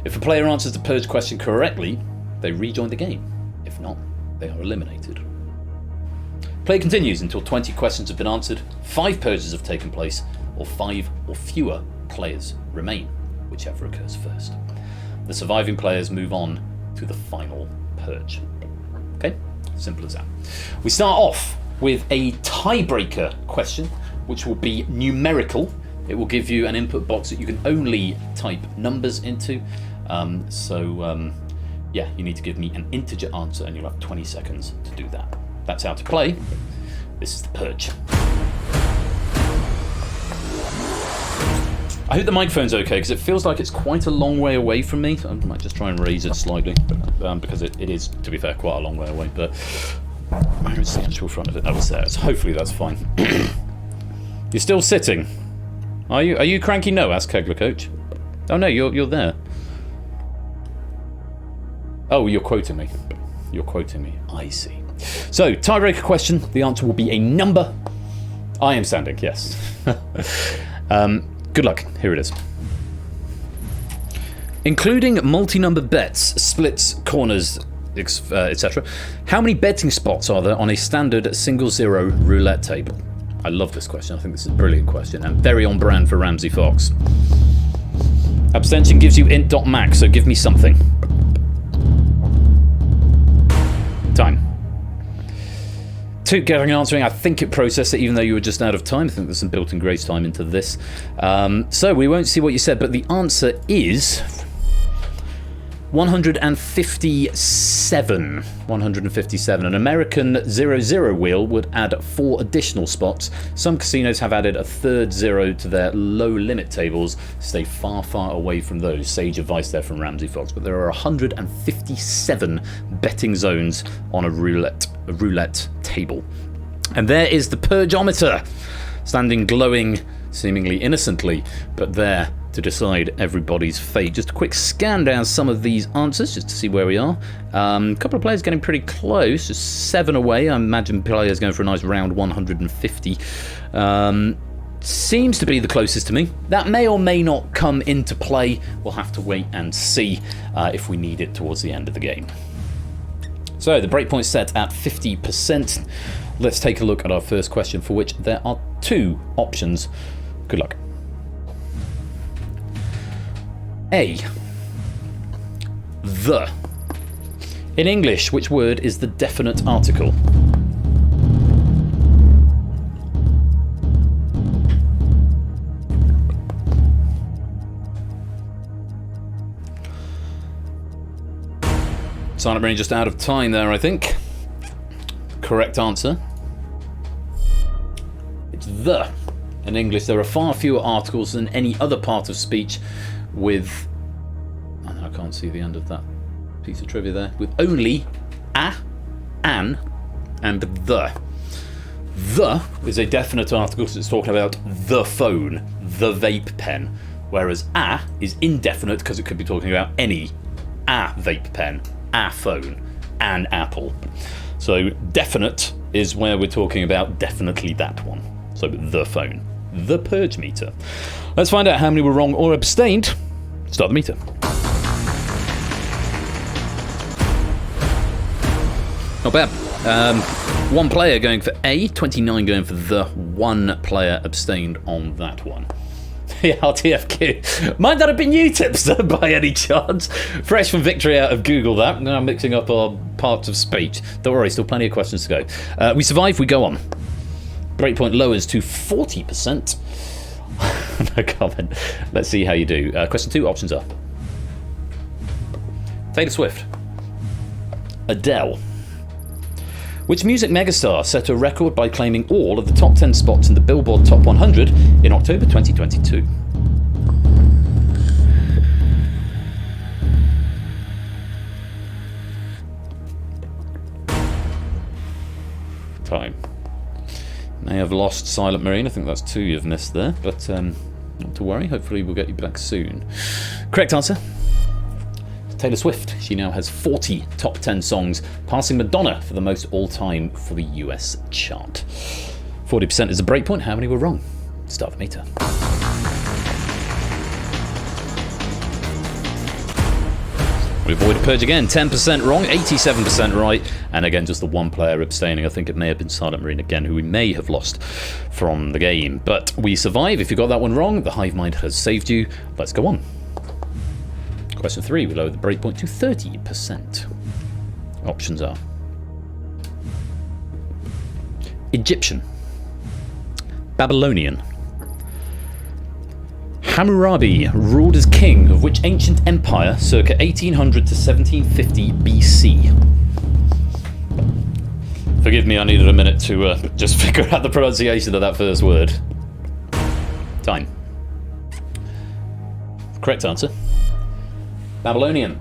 If a player answers the purge question correctly, they rejoin the game. If not, they are eliminated. Play continues until 20 questions have been answered, 5 purges have taken place, or 5 or fewer players remain, whichever occurs first. The surviving players move on to the final purge. Okay? Simple as that. We start off with a tiebreaker question, which will be numerical. It will give you an input box that you can only type numbers into. Yeah, you need to give me an integer answer and you'll have 20 seconds to do that. That's how to play. This is the Purge. I hope the microphone's okay, because it feels like it's quite a long way away from me. I might just try and raise it slightly, because it is, to be fair, quite a long way away. But where is the actual front of it? Oh, it's there. So hopefully that's fine. You're still sitting. Are you cranky? No, asked Kegler Coach. Oh no, you're there. Oh, you're quoting me. You're quoting me. I see. So, tiebreaker question. The answer will be a number. I am standing, yes. Good luck. Here it is. Including multi-number bets, splits, corners, etc. How many betting spots are there on a standard single-zero roulette table? I love this question. I think this is a brilliant question and very on brand for Ramsey Fox. Abstention gives you int.max, so give me something. Time. Toot getting answering, I think it processed it even though you were just out of time. I think there's some built-in grace time into this. So we won't see what you said, but the answer is 157. 157. An American 0-0 wheel would add 4 additional spots. Some casinos have added a third 0 to their low limit tables. Stay far, far away from those. Sage advice there from Ramsey Fox. But there are 157 betting zones on a roulette table. And there is the Purgeometer, standing glowing, seemingly innocently, but there to decide everybody's fate. Just a quick scan down some of these answers just to see where we are. A couple of players getting pretty close, just 7 away. I imagine players going for a nice round 150. Seems to be the closest to me. That may or may not come into play. We'll have to wait and see if we need it towards the end of the game. So the breakpoint's set at 50%. Let's take a look at our first question, for which there are 2 options. Good luck. A. The. In English, which word is the definite article? Silent Marine just out of time there, I think. Correct answer. It's the. In English, there are far fewer articles than any other part of speech with... Oh, no, I can't see the end of that piece of trivia there. With only a, an, and the. The is a definite article, so it's talking about the phone, the vape pen. Whereas a is indefinite because it could be talking about any a vape pen, a phone, an apple. So definite is where we're talking about definitely that one. So the phone, the Purge meter. Let's find out how many were wrong or abstained. Start the meter. Not bad. 1 player going for A, 29 going for the. 1 player abstained on that one. Yeah, RTFQ. Might that have been you, Tipster, by any chance? Fresh from victory out of Google that. Now I'm mixing up our parts of speech. Don't worry, still plenty of questions to go. We survive, we go on. Breakpoint lowers to 40%. No comment. Let's see how you do. Question 2, options are Taylor Swift, Adele. Which music megastar set a record by claiming all of the top 10 spots in the Billboard Top 100 in October 2022? Time. May have lost Silent Marine. I think that's 2 you've missed there, but not to worry. Hopefully we'll get you back soon. Correct answer. Taylor Swift. She now has 40 top 10 songs, passing Madonna for the most all-time for the US chart. 40% is a breakpoint. How many were wrong? Start the meter. We avoid Purge again. 10% wrong, 87% right. And again, just the one player abstaining. I think it may have been Silent Marine again, who we may have lost from the game. But we survive. If you got that one wrong, the Hive Mind has saved you. Let's go on. Question 3, we lower the breakpoint to 30%. Options are Egyptian, Babylonian, Hammurabi ruled as king of which ancient empire circa 1800 to 1750 BC? Forgive me, I needed a minute to just figure out the pronunciation of that first word. Time. Correct answer. Babylonian.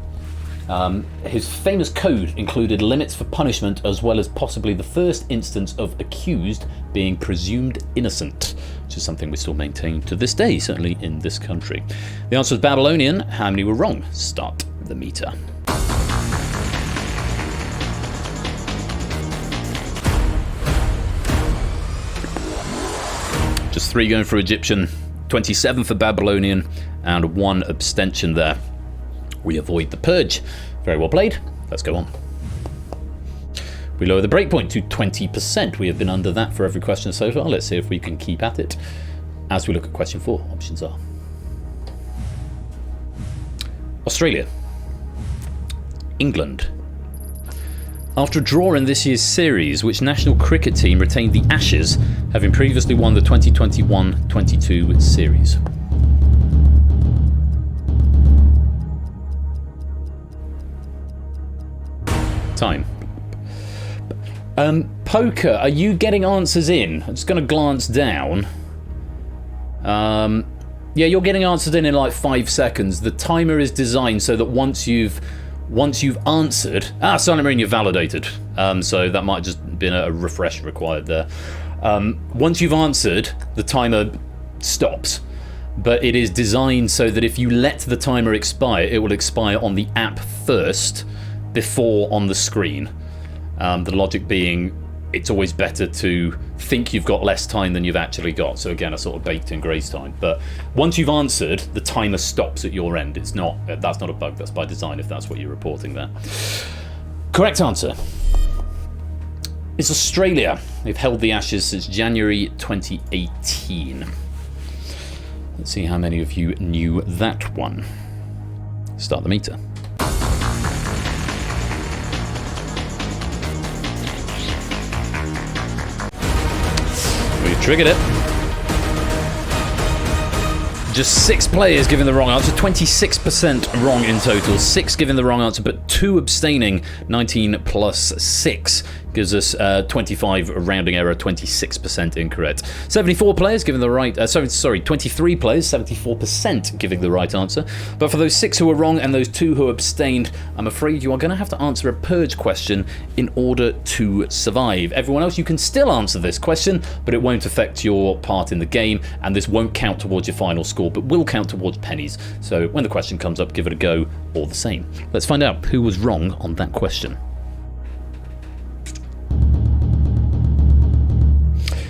His famous code included limits for punishment as well as possibly the first instance of accused being presumed innocent, which is something we still maintain to this day, certainly in this country. The answer was Babylonian. How many were wrong? Start the meter. Just 3 going for Egyptian, 27 for Babylonian, and 1 abstention there. We avoid the Purge. Very well played. Let's go on. We lower the breakpoint to 20%. We have been under that for every question so far. Let's see if we can keep at it. As we look at question 4, options are Australia, England. After a draw in this year's series, which national cricket team retained the Ashes, having previously won the 2021-22 series? Time. Poker, are you getting answers in? I'm just going to glance down. Yeah, you're getting answers in like 5 seconds. The timer is designed so that once you've answered... Silent Marine, you're validated. So that might have just been a refresh required there. Once you've answered, the timer stops. But it is designed so that if you let the timer expire, it will expire on the app first, before on the screen. The logic being, it's always better to think you've got less time than you've actually got. So again, a sort of baked in grace time. But once you've answered, the timer stops at your end. It's not, that's not a bug, that's by design if that's what you're reporting there. Correct answer is Australia. They've held the Ashes since January 2018. Let's see how many of you knew that one. Start the meter. We triggered it. Just 6 players giving the wrong answer, 26% wrong in total. 6 giving the wrong answer, but 2 abstaining. 19 plus 6 gives us 25 rounding error, 26% incorrect. 74 players giving the right, 23 players, 74% giving the right answer. But for those 6 who were wrong and those 2 who abstained, I'm afraid you are going to have to answer a Purge question in order to survive. Everyone else, you can still answer this question, but it won't affect your part in the game, and this won't count towards your final score, but will count towards pennies. So when the question comes up, give it a go all the same. Let's find out who was wrong on that question.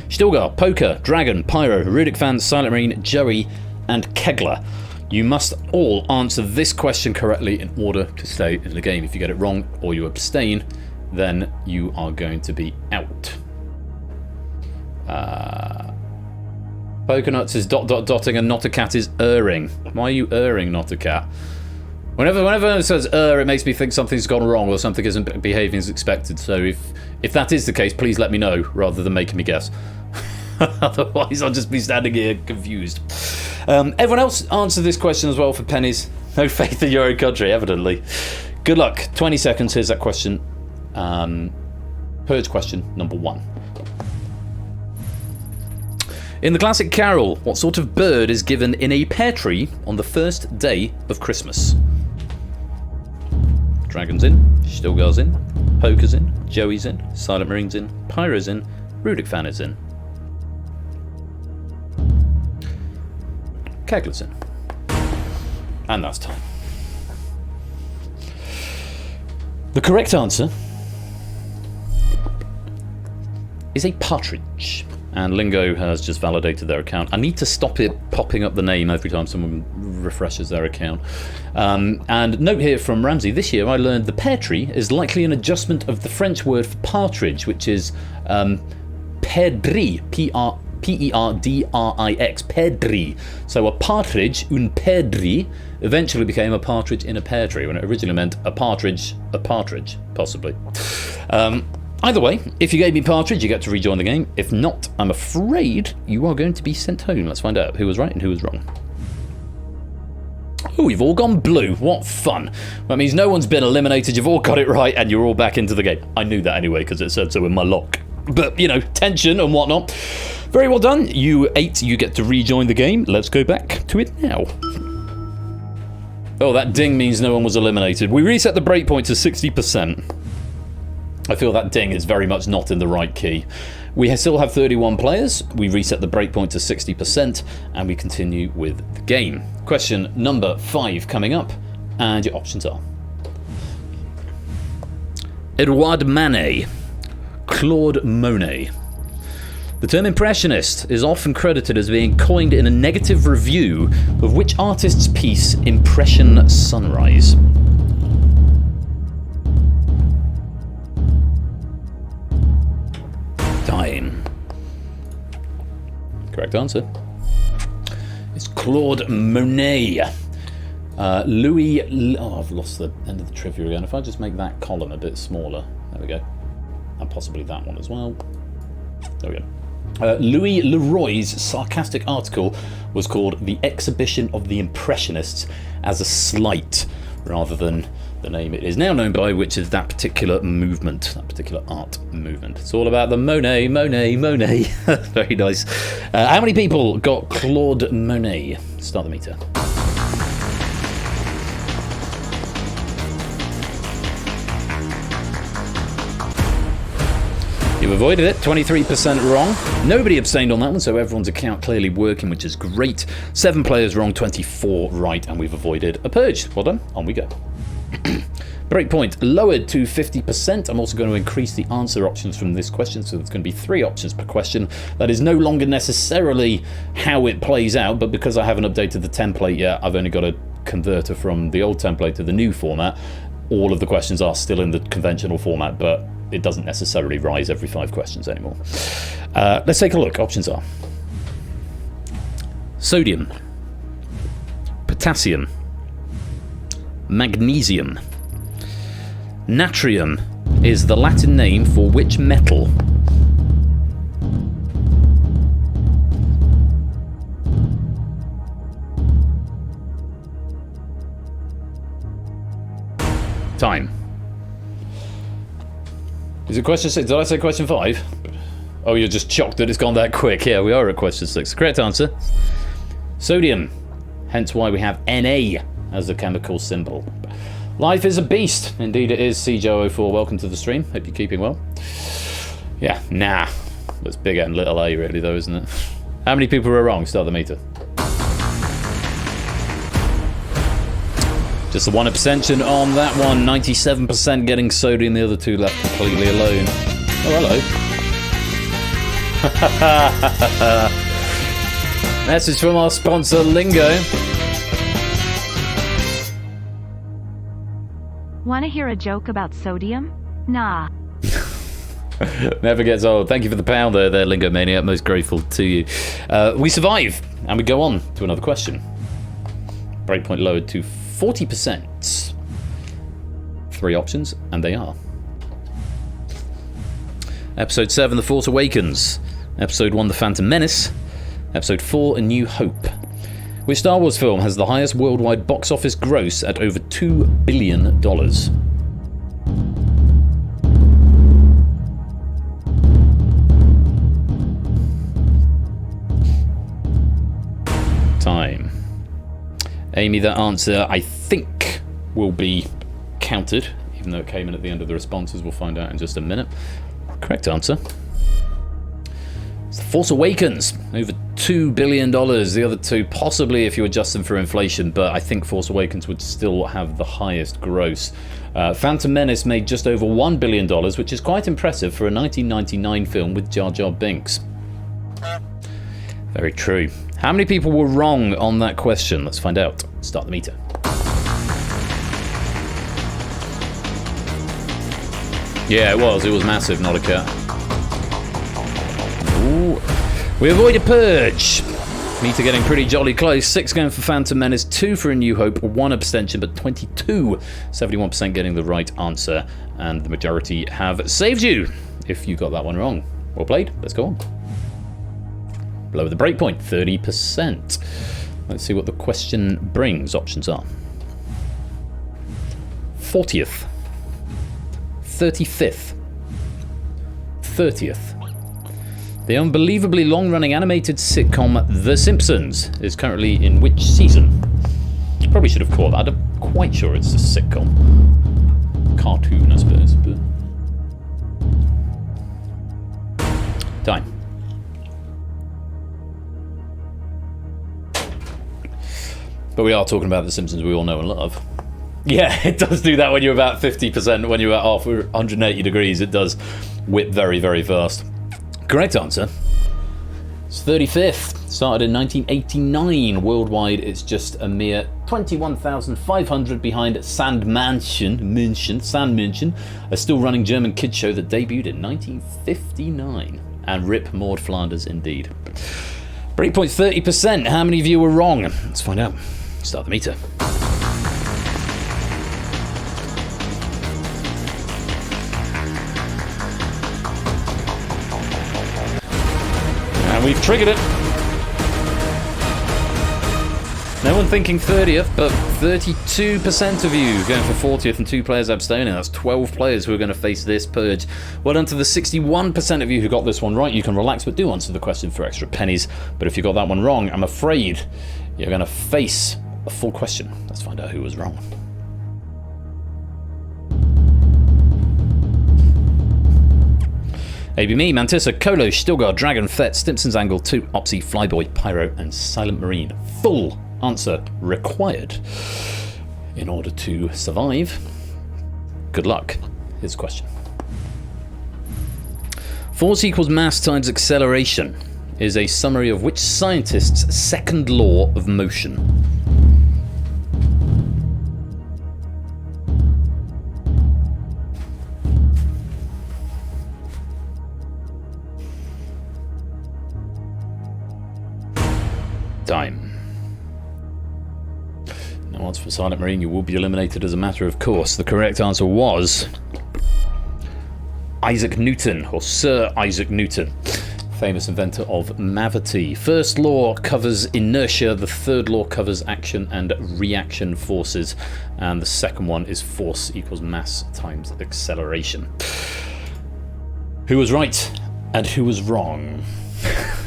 Stilgar, Poker, Dragon, Pyro, Rudic Fan, Silent Marine, Joey, and Kegler. You must all answer this question correctly in order to stay in the game. If you get it wrong or you abstain, then you are going to be out. Pokernuts is dotting and Not a Cat is erring. Why are you erring, Not a Cat? Whenever it says it makes me think something's gone wrong or something isn't behaving as expected. So if that is the case, please let me know rather than making me guess. Otherwise, I'll just be standing here confused. Everyone else answer this question as well for pennies. No faith in your own country, evidently. Good luck. 20 seconds. Here's that question. Purge question number 1. In the classic carol, what sort of bird is given in a pear tree on the first day of Christmas? Dragon's in, Stilgar's in, Poker's in, Joey's in, Silent Marine's in, Pyro's in, Rudic Fan is in. Kegler's in. And that's time. The correct answer is a partridge. And Lingo has just validated their account. I need to stop it popping up the name every time someone refreshes their account. And note here from Ramsey, this year I learned the pear tree is likely an adjustment of the French word for partridge, which is perdrix, P-E-R-D-R-I-X, perdrix. So a partridge, un perdrix, eventually became a partridge in a pear tree, when it originally meant a partridge, possibly. Either way, if you gave me partridge, you get to rejoin the game. If not, I'm afraid you are going to be sent home. Let's find out who was right and who was wrong. Oh, you've all gone blue. What fun. That means no one's been eliminated. You've all got it right and you're all back into the game. I knew that anyway because it said so in my lock. But, you know, tension and whatnot. Very well done. You 8, you get to rejoin the game. Let's go back to it now. Oh, that ding means no one was eliminated. We reset the breakpoint to 60%. I feel that ding is very much not in the right key. We still have 31 players. We reset the breakpoint to 60% and we continue with the game. Question number 5 coming up, and your options are Edouard Manet, Claude Monet. The term impressionist is often credited as being coined in a negative review of which artist's piece, Impression Sunrise. Time. Correct answer. It's Claude Monet. Louis... Oh, I've lost the end of the trivia again. If I just make that column a bit smaller. There we go. And possibly that one as well. There we go. Louis Leroy's sarcastic article was called The Exhibition of the Impressionists as a slight, rather than the name it is now known by, which is that particular movement, that particular art movement. It's all about the Monet. Very nice. How many people got Claude Monet? Start the meter. You've avoided it, 23% wrong. Nobody abstained on that one, so everyone's account clearly working, which is great. 7 players wrong, 24 right, and we've avoided a purge. Well done, on we go. Breakpoint lowered to 50%. I'm also going to increase the answer options from this question, so there's going to be 3 options per question. That is no longer necessarily how it plays out, but because I haven't updated the template yet, I've only got a converter from the old template to the new format. All of the questions are still in the conventional format, but it doesn't necessarily rise every 5 questions anymore. Let's take a look. Options are sodium, potassium, magnesium. Natrium is the Latin name for which metal? Time. Is it question 6? Did I say question 5? Oh, you're just shocked that it's gone that quick. Yeah, we are at question 6. Correct answer. Sodium. Hence why we have Na as the chemical symbol. Life is a beast. Indeed it is. CJO04, welcome to the stream. Hope you're keeping well. Yeah, nah. That's big and little a really though, isn't it? How many people were wrong? Start the meter. Just the one abstention on that one. 97% getting sodium, the other 2 left completely alone. Oh, hello. Message from our sponsor, Lingo. Want to hear a joke about sodium? Nah. Never gets old. Thank you for the pound there, Lingo Maniac. Most grateful to you. We survive, and we go on to another question. Breakpoint lowered to 40%. 3 options, and they are Episode 7, The Force Awakens. Episode 1, The Phantom Menace. Episode 4, A New Hope. Which Star Wars film has the highest worldwide box office gross at over $2 billion? Time. Amy, that answer, I think, will be counted, even though it came in at the end of the responses. We'll find out in just a minute. Correct answer. It's The Force Awakens, over $2 billion. The other 2, possibly if you adjust them for inflation, but I think Force Awakens would still have the highest gross. Phantom Menace made just over $1 billion, which is quite impressive for a 1999 film with Jar Jar Binks. Very true. How many people were wrong on that question? Let's find out. Start the meter. Yeah, it was massive, not a cat. Ooh. We avoided Purge. Meter getting pretty jolly close. 6 going for Phantom Menace, 2 for A New Hope, 1 abstention, but 22, 71% getting the right answer, and the majority have saved you if you got that one wrong. Well played. Let's go on. Below the breakpoint, 30%. Let's see what the question brings. Options are 40th, 35th, 30th. The unbelievably long-running animated sitcom The Simpsons is currently in which season? Probably should have caught that. I'm quite sure it's a sitcom. Cartoon, I suppose. But... Time. But we are talking about The Simpsons we all know and love. Yeah, it does do that when you're about 50%. When you're at half 180 degrees, it does whip very, very fast. Correct answer. It's 35th. Started in 1989. Worldwide, it's just a mere 21,500 behind Sand Mansion, a still-running German kids show that debuted in 1959. And rip Maud Flanders, indeed. Breakpoint 30%. How many of you were wrong? Let's find out. Start the meter. And we've triggered it. No one thinking 30th, but 32% of you going for 40th and 2 players abstaining. That's 12 players who are going to face this purge. Well done to the 61% of you who got this one right. You can relax, but do answer the question for extra pennies. But if you got that one wrong, I'm afraid you're going to face a full question. Let's find out who was wrong. ABME, Mantissa, Colo, Stilgar, Dragon, Fett, Stimpson's Angle, 2, Opsy, Flyboy, Pyro, and Silent Marine. Full answer required in order to survive. Good luck. Here's the question. Force equals mass times acceleration is a summary of which scientist's second law of motion? Time. No answer for Silent Marine. You will be eliminated as a matter of course. The correct answer was Isaac Newton, or Sir Isaac Newton, famous inventor of mavity. First law covers inertia, the third law covers action and reaction forces, and the second one is force equals mass times acceleration. Who was right and who was wrong?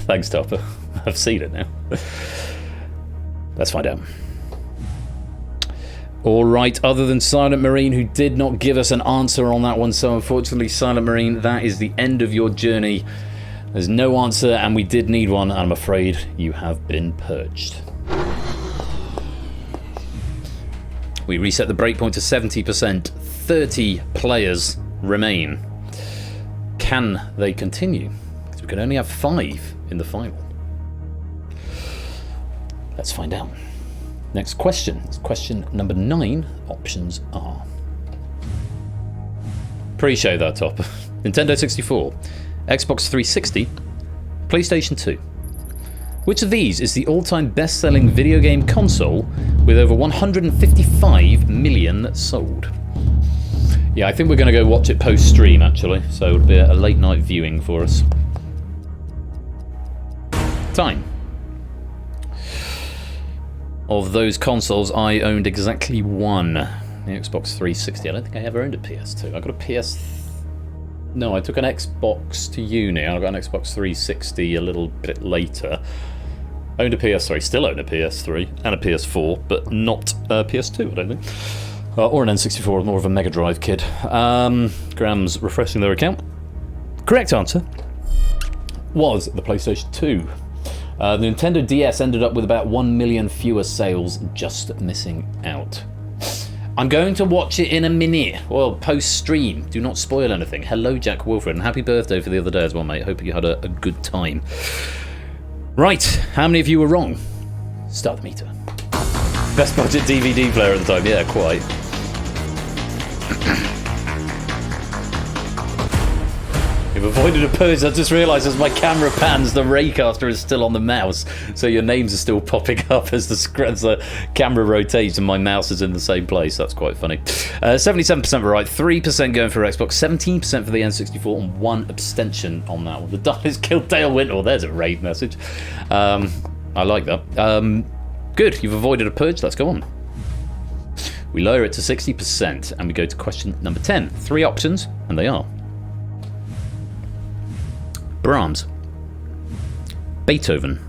Thanks, Topper. I've seen it now. Let's find out. Alright, other than Silent Marine, who did not give us an answer on that one, so unfortunately, Silent Marine, that is the end of your journey. There's no answer, and we did need one, and I'm afraid you have been purged. We reset the breakpoint to 70%. 30 players remain. Can they continue? Because we can only have 5 in the final. Let's find out. Next question. It's question number 9. Options are... Pre-show that top. Nintendo 64, Xbox 360, PlayStation 2. Which of these is the all-time best-selling video game console with over 155 million sold? Yeah, I think we're going to go watch it post-stream, actually, so it'll be a late-night viewing for us. Time. Of those consoles, I owned exactly one. The Xbox 360. I don't think I ever owned a PS2. I got a PS... No, I took an Xbox to uni. I got an Xbox 360 a little bit later. Owned a PS3. Still own a PS3 and a PS4, but not a PS2, I don't think. Or an N64, more of a Mega Drive kid. Graham's refreshing their account. Correct answer was the PlayStation 2. The Nintendo DS ended up with about 1 million fewer sales, just missing out. I'm going to watch it in a minute. Well, post-stream. Do not spoil anything. Hello, Jack Wilfred, and happy birthday for the other day as well, mate. Hope you had a good time. Right, how many of you were wrong? Start the meter. Best budget DVD player at the time. Yeah, quite. You've avoided a purge. I just realised as my camera pans, the Raycaster is still on the mouse, so your names are still popping up as the camera rotates and my mouse is in the same place. That's quite funny. 77% were right, 3% going for Xbox, 17% for the N64, and 1 abstention on that one. The Daleks killed Dale Winter. There's a raid message. I like that. Good, you've avoided a purge. Let's go on. We lower it to 60%, and we go to question number 10. 3 options, and they are Brahms, Beethoven,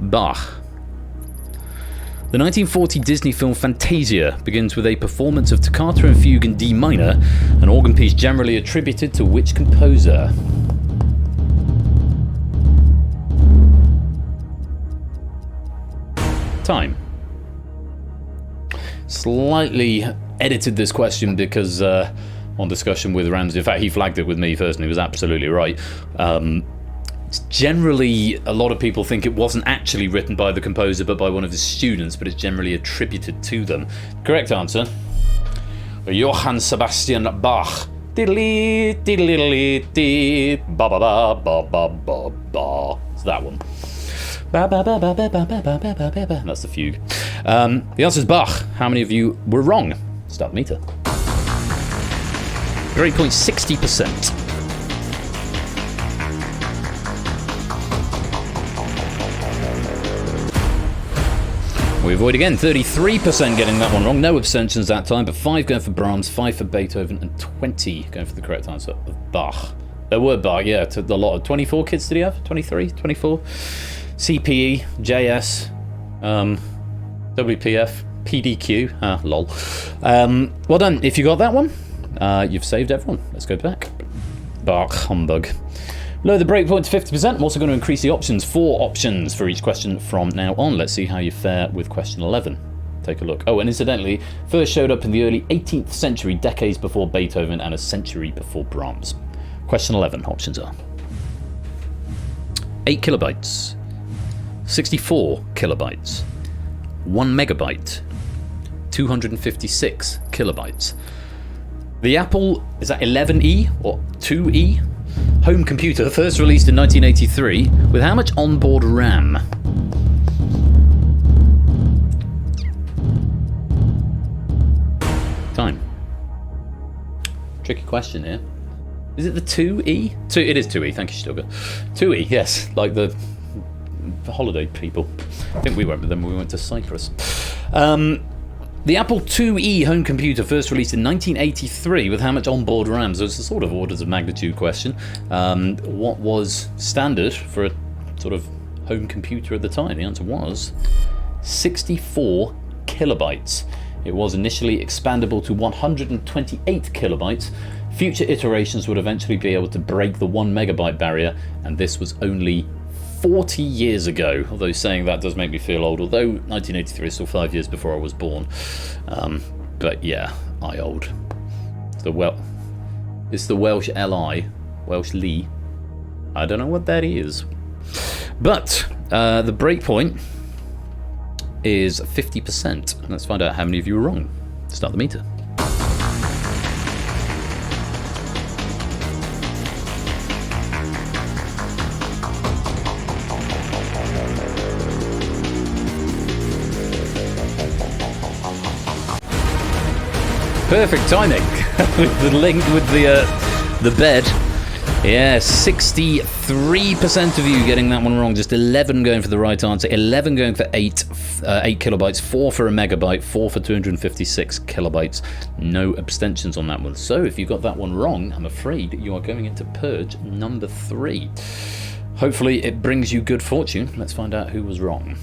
Bach. The 1940 Disney film Fantasia begins with a performance of Toccata and Fugue in D minor, an organ piece generally attributed to which composer? Time. Slightly edited this question because on discussion with Ramsey, in fact he flagged it with me first and he was absolutely right. It's generally, a lot of people think it wasn't actually written by the composer but by one of his students, but it's generally attributed to them. Correct answer, Johann Sebastian Bach. Diddly, diddly, diddly, ba ba ba ba ba ba ba. It's that one. Ba ba ba ba ba ba ba ba ba ba ba. That's the fugue. The answer is Bach. How many of you were wrong? Start the meter. Great point, 60%. We avoid again, 33% getting that one wrong. No abstentions that time, but 5 going for Brahms, 5 for Beethoven, and 20 going for the correct answer of Bach. There were Bach, yeah, a lot of 24 kids did he have? 23, 24? CPE, JS, WPF, PDQ, lol. Well done, if you got that one. You've saved everyone. Let's go back. Bach humbug. Lower the breakpoint to 50%. I'm also going to increase the options. 4 options for each question from now on. Let's see how you fare with question 11. Take a look. Oh, and incidentally, first showed up in the early 18th century, decades before Beethoven and a century before Brahms. Question 11. Options are 8 kilobytes, 64 kilobytes, 1 megabyte, 256 kilobytes. The Apple, is that 11E or 2E? Home computer, first released in 1983, with how much onboard RAM? Time. Tricky question here. Is it the 2E? It is 2E, thank you, Stilgar. 2E, yes, like the holiday people. I think we went with them when we went to Cyprus. The Apple IIe home computer first released in 1983 with how much onboard RAM? So it's a sort of orders of magnitude question. What was standard for a sort of home computer at the time? The answer was 64 kilobytes. It was initially expandable to 128 kilobytes. Future iterations would eventually be able to break the 1 megabyte barrier, and this was only 40 years ago, although saying that does make me feel old, although 1983 is still 5 years before I was born. But yeah, I old. It's the Welsh LI, Welsh Lee. I don't know what that is. But the breakpoint is 50%. Let's find out how many of you were wrong. Start the meter. Perfect timing with the link with the bed. Yeah, 63% of you getting that one wrong. Just 11 going for the right answer. 11 going for 8 kilobytes. 4 for a megabyte. 4 for 256 kilobytes. No abstentions on that one. So if you got that one wrong, I'm afraid you are going into Purge number 3. Hopefully it brings you good fortune. Let's find out who was wrong.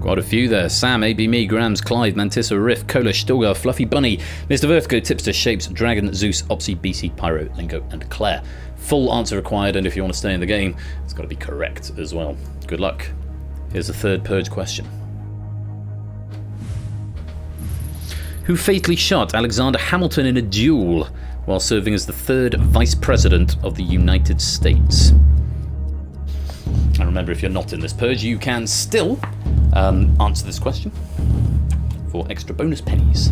Quite a few there. Sam, AB Me, Grams, Clive, Mantissa, Riff, Cola, Stilgar, Fluffy Bunny, Mr. Vertigo, Tipster, Shapes, Dragon, Zeus, Opsy, BC, Pyro, Lingo, and Claire. Full answer required, and if you want to stay in the game, it's got to be correct as well. Good luck. Here's the third Purge question. Who fatally shot Alexander Hamilton in a duel while serving as the third Vice President of the United States? And remember, if you're not in this Purge, you can still answer this question for extra bonus pennies.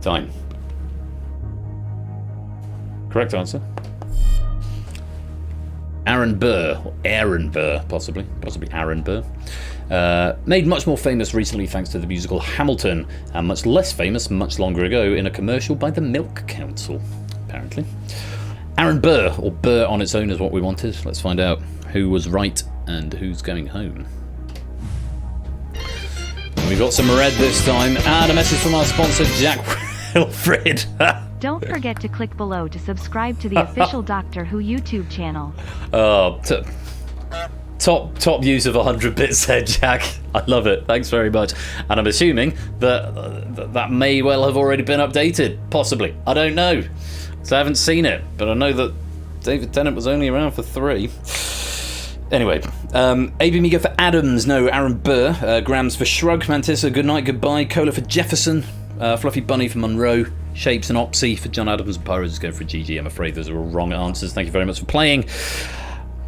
Time. Correct answer. Aaron Burr, or Aaron Burr, possibly Aaron Burr. Made much more famous recently thanks to the musical Hamilton, and much less famous much longer ago in a commercial by the Milk Council, apparently. Aaron Burr, or Burr on its own is what we wanted. Let's find out who was right and who's going home. And we've got some red this time, and a message from our sponsor, Jack Wilfred. Don't forget to click below to subscribe to the official Doctor Who YouTube channel. Oh, top use of 100 bits there, Jack. I love it. Thanks very much. And I'm assuming that may well have already been updated. Possibly. I don't know. So I haven't seen it, but I know that David Tennant was only around for 3. Anyway, AB Migo for Adams, no, Aaron Burr, Grams for Shrug, Mantissa, Good Night, Goodbye, Cola for Jefferson, Fluffy Bunny for Monroe, Shapes and Opsy for John Adams, and Pyros is going for GG. I'm afraid those are all wrong answers. Thank you very much for playing.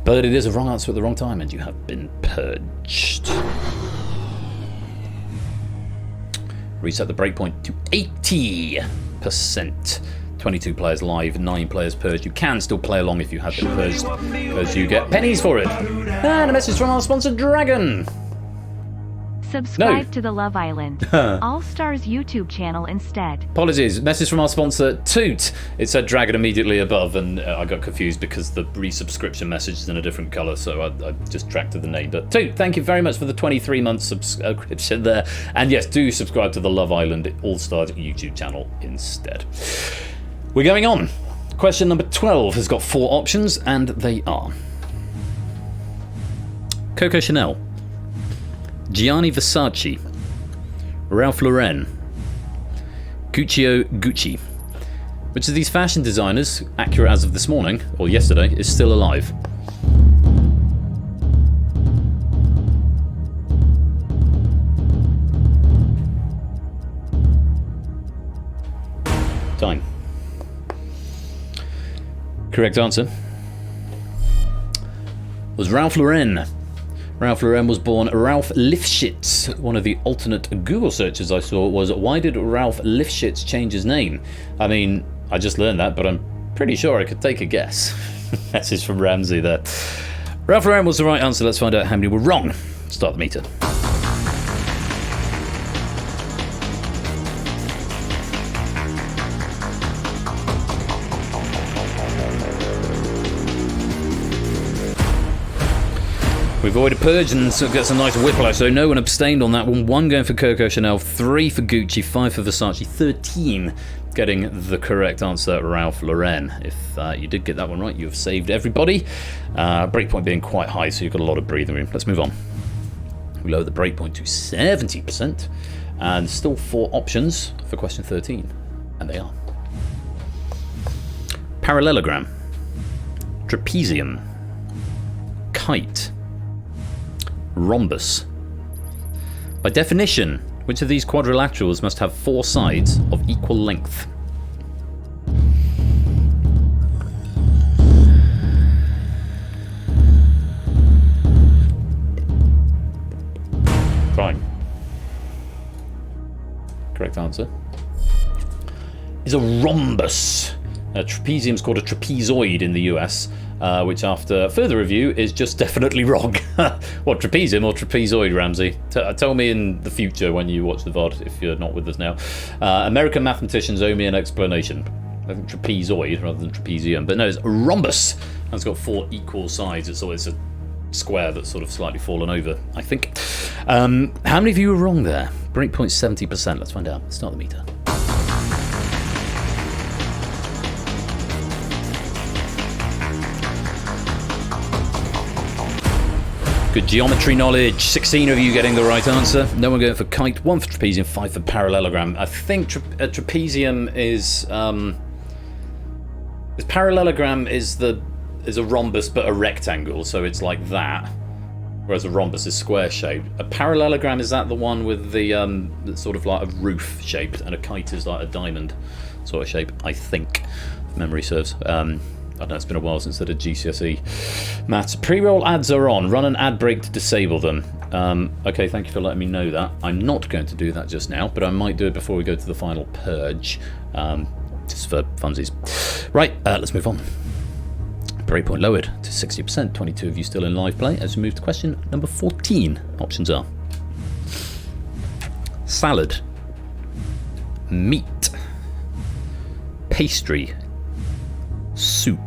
But it is a wrong answer at the wrong time, and you have been purged. Reset the breakpoint to 80%. 22 players live, 9 players purged. You can still play along if you have been purged, because you get pennies for it. And a message from our sponsor, Dragon. Subscribe to the Love Island All Stars YouTube channel instead. Apologies. Message from our sponsor, Toot. It said Dragon immediately above, and I got confused because the resubscription message is in a different colour, so I just tracked to the name. But Toot, thank you very much for the 23-month subscription there. And yes, do subscribe to the Love Island All Stars YouTube channel instead. We're going on. Question number 12 has got 4 options, and they are: Coco Chanel, Gianni Versace, Ralph Lauren, Gucci. Which of these fashion designers, accurate as of this morning, or yesterday, is still alive? Time. Correct answer was Ralph Lauren. Ralph Lauren was born Ralph Lifshitz. One of the alternate Google searches I saw was, why did Ralph Lifshitz change his name? I mean, I just learned that, but I'm pretty sure I could take a guess. Message from Ramsey there. Ralph Lauren was the right answer. Let's find out how many were wrong. Start the meter. We've avoided Purge and so got some nice whiplash, so no one abstained on that one. 1 going for Coco Chanel, 3 for Gucci, 5 for Versace, 13 getting the correct answer, Ralph Lauren. If you did get that one right, you have saved everybody. Breakpoint being quite high, so you've got a lot of breathing room. Let's move on. We lower the breakpoint to 70%, and still 4 options for question 13, and they are: parallelogram, trapezium, kite, rhombus. By definition, which of these quadrilaterals must have 4 sides of equal length? Fine. Correct answer is a rhombus. A trapezium is called a trapezoid in the US, which after further review is just definitely wrong. What, trapezium or trapezoid, Ramsey? Tell me in the future when you watch the VOD, if you're not with us now. American mathematicians owe me an explanation. I think trapezoid rather than trapezium, but no, it's a rhombus. And it's got 4 equal sides. It's always a square that's sort of slightly fallen over, I think. How many of you were wrong there? Breakpoint 70%. Let's find out. Start the meter. Good geometry knowledge. 16 of you getting the right answer. No one going for kite. 1 for trapezium, 5 for parallelogram. I think a trapezium is... parallelogram is a rhombus but a rectangle, so it's like that. Whereas a rhombus is square shaped. A parallelogram, is that the one with the sort of like a roof shaped, and a kite is like a diamond sort of shape, I think, if memory serves. I don't know, it's been a while since I did GCSE maths. Pre-roll ads are on. Run an ad break to disable them. Okay, thank you for letting me know that. I'm not going to do that just now, but I might do it before we go to the final purge. Just for funsies. Right, let's move on. Breakpoint lowered to 60%. 22 of you still in live play. As we move to question number 14. Options are salad, meat, pastry, soup.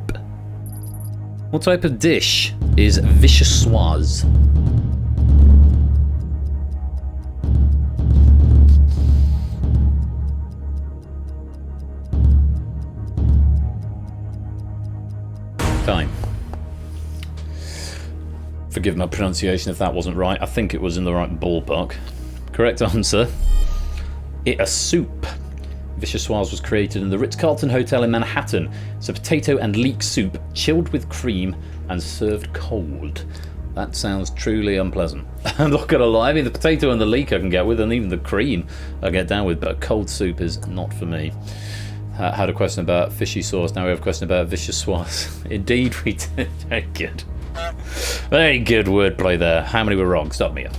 What type of dish is vichyssoise? Time. Forgive my pronunciation if that wasn't right. I think it was in the right ballpark. Correct answer. A soup. Vichyssoise was created in the Ritz-Carlton Hotel in Manhattan. It's a potato and leek soup, chilled with cream and served cold. That sounds truly unpleasant. I'm not going to lie. I mean, the potato and the leek I can get with, and even the cream I get down with, but a cold soup is not for me. Had a question about fishy sauce. Now we have a question about vichyssoise. Indeed, we did. Very good. Very good wordplay there. How many were wrong? Stop me up.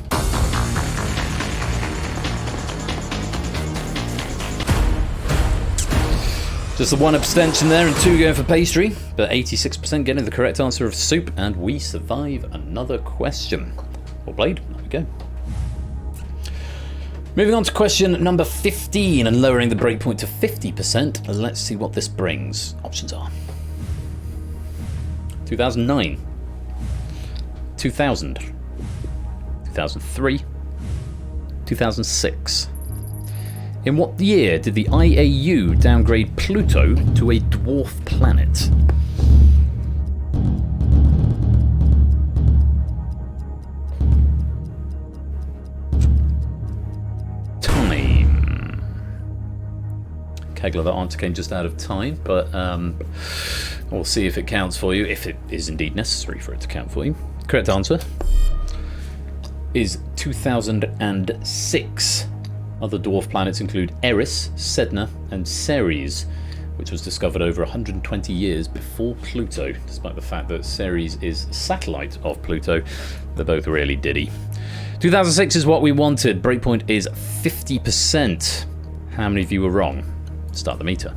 Just the 1 abstention there and 2 going for pastry, but 86% getting the correct answer of soup, and we survive another question. Well played. There we go. Moving on to question number 15 and lowering the breakpoint to 50%. Let's see what this brings. Options are 2009, 2000, 2003, 2006. In what year did the IAU downgrade Pluto to a dwarf planet? Time. Kegler, that answer came just out of time, but we'll see if it counts for you, if it is indeed necessary for it to count for you. Correct answer is 2006. Other dwarf planets include Eris, Sedna, and Ceres, which was discovered over 120 years before Pluto, despite the fact that Ceres is a satellite of Pluto. They're both really diddy. 2006 is what we wanted. Breakpoint is 50%. How many of you were wrong? Start the meter.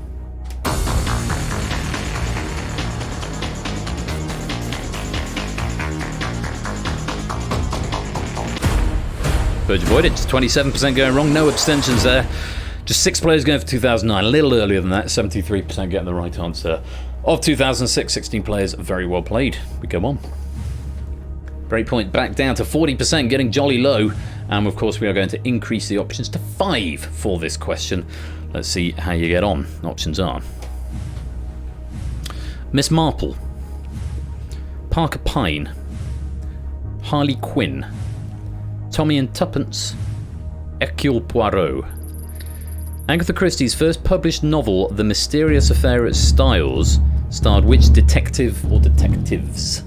Purge avoided, just 27% going wrong, no abstentions there. Just 6 players going for 2009, a little earlier than that, 73% getting the right answer. Of 2006, 16 players, very well played. We go on. Breakpoint back down to 40%, getting jolly low. And of course we are going to increase the options to 5 for this question. Let's see how you get on. Options are Miss Marple, Parker Pine, Harley Quinn, Tommy and Tuppence, Hercule Poirot. Agatha Christie's first published novel, The Mysterious Affair at Styles, starred which detective or detectives?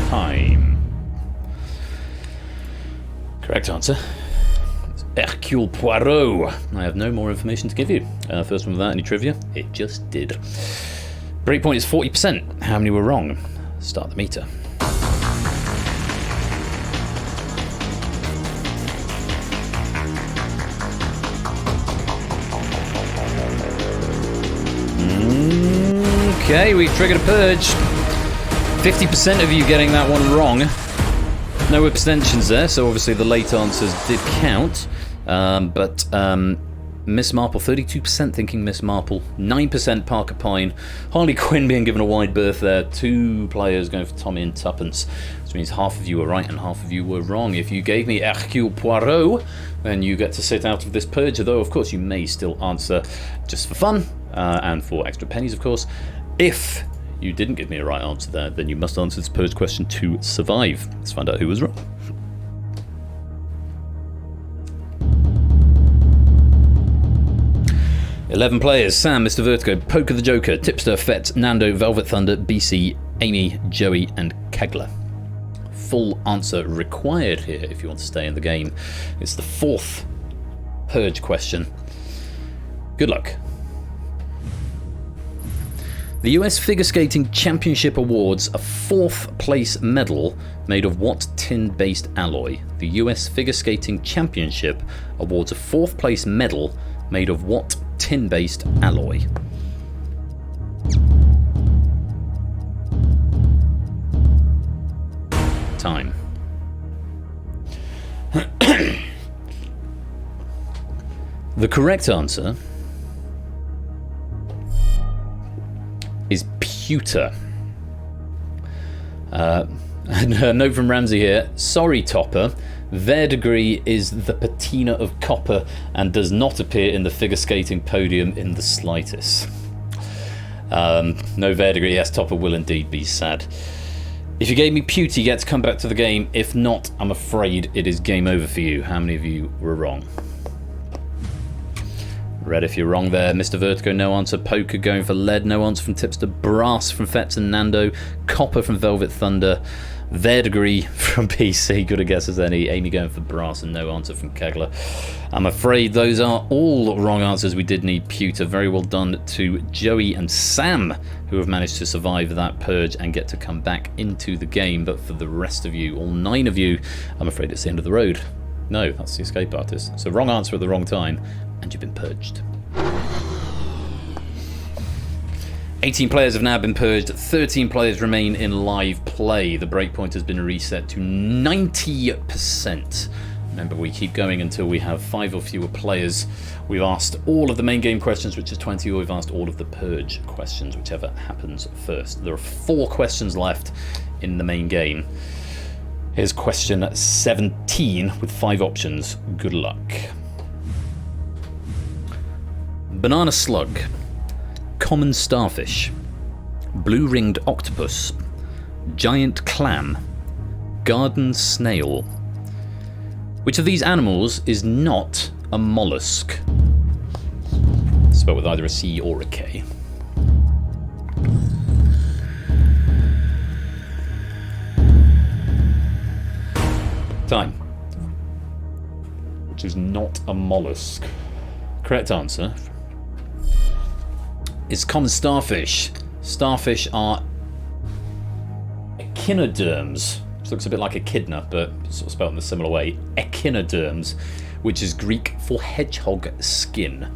Time. Correct answer. Hercule Poirot. I have no more information to give you. First one without any trivia. It just did. Breakpoint is 40%. How many were wrong? Start the meter. Okay, we've triggered a purge. 50% of you getting that one wrong. No abstentions there, so obviously the late answers did count. But Miss Marple, 32% thinking Miss Marple, 9% Parker Pine, Harley Quinn being given a wide berth there, 2 players going for Tommy and Tuppence, which means half of you were right and half of you were wrong. If you gave me Hercule Poirot, then you get to sit out of this purge, although of course you may still answer just for fun. and for extra pennies, of course. If you didn't give me a right answer there, then you must answer this Purge question to survive. Let's find out who was wrong. "11 players: Sam, Mr. Vertigo, Poker the Joker, Tipster, Fett, Nando, Velvet Thunder, BC, Amy, Joey, and Kegler. Full answer required here if you want to stay in the game. It's the 4th Purge question. Good luck. The US Figure Skating Championship awards a 4th place medal made of what tin-based alloy? The US Figure Skating Championship awards a 4th place medal made of what tin-based alloy? Time. The correct answer is pewter. And a note from Ramsey here. Sorry, Topper. Verdigris is the patina of copper and does not appear in the figure skating podium in the slightest. No Verdigris. Yes, Topper will indeed be sad. If you gave me pewter, you get to come back to the game. If not, I'm afraid it is game over for you. How many of you were wrong? Red if you're wrong there. Mr. Vertigo, no answer. Poker going for lead, no answer from Tipster. Brass from Fetz and Nando. Copper from Velvet Thunder. Verdigris from PC, good a guess as any. Amy going for brass and no answer from Kegler. I'm afraid those are all wrong answers. We did need pewter. Very well done to Joey and Sam, who have managed to survive that purge and get to come back into the game. But for the rest of you, all 9 of you, I'm afraid it's the end of the road. No, that's the escape artist. So wrong answer at the wrong time, and you've been purged. 18 players have now been purged, 13 players remain in live play. The breakpoint has been reset to 90%. Remember, we keep going until we have 5 or fewer players. We've asked all of the main game questions, which is 20, or we've asked all of the purge questions, whichever happens first. There are 4 questions left in the main game. Here's question 17 with 5 options. Good luck. Banana slug, common starfish, blue-ringed octopus, giant clam, garden snail. Which of these animals is not a mollusk? Spelled with either a C or a K. Time. Which is not a mollusk. Correct answer is common starfish. Starfish are echinoderms. This looks a bit like echidna, but sort of spelled in a similar way. Echinoderms, which is Greek for hedgehog skin.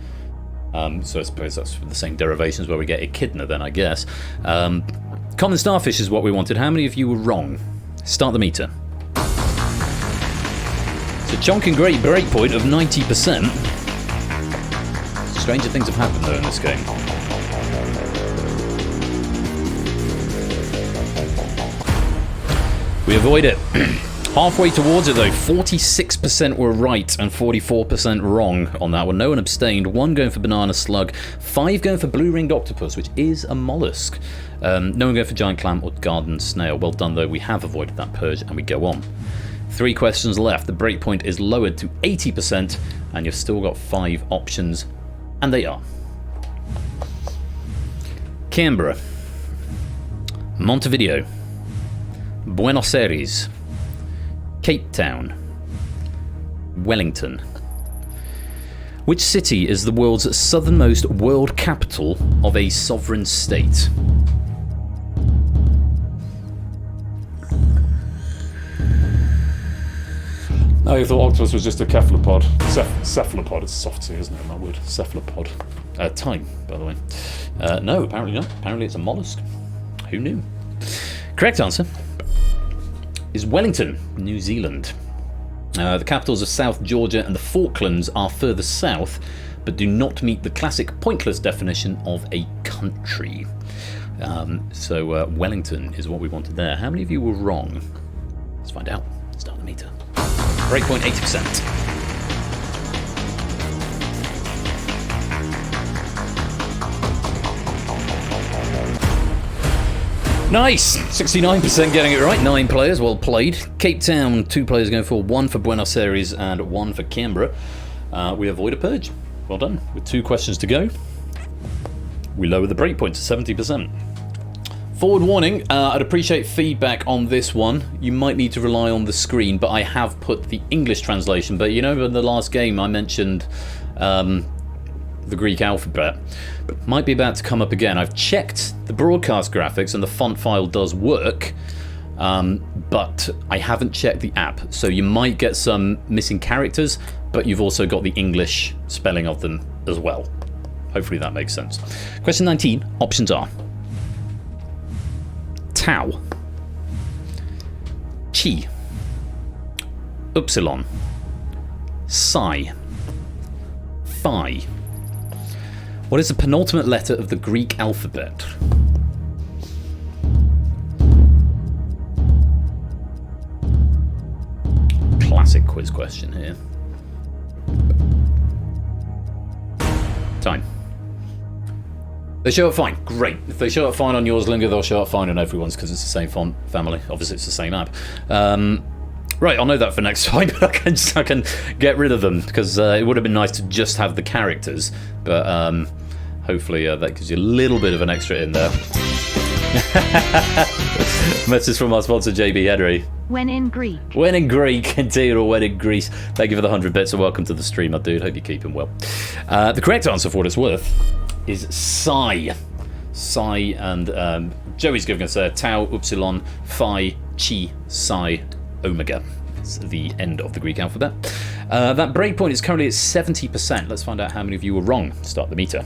So I suppose that's the same derivations where we get echidna then, I guess. Common starfish is what we wanted. How many of you were wrong? Start the meter. It's a chonking great breakpoint of 90%. Stranger things have happened though in this game. We avoid it. Halfway towards it though, 46% were right and 44% wrong on that one. No one abstained. 1 going for banana slug, 5 going for blue-ringed octopus, which is a mollusk. No one going for giant clam or garden snail. Well done though, we have avoided that purge and we go on. 3 questions left. The breakpoint is lowered to 80% and you've still got 5 options, and they are Canberra, Montevideo, Buenos Aires, Cape Town, Wellington. Which city is the world's southernmost world capital of a sovereign state? No, you thought octopus was just a cephalopod. Cephalopod, it's soft C, isn't it, that word? Cephalopod. Time, by the way. No, apparently not. Apparently it's a mollusk. Who knew? Correct answer is Wellington, New Zealand. The capitals of South Georgia and the Falklands are further south, but do not meet the classic pointless definition of a country. So Wellington is what we wanted there. How many of you were wrong? Let's find out. Start the meter. Breakpoint 80%. Nice! 69% getting it right. 9 players, well played. Cape Town, 2 players going for 1 for Buenos Aires and 1 for Canberra. We avoid a purge. Well done. With 2 questions to go, we lower the breakpoint to 70%. Forward warning, I'd appreciate feedback on this one. You might need to rely on the screen, but I have put the English translation. But you know, in the last game I mentioned the Greek alphabet. Might be about to come up again. I've checked the broadcast graphics and the font file does work, but I haven't checked the app. So you might get some missing characters, but you've also got the English spelling of them as well. Hopefully that makes sense. Question 19, options are Tau, Chi, Upsilon, Psi, Phi. What is the penultimate letter of the Greek alphabet? Classic quiz question here. Time. They show up fine. Great. If they show up fine on yours, Lingo, they'll show up fine on everyone's because it's the same font family. Obviously, it's the same app. Right, I'll know that for next time, but I can get rid of them because it would have been nice to just have the characters, but hopefully that gives you a little bit of an extra in there. Message from our sponsor, JB Henry. When in Greek. When in Greek, indeed, or when in Greece. Thank you for the 100 bits and welcome to the stream, my dude. Hope you're keeping well. The correct answer, for what it's worth, is Psi. Psi, and Joey's giving us Tau, Upsilon, Phi, Chi, Psi, Omega. It's the end of the Greek alphabet. That breakpoint is currently at 70%. Let's find out how many of you were wrong. Start the meter.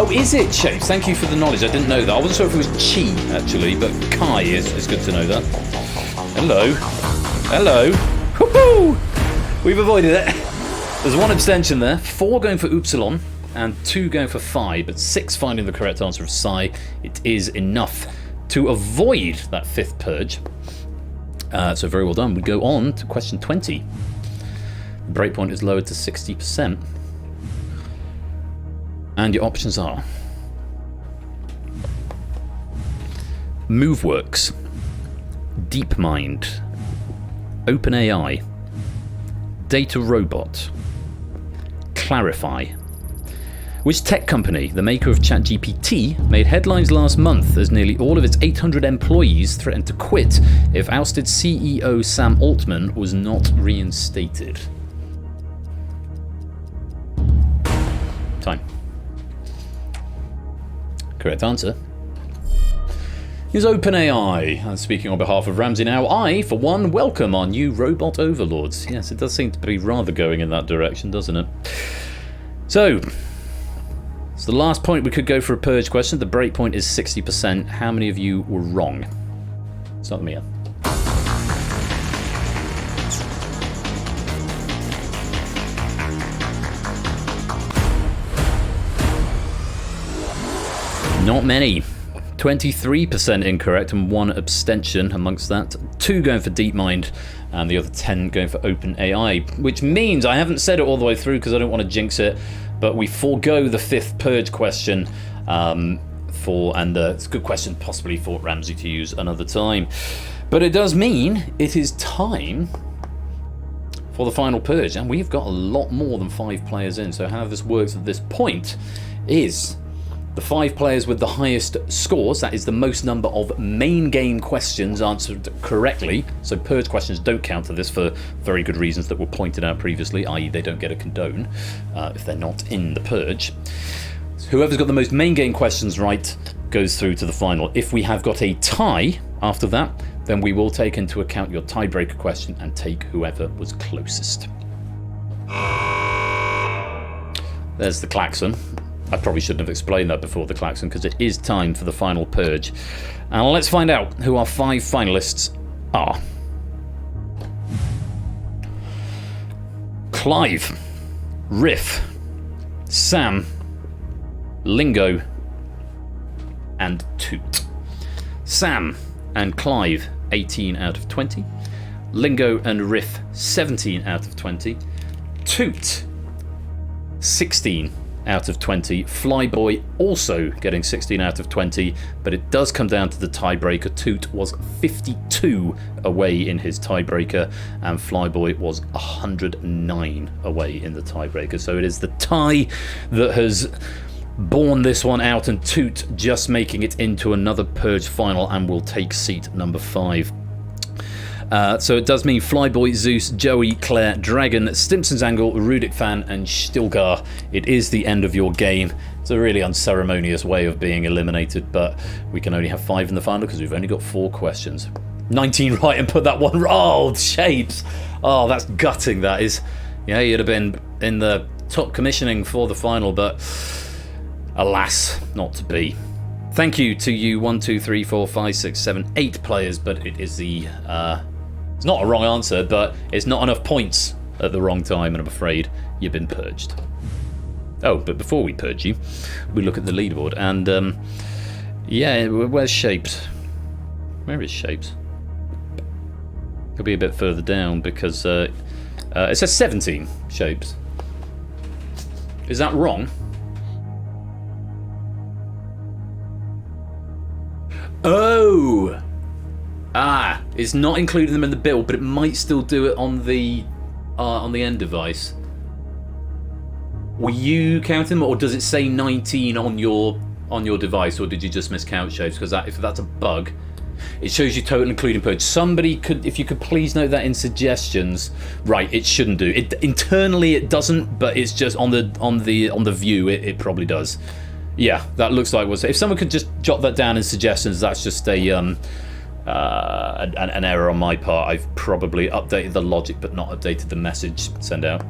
Oh, is it, Chase? Thank you for the knowledge. I didn't know that. I wasn't sure if it was Chi, actually, but Kai is good to know that. Hello. Hello. Woohoo! We've avoided it. There's 1 abstention there. 4 going for Upsilon and 2 going for Phi, but 6 finding the correct answer of Psi. It is enough to avoid that 5th purge. So very well done. We go on to question 20. The breakpoint is lowered to 60%. And your options are MoveWorks, DeepMind, OpenAI, Data Robot, Clarify. Which tech company, the maker of ChatGPT, made headlines last month as nearly all of its 800 employees threatened to quit if ousted CEO Sam Altman was not reinstated? Time. Correct answer is OpenAI. And speaking on behalf of Ramsey now, I, for one, welcome our new robot overlords. Yes, it does seem to be rather going in that direction, doesn't it? So, it's the last point we could go for a purge question. The breakpoint is 60%. How many of you were wrong? Start the meter. Not many. 23% incorrect and 1 abstention amongst that. 2 going for DeepMind and the other 10 going for OpenAI, which means I haven't said it all the way through because I don't want to jinx it, but we forego the 5th purge question it's a good question possibly for Ramsey to use another time. But it does mean it is time for the final purge, and we've got a lot more than 5 players in. So how this works at this point is the 5 players with the highest scores, that is the most number of main game questions answered correctly. So purge questions don't count to this for very good reasons that were pointed out previously, i.e. they don't get a condone if they're not in the purge. Whoever's got the most main game questions right goes through to the final. If we have got a tie after that, then we will take into account your tiebreaker question and take whoever was closest. There's the klaxon. I probably shouldn't have explained that before the klaxon because it is time for the final purge. And let's find out who our 5 finalists are. Clive, Riff, Sam, Lingo, and Toot. Sam and Clive, 18 out of 20. Lingo and Riff, 17 out of 20. Toot, 16 out of 20. Flyboy also getting 16 out of 20, but it does come down to the tiebreaker. Toot was 52 away in his tiebreaker, and Flyboy was 109 away in the tiebreaker. So it is the tie that has borne this one out, and Toot just making it into another Purge final and will take seat number 5. So it does mean Flyboy, Zeus, Joey, Claire, Dragon, Stimpson's Angle, Rudik Fan, and Stilgar. It is the end of your game. It's a really unceremonious way of being eliminated, but we can only have 5 in the final because we've only got 4 questions. 19 right and put that one... Oh, shapes! Oh, that's gutting, that is. Yeah, you'd have been in the top commissioning for the final, but alas, not to be. Thank you to you 1, 2, 3, 4, 5, 6, 7, 8 players, but it is the... It's not a wrong answer, but it's not enough points at the wrong time, and I'm afraid you've been purged. Oh, but before we purge you, we look at the leaderboard, and yeah, where's Shapes? Where is Shapes? It'll be a bit further down because it says 17 Shapes. Is that wrong? Oh! Ah, it's not including them in the build, but it might still do it on the end device. Were you counting them, or does it say 19 on your device, or did you just miscount Shapes? Because if that's a bug, it shows you total including Purge. Somebody could, if you could please note that in suggestions. Right, it shouldn't do it internally. It doesn't, but it's just on the view. It probably does. Yeah, that looks like was. If someone could just jot that down in suggestions, that's just an error on my part. I've probably updated the logic but not updated the message send out.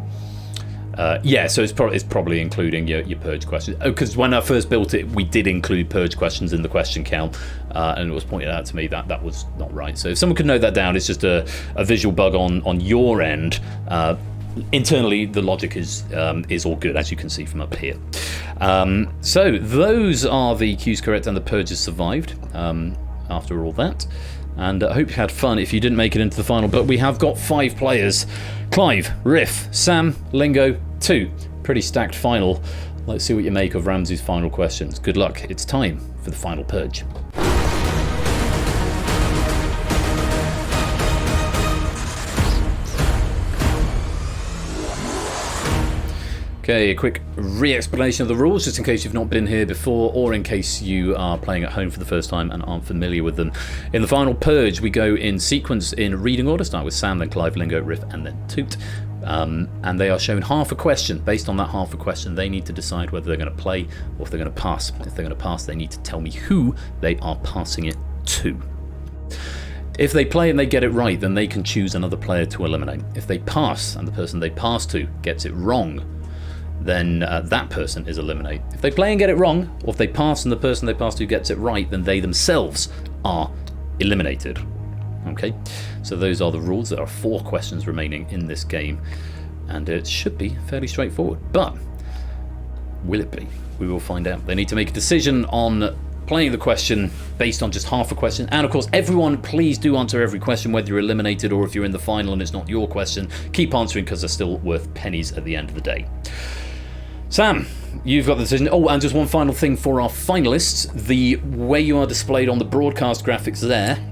Yeah, so it's probably including your Purge questions. Oh, because when I first built it, we did include Purge questions in the question count, and it was pointed out to me that that was not right. So if someone could note that down, it's just a visual bug on your end. Internally, the logic is all good, as you can see from up here. So those are the cues correct, and the Purge has survived. After all that, and I hope you had fun if you didn't make it into the final, but we have got 5 players: Clive, Riff, Sam, Lingo, 2. Pretty stacked final. Let's see what you make of Ramsey's final questions. Good luck. It's time for the final Purge. Okay, a quick re-explanation of the rules, just in case you've not been here before, or in case you are playing at home for the first time and aren't familiar with them. In the final Purge, we go in sequence in reading order, start with Sam, then Clive, Lingo, Riff, and then Toot. And they are shown half a question. Based on that half a question, they need to decide whether they're going to play or if they're going to pass. If they're going to pass, they need to tell me who they are passing it to. If they play and they get it right, then they can choose another player to eliminate. If they pass and the person they pass to gets it wrong, then that person is eliminated. If they play and get it wrong, or if they pass and the person they pass to gets it right, then they themselves are eliminated. Okay, so those are the rules. There are 4 questions remaining in this game, and it should be fairly straightforward. But will it be? We will find out. They need to make a decision on playing the question based on just half a question. And of course, everyone, please do answer every question, whether you're eliminated or if you're in the final and it's not your question. Keep answering, because they're still worth pennies at the end of the day. Sam, you've got the decision. Oh, and just one final thing for our finalists. The way you are displayed on the broadcast graphics there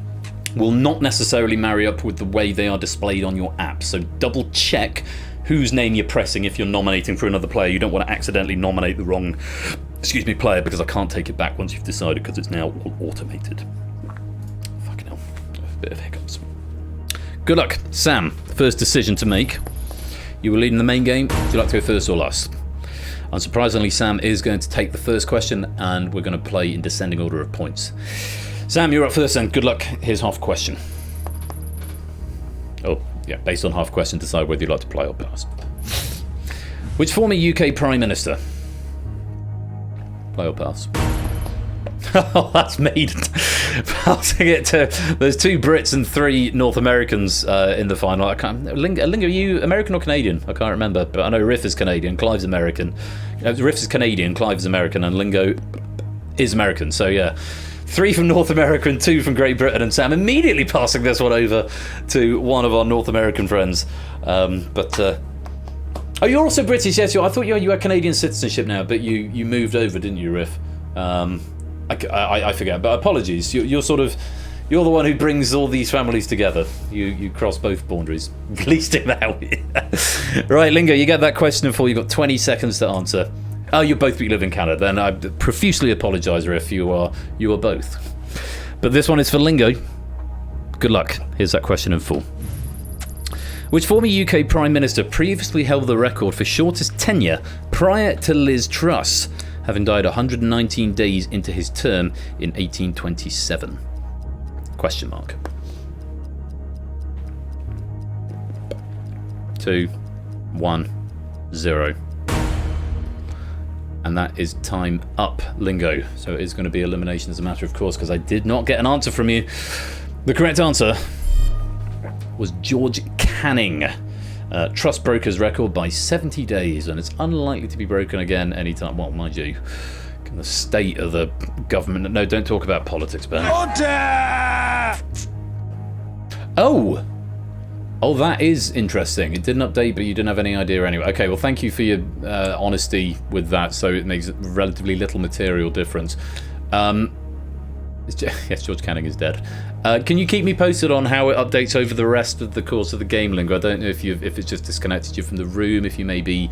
will not necessarily marry up with the way they are displayed on your app. So double check whose name you're pressing if you're nominating for another player. You don't want to accidentally nominate the wrong, player, because I can't take it back once you've decided, because it's now all automated. Fucking hell. A bit of hiccups. Good luck. Sam, first decision to make. You were leading the main game. Would you like to go first or last? Unsurprisingly, Sam is going to take the first question, and we're going to play in descending order of points. Sam, you're up first, and good luck. Here's half question. Oh, yeah, based on half question, decide whether you'd like to play or pass. Which former UK Prime Minister? Play or pass? Oh, that's made. Passing it to... There's 2 Brits and 3 North Americans in the final. I can't... Lingo, are you American or Canadian? I can't remember, but I know Riff is Canadian, Clive's American. Riff is Canadian, Clive's American, and Lingo is American. So, yeah. 3 from North America and 2 from Great Britain, and Sam immediately passing this one over to one of our North American friends. But Oh, you're also British, yes. I thought you had Canadian citizenship now, but you moved over, didn't you, Riff? I forget, but apologies. You're the one who brings all these families together. You cross both boundaries. Bleached him out. Right, Lingo, you get that question in full. You've got 20 seconds to answer. Oh, you live in Canada. Then I profusely apologise, Riff. You are both. But this one is for Lingo. Good luck. Here's that question in full. Which former UK Prime Minister previously held the record for shortest tenure prior to Liz Truss, having died 119 days into his term in 1827? Question mark. 2, 1, 0. And that is time up, Lingo. So it is going to be elimination as a matter of course, because I did not get an answer from you. The correct answer was George Canning. Truss broke his record by 70 days, and it's unlikely to be broken again anytime. Well, mind you, the state of the government. No, don't talk about politics, Ben. Oh, that is interesting. It didn't update, but you didn't have any idea anyway. Okay, well, thank you for your honesty with that. So it makes relatively little material difference. Yes, George Canning is dead. Can you keep me posted on how it updates over the rest of the course of the game, Lingo? I don't know if it's just disconnected you from the room, if you may be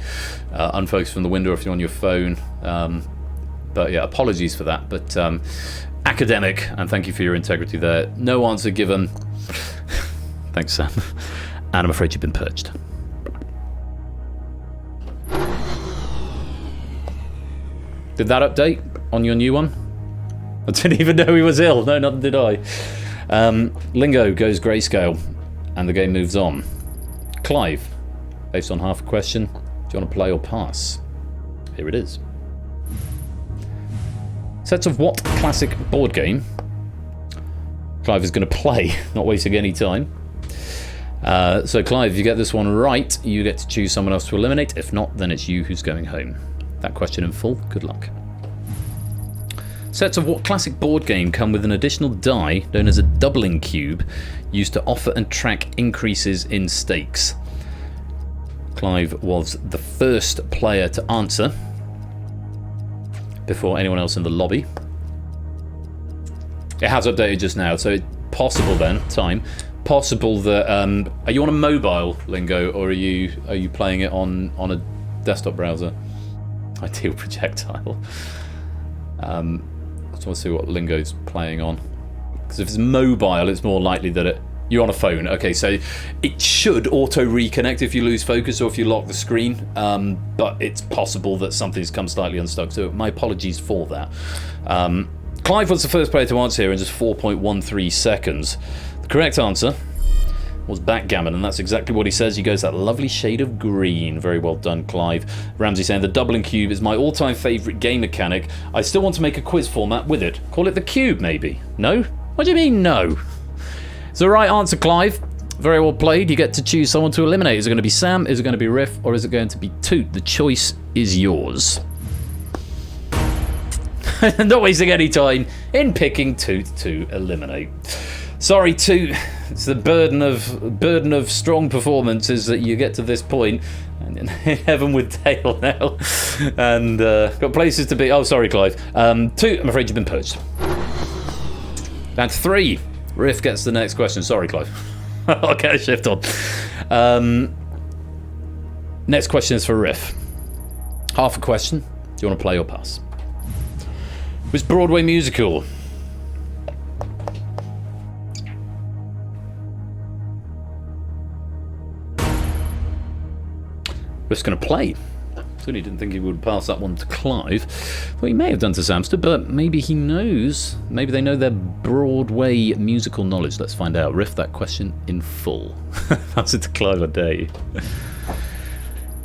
unfocused from the window, or if you're on your phone. But yeah, apologies for that. But academic, and thank you for your integrity there. No answer given. Thanks, Sam. And I'm afraid you've been purged. Did that update on your new one? I didn't even know he was ill. No, neither did I. Lingo goes grayscale, and the game moves on. Clive, based on half a question, do you want to play or pass? Here it is. Sets of what classic board game? Clive is going to play, not wasting any time. So Clive, if you get this one right, you get to choose someone else to eliminate. If not, then it's you who's going home. That question in full, good luck. Sets of what classic board game come with an additional die known as a doubling cube used to offer and track increases in stakes? Clive was the first player to answer before anyone else in the lobby. It has updated just now, so it's possible then, possible that, are you on a mobile, Lingo, or are you playing it on a desktop browser? Ideal projectile. I just want to see what Lingo's playing on. Because if it's mobile, it's more likely that you're on a phone. Okay, so it should auto-reconnect if you lose focus or if you lock the screen. But it's possible that something's come slightly unstuck. So my apologies for that. Clive was the first player to answer here in just 4.13 seconds. The correct answer was backgammon, and that's exactly what he says. He goes that lovely shade of green. Very well done, Clive. Ramsey saying the doubling cube is my all-time favourite game mechanic. I still want to make a quiz format with it. Call it the cube, maybe? No? What do you mean, no? It's the right answer, Clive. Very well played. You get to choose someone to eliminate. Is it going to be Sam? Is it going to be Riff? Or is it going to be Toot? The choice is yours. Not wasting any time in picking Toot to eliminate. Sorry, Toot. It's the burden of strong performance is that you get to this point and in heaven with Dale now, and got places to be. Oh, sorry, Clive. Toot, I'm afraid you've been purged. And 3. Riff gets the next question. Sorry, Clive. I'll get a shift on. Next question is for Riff. Half a question. Do you want to play or pass? Which Broadway musical Riff's going to play? Certainly didn't think he would pass that one to Clive. Well, he may have done to Samster, but maybe he knows. Maybe they know their Broadway musical knowledge. Let's find out. Riff that question in full. Answer to Clive, I dare you.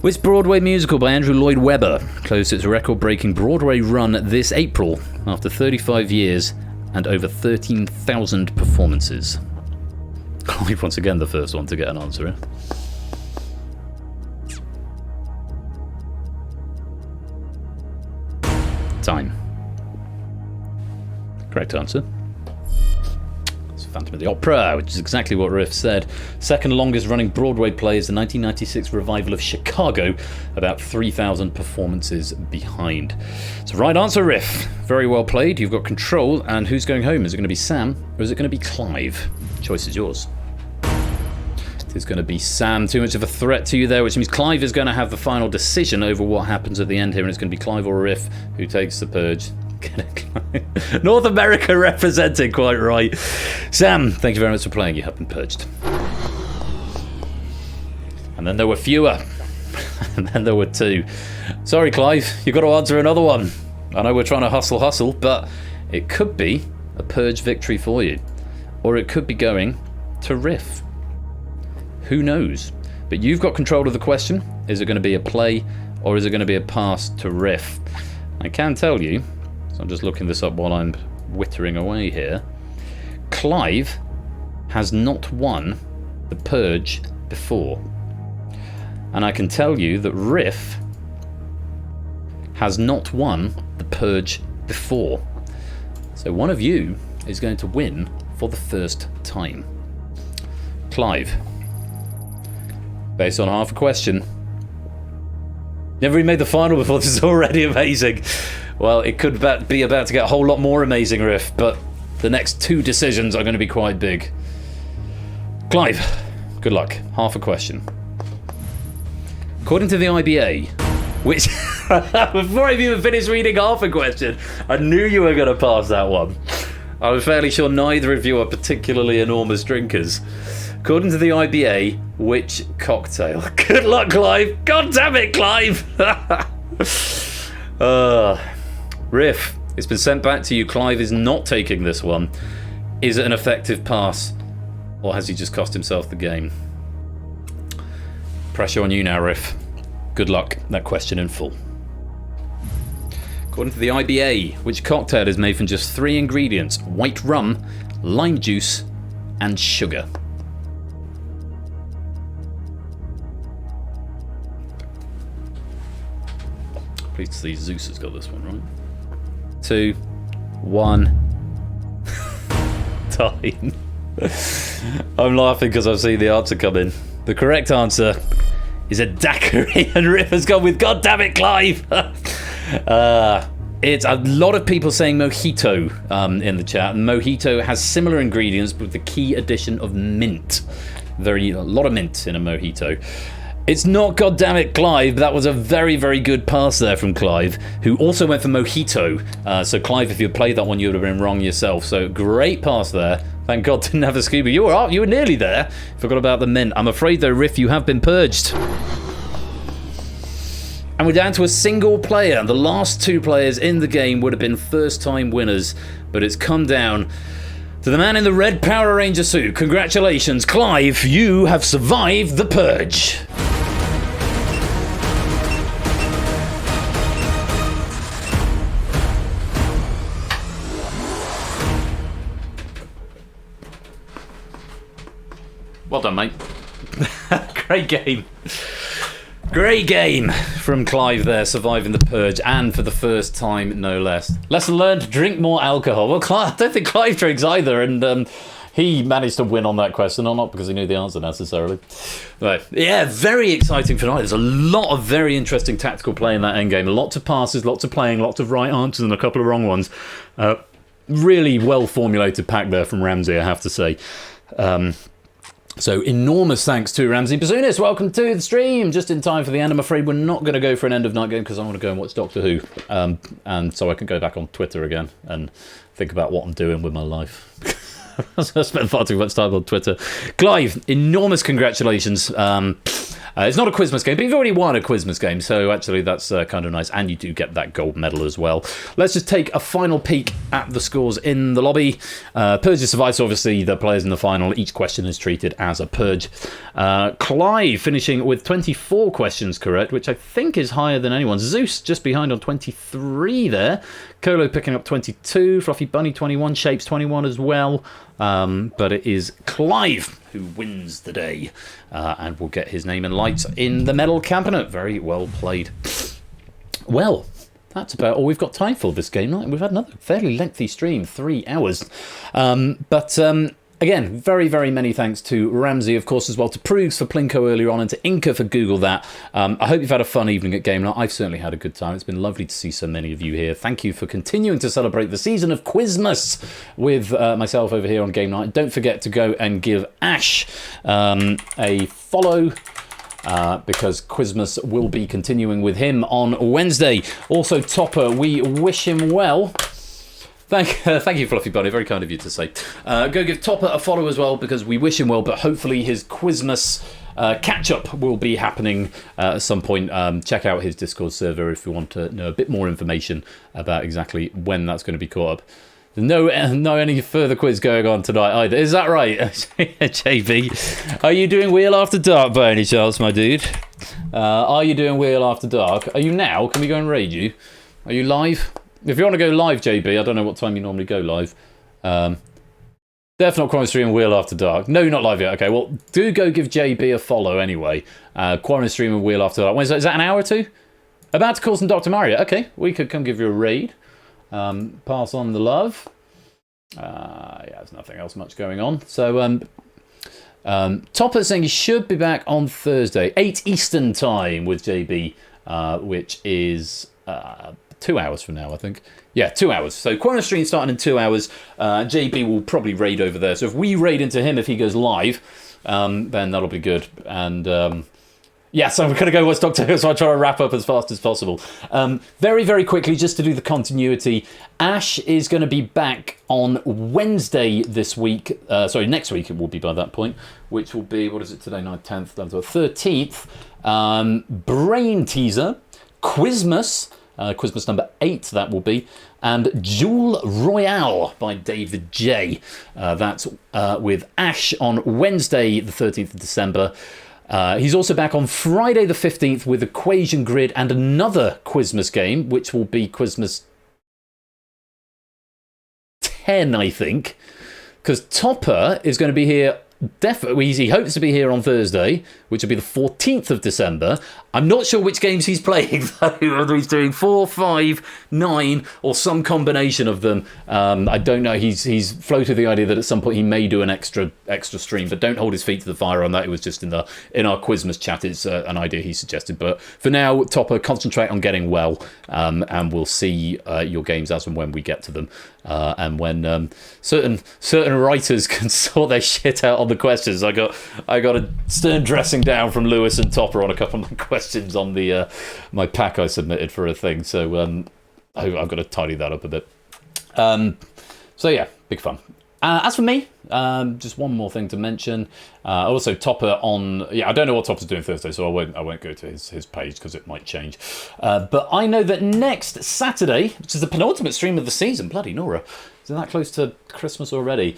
Which Broadway musical by Andrew Lloyd Webber closed its record-breaking Broadway run this April after 35 years and over 13,000 performances? Clive, once again, the first one to get an answer in. Time. Correct answer. It's Phantom of the Opera, which is exactly what Riff said. Second longest running Broadway play is the 1996 revival of Chicago, about 3,000 performances behind. So right answer, Riff. Very well played. You've got control. And who's going home? Is it going to be Sam or is it going to be Clive? Choice is yours. It is going to be Sam. Too much of a threat to you there, which means Clive is going to have the final decision over what happens at the end here, and it's going to be Clive or Riff who takes the purge. North America represented, quite right. Sam, thank you very much for playing. You have been purged. And then there were fewer. And then there were 2. Sorry, Clive, you've got to answer another one. I know we're trying to hustle, but it could be a purge victory for you. Or it could be going to Riff. Who knows? But you've got control of the question. Is it going to be a play or is it going to be a pass to Riff? I can tell you, so I'm just looking this up while I'm whittering away here. Clive has not won the purge before. And I can tell you that Riff has not won the purge before. So one of you is going to win for the first time. Clive, based on half a question. Never even made the final before. This is already amazing. Well, it could be about to get a whole lot more amazing, Riff, but the next 2 decisions are going to be quite big. Clive, good luck. Half a question. According to the IBA, which... before I even finished reading half a question, I knew you were going to pass that one. I was fairly sure neither of you are particularly enormous drinkers. According to the IBA, which cocktail? Good luck, Clive. God damn it, Clive. Riff, it's been sent back to you. Clive is not taking this one. Is it an effective pass, or has he just cost himself the game? Pressure on you now, Riff. Good luck. That question in full. According to the IBA, which cocktail is made from just 3 ingredients: white rum, lime juice, and sugar? Pleased to see Zeus has got this one right. 2, 1. Time. I'm laughing because I've seen the answer come in. The correct answer is a daiquiri, and Riff has gone with God damn it, Clive. It's a lot of people saying mojito in the chat. Mojito has similar ingredients, but with the key addition of mint. A lot of mint in a mojito. It's not God damn it, Clive. That was a very, very good pass there from Clive, who also went for mojito. So Clive, if you had played that one, you would have been wrong yourself. So great pass there. Thank God didn't have a scuba. You were nearly there. Forgot about the mint. I'm afraid though, Riff, you have been purged. And we're down to a single player. The last 2 players in the game would have been first-time winners, but it's come down to the man in the red Power Ranger suit. Congratulations, Clive. You have survived the purge. Well done, mate. Great game. Great game from Clive there, surviving the purge, and for the first time, no less. Lesson learned, drink more alcohol. Well, I don't think Clive drinks either, and he managed to win on that question, or not because he knew the answer necessarily. Right. Yeah, very exciting tonight. There's a lot of very interesting tactical play in that endgame. Lots of passes, lots of playing, lots of right answers, and a couple of wrong ones. Really well-formulated pack there from Ramsey, I have to say. So enormous thanks to Ramsey Bazunis. Welcome to the stream. Just in time for the end. I'm afraid we're not going to go for an end of night game because I want to go and watch Doctor Who. And so I can go back on Twitter again and think about what I'm doing with my life. I spent far too much time on Twitter. Clive, enormous congratulations. It's not a Quizmas game, but you've already won a Quizmas game, so actually that's kind of nice, and you do get that gold medal as well. Let's just take a final peek at the scores in the lobby. Purge survives, so obviously the players in the final, each question is treated as a purge. Clive finishing with 24 questions correct, which I think is higher than anyone. Zeus just behind on 23 there. Colo picking up 22, Fluffy Bunny 21, Shapes 21 as well. But it is Clive who wins the day, and will get his name and lights in the medal cabinet. Very well played. Well, that's about all we've got time for this game night. We've had another fairly lengthy stream, 3 hours. But Again, very, very many thanks to Ramsey, of course, as well, to Purge for Plinko earlier on, and to Inca for Google that. I hope you've had a fun evening at Game Night. I've certainly had a good time. It's been lovely to see so many of you here. Thank you for continuing to celebrate the season of Quizmas with myself over here on Game Night. Don't forget to go and give Ash a follow. Because Quizmas will be continuing with him on Wednesday. Also, Topper, we wish him well. Thank you, Fluffy Bunny. Very kind of you to say. Go give Topper a follow as well, because we wish him well, but hopefully his Quizmas catch-up will be happening at some point. Check out his Discord server if you want to know a bit more information about exactly when that's going to be caught up. No any further quiz going on tonight either. Is that right, JB? Are you doing Wheel After Dark by any chance, my dude? Are you doing Wheel After Dark? Are you now? Can we go and raid you? Are you live? If you want to go live, JB, I don't know what time you normally go live. Definitely not Quarren Stream Wheel After Dark. No, you're not live yet. Okay, well, do go give JB a follow anyway. Quarren Stream and Wheel After Dark. When is that an hour or two? About to call some Dr. Mario. Okay, we could come give you a raid. Pass on the love. Yeah, there's nothing else much going on. So, Topper saying he should be back on Thursday, 8 Eastern time with JB, which is 2 hours from now, I think. Yeah, 2 hours. So Quarren Stream starting in 2 hours. JB will probably raid over there. So if we raid into him if he goes live, then that'll be good. And yeah, so we're going to go watch Doctor Who, so I'll try to wrap up as fast as possible. Very, very quickly, just to do the continuity, Ash is going to be back on Wednesday this week. Sorry, next week it will be by that point, which will be, what is it today, 9th, 10th, 13th. Brain Teaser, Quizmas, Quizmas number 8 that will be, and Jewel Royale by David J. That's with Ash on Wednesday the 13th of December. He's also back on Friday the 15th with Equation Grid and another Quizmas game, which will be Quizmas 10, I think, because Topper is going to be here. Definitely, he hopes to be here on Thursday, which will be the 14th of December. I'm not sure which games he's playing, though, whether he's doing 4, 5, 9, or some combination of them. I don't know. He's floated the idea that at some point he may do an extra stream, but don't hold his feet to the fire on that. It was just in our Quizmas chat. It's an idea he suggested. But for now, Topper, concentrate on getting well, and we'll see your games as and when we get to them. And when certain writers can sort their shit out on the questions. I got a stern dressing down from Lewis and Topper on a couple of my questions on the my pack I submitted for a thing. So I've got to tidy that up a bit. So yeah, big fun. As for me, just one more thing to mention. Also, Topper on... Yeah, I don't know what Topper's doing Thursday, so I won't go to his page because it might change. But I know that next Saturday, which is the penultimate stream of the season, bloody Nora, isn't that close to Christmas already?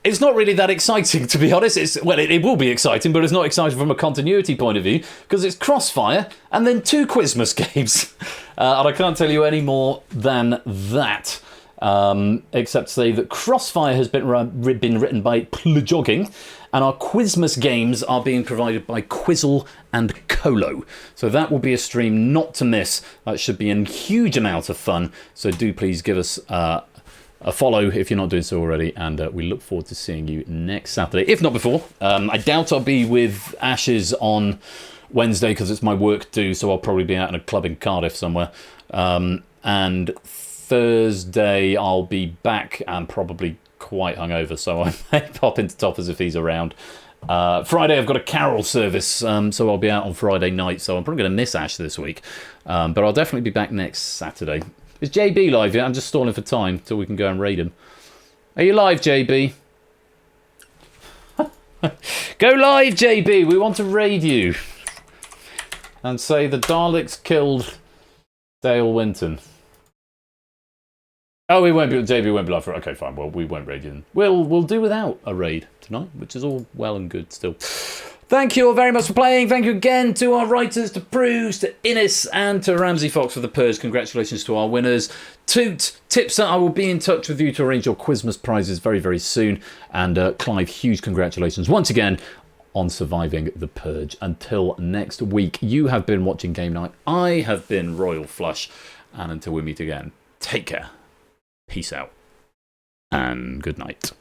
It's not really that exciting, to be honest. It will be exciting, but it's not exciting from a continuity point of view because it's Crossfire and then 2 Quizmas games. And I can't tell you any more than that. Except to say that Crossfire has been written by Plujogging, and our Quizmas games are being provided by Quizzle and Colo. So that will be a stream not to miss. That should be a huge amount of fun. So do please give us a follow if you're not doing so already, and we look forward to seeing you next Saturday, if not before. I doubt I'll be with Ashes on Wednesday because it's my work due, so I'll probably be out in a club in Cardiff somewhere. And Thursday I'll be back and probably quite hungover, so I may pop into Toppers if he's around. Friday I've got a carol service, so I'll be out on Friday night, so I'm probably going to miss Ash this week. But I'll definitely be back next Saturday. Is JB live yet? I'm just stalling for time till we can go and raid him. Are you live, JB? Go live, JB! We want to raid you. And say the Daleks killed Dale Winton. Oh, JB won't be live for it. Okay, fine. Well, we won't raid you. We'll do without a raid tonight, which is all well and good still. Thank you all very much for playing. Thank you again to our writers, to Bruce, to Innes, and to Ramsey Fox for the Purge. Congratulations to our winners. Toot, Tipster, I will be in touch with you to arrange your Quizmas prizes very, very soon. And Clive, huge congratulations once again on surviving the Purge. Until next week, you have been watching Game Night. I have been Royal Flush. And until we meet again, take care. Peace out, and good night.